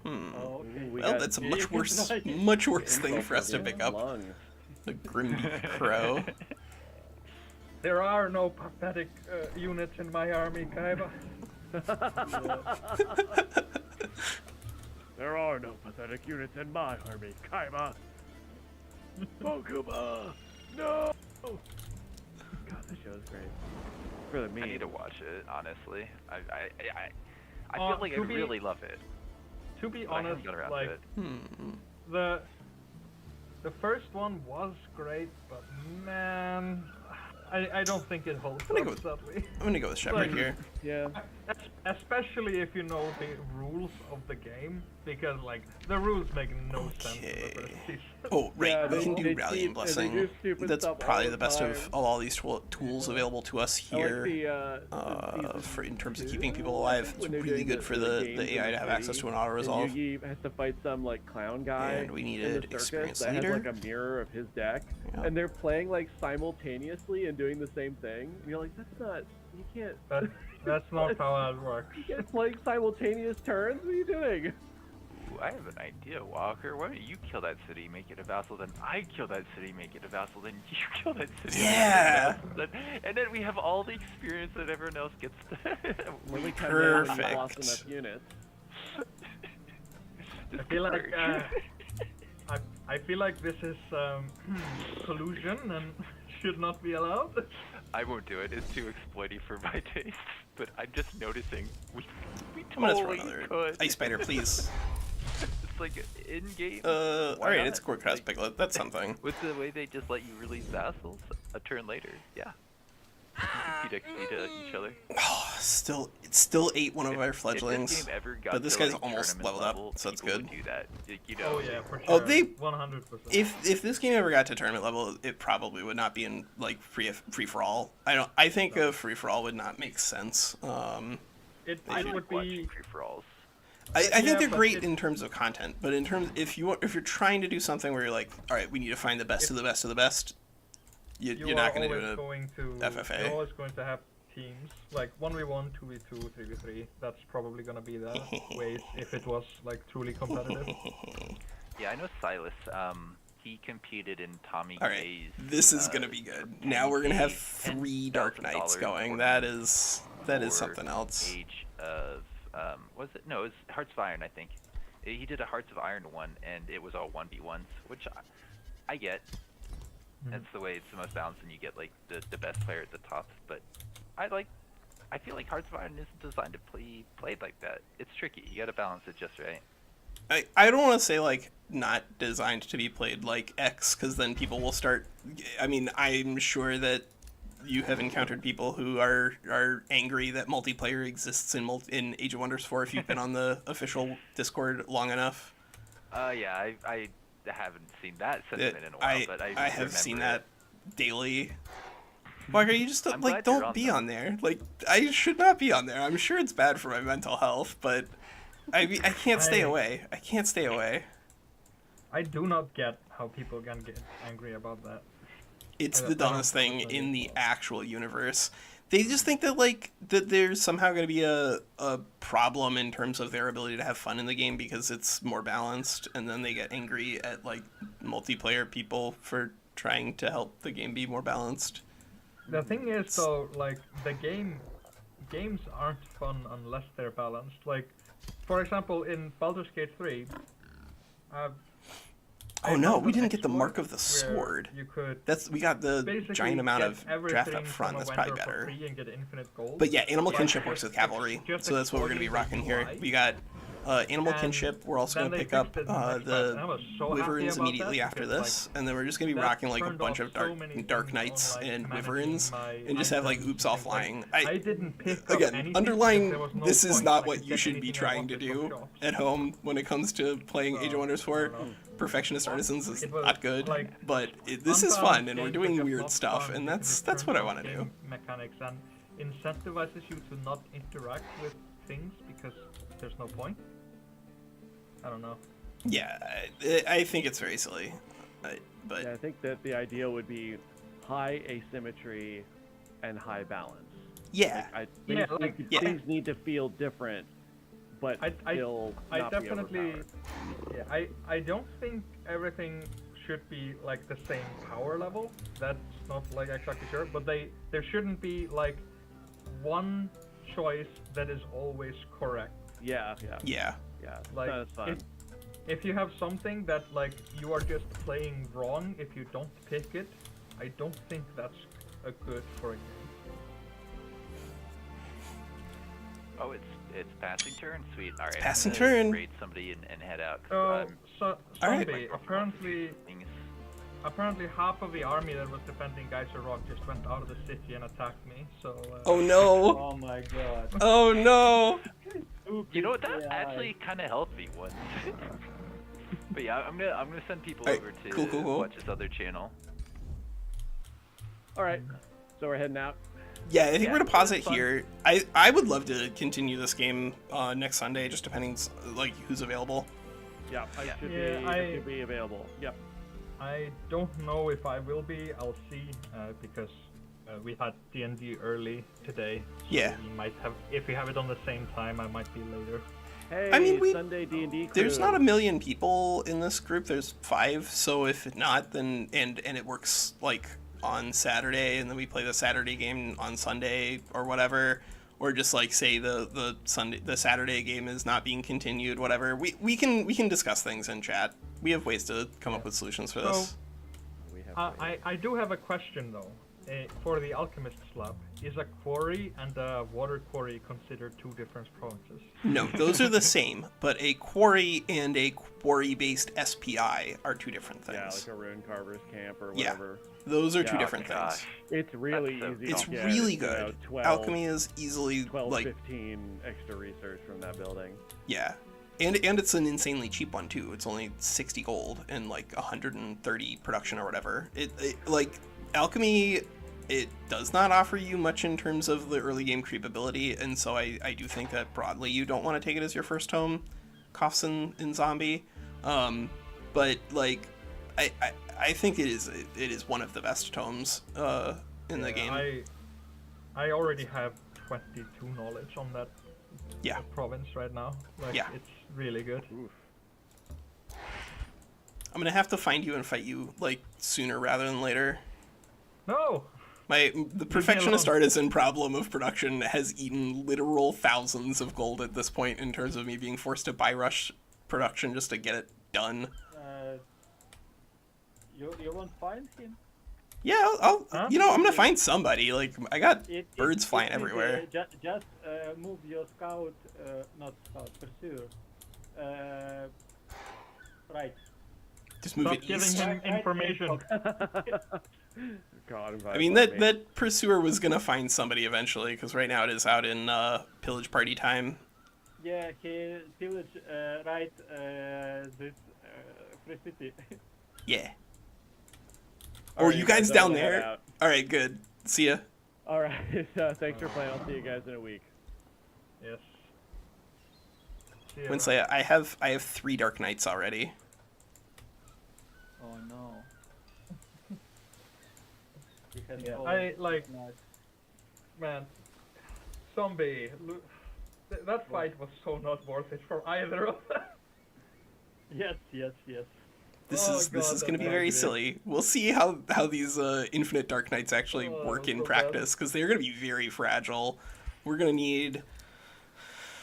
Oh, okay. We Well, got that's a you much can worse, try it. much worse thing insult for us to of pick the up. lung. The Grim Crow. There are no pathetic units in my army, Kaiba. There are no pathetic units in my army, Kaiba. Mokuba! No! God, this show is great. It's really I mean. need to watch it, honestly. I feel like I really love it. To be but I haven't honest, got around to like it. the first one was great, but man, I don't think it holds I'm gonna up, sadly. I'm gonna go with Shepard Like- here. Yeah. Especially if you know the rules of the game, because like the rules make no sense in the first season. Oh, right. Yeah, we they- can do they Rallying cheat and they Blessing. do stupid That's stuff probably all the the best time. of all these tools available to us I like here. the, For in terms of keeping people alive, it's when they're really doing good for the AI to have access to an auto resolve. And Yugi has to fight some like clown guy. And we in needed the circus experienced that leader. has like a mirror of his deck, Yeah. and they're playing like simultaneously and doing the same thing. And you're like, that's not. You can't. That's not how that works. You can't play simultaneous turns. What are you doing? Ooh, I have an idea, Walker. Why don't you kill that city, make it a vassal, then I kill that city, make it a vassal, then you kill that city, Yeah. make it a vassal, and then we have all the experience that everyone else gets. When we come down and Perfect. you've lost enough units. I feel like I feel like this is collusion and should not be allowed. I won't do it. It's too exploity for my taste. But I'm just noticing we I'm gonna throw totally another could. Ice Spider, please. It's like in game. Alright, not? it's Core Cross Like, Piglet. That's something. With the way they just let you release vassals a turn later, yeah. Compete XP to each other. Oh, it still ate one of our If fledglings. this game ever got But this to, guy's like, almost tournament leveled up, level, so that's people good. would do that. You know, Oh yeah, for sure. Oh, they- 100%. If this game ever got to tournament level, it probably would not be in like free for all. I think a free for all would not make sense. It I would watch be free-for-alls. I think Yeah, they're but great it- in terms of content, but in terms if you're trying to do something where you're like, all right, we need to find the best of the best of the best, you're not going to do it. FFA. You're always going to have teams like 1v1, 2v2, 3v3. That's probably gonna be the way if it was like truly competitive. Yeah, I know Silas. He competed in Tommy All right, Gay's. this is going to be good. Now we're going to have 3 Dark Knights going. That is something else. Age of was it? No, it was Hearts of Iron, I think. He did a Hearts of Iron one, and it was all 1v1s, which I get. That's the way it's the most balanced, and you get like the best player at the top. But I feel like Hearts of Iron isn't designed to be played like that. It's tricky. You got to balance it just right. I don't want to say like not designed to be played like X, because then people will start. I mean, I'm sure that you have encountered people who are angry that multiplayer exists in Age of Wonders 4 if you've been on the official Discord long enough. Yeah, I haven't seen that sentiment in a while, but I have remember seen it. that daily. Walker, you just I'm like glad you're don't on be that. on there. Like I should not be on there. I'm sure it's bad for my mental health, but I can't stay away. I can't stay away. I do not get how people can get angry about that. It's I the don't dumbest thing understand in it. the actual universe. They just think that like that there's somehow going to be a problem in terms of their ability to have fun in the game because it's more balanced, and then they get angry at like multiplayer people for trying to help the game be more balanced. The thing is though, like games aren't fun unless they're balanced. Like, for example, in Baldur's Gate 3, Oh no, we didn't get the exploit mark of the where sword. You could We got the basically giant amount get of draft everything up front. from a That's probably vendor for better. free and get infinite gold. But yeah, animal But kinship works with cavalry, just so that's what we're going to be exploiting rocking the here. UI. We got animal And kinship. We're also then going to they pick up fixed it in the next patch, and I the was so happy wyverns about immediately that after because, this, and then we're just going to be that rocking like a turned bunch off of so many dark things knights on, like, and managing wyverns, my and just have like items oops and all things. Like, flying. I didn't pick up Again, anything underlying, because there was no this is point. not I what could you get should be anything I trying to wanted from do shops. at home when it comes to playing Age of Wonders 4. Perfectionist Artisans is It was, not good, like, but this is unbalanced fun, and we're games doing are just weird not stuff, fun and because that's it what I turns want off to do. game mechanics and incentivizes you to not interact with things because there's no point. I don't know. Yeah, I think it's very silly, but Yeah, I think that the ideal would be high asymmetry and high balance. yeah, Yeah, like- Things need to feel different, but I still I not definitely, be overpowered. yeah, I don't think everything should be like the same power level. That's not like exactly sure, but there shouldn't be like one choice that is always correct. Yeah. Yeah. Like That's fun. if you have something that like you are just playing wrong if you don't pick it, I don't think that's a good for a game. Oh, it's passing turn. Sweet. All right. Passing I'm gonna turn. Raid somebody and head out. So All right. Zombie, apparently half of the army that was defending Geyser Rock just went out of the city and attacked me. So. Oh no. Oh my god. Oh no. You know what? That Yeah. actually kind of helped me once. But yeah, I'm gonna send people Alright, over to cool. watch this other channel. All right, so we're heading out. Yeah, I think Yeah, we're gonna pause it it was fun. here. I would love to continue this game next Sunday, just depending like who's available. Yeah, I Yeah. should be available. Yep. I don't know if I will be. I'll see because we had D&D early today. So Yeah. we might have. If we have it on the same time, I might be later. Hey, I mean, Sunday D&D crew. There's not a million people in this group. There's 5, so if not, then and it works like on Saturday, and then we play the Saturday game on Sunday or whatever, or just like say the Saturday game is not being continued, whatever. We can discuss things in chat. We have ways to come up with solutions for this. We have I do have a question though. For the Alchemist's Lab, is a quarry and a water quarry considered two different provinces? No, those are the same, but a quarry and a quarry-based SPI are 2 different things. Yeah, like a rune carver's camp or Yeah. whatever. Those are 2 Yeah, different gosh. things. It's really That's so easy. It's to get, really you know, good. 12, Alchemy is easily 12, like 15 extra research from that building. yeah, and it's an insanely cheap one too. It's only 60 gold and like 130 production or whatever. It like alchemy. It does not offer you much in terms of the early game creepability, and so I do think that broadly you don't want to take it as your first tome, Coughs in Zombie. But like, I think it is one of the best tomes in the game. I already have 22 knowledge on that Yeah. province right now. Like, Yeah. it's really good. Oof. I'm gonna have to find you and fight you like sooner rather than later. No! The Perfectionist Artisan problem of production has eaten literal thousands of gold at this point in terms of me being forced to buy rush production just to get it done. You won't find him? Yeah, I'll Huh? I'm gonna find somebody. Like I got birds flying it is, everywhere. Just move your scout, not scout, pursuer. Right. Just move Stop it giving east. him information. God, I mean that pursuer was gonna find somebody eventually because right now it is out in pillage party time. Yeah, he pillage right this free city. Yeah. All Or right, you guys I'm down gonna head there? out. All right, good. See ya. All right, thanks for playing. I'll see you guys in a week. Yes. See ya, WinSlaya, I have 3 Dark Knights already. Oh no. He has Yeah, all I like, nice. man. Zombie. That fight was so not worth it for either of them. Yes. This Oh is God, going to be that's very ugly. silly. We'll see how these infinite Dark Knights actually Oh, work in so bad. practice because they're going to be very fragile. We're going to need.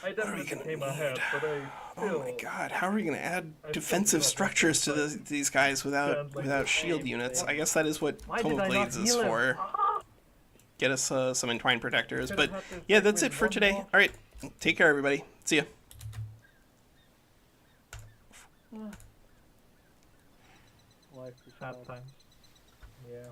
I definitely gonna came ahead, but I still. Oh my God! How are we going to add I defensive still structures to don't these guys without Sounds like without the shield same units? thing. I guess that is what Why Tome did of I not Blades is heal him? for. Ah! Get us some entwined protectors. Could've But had this yeah, like that's with it for one today. block. All right, take care, everybody. See ya. Life is Sad hard. times. Yeah.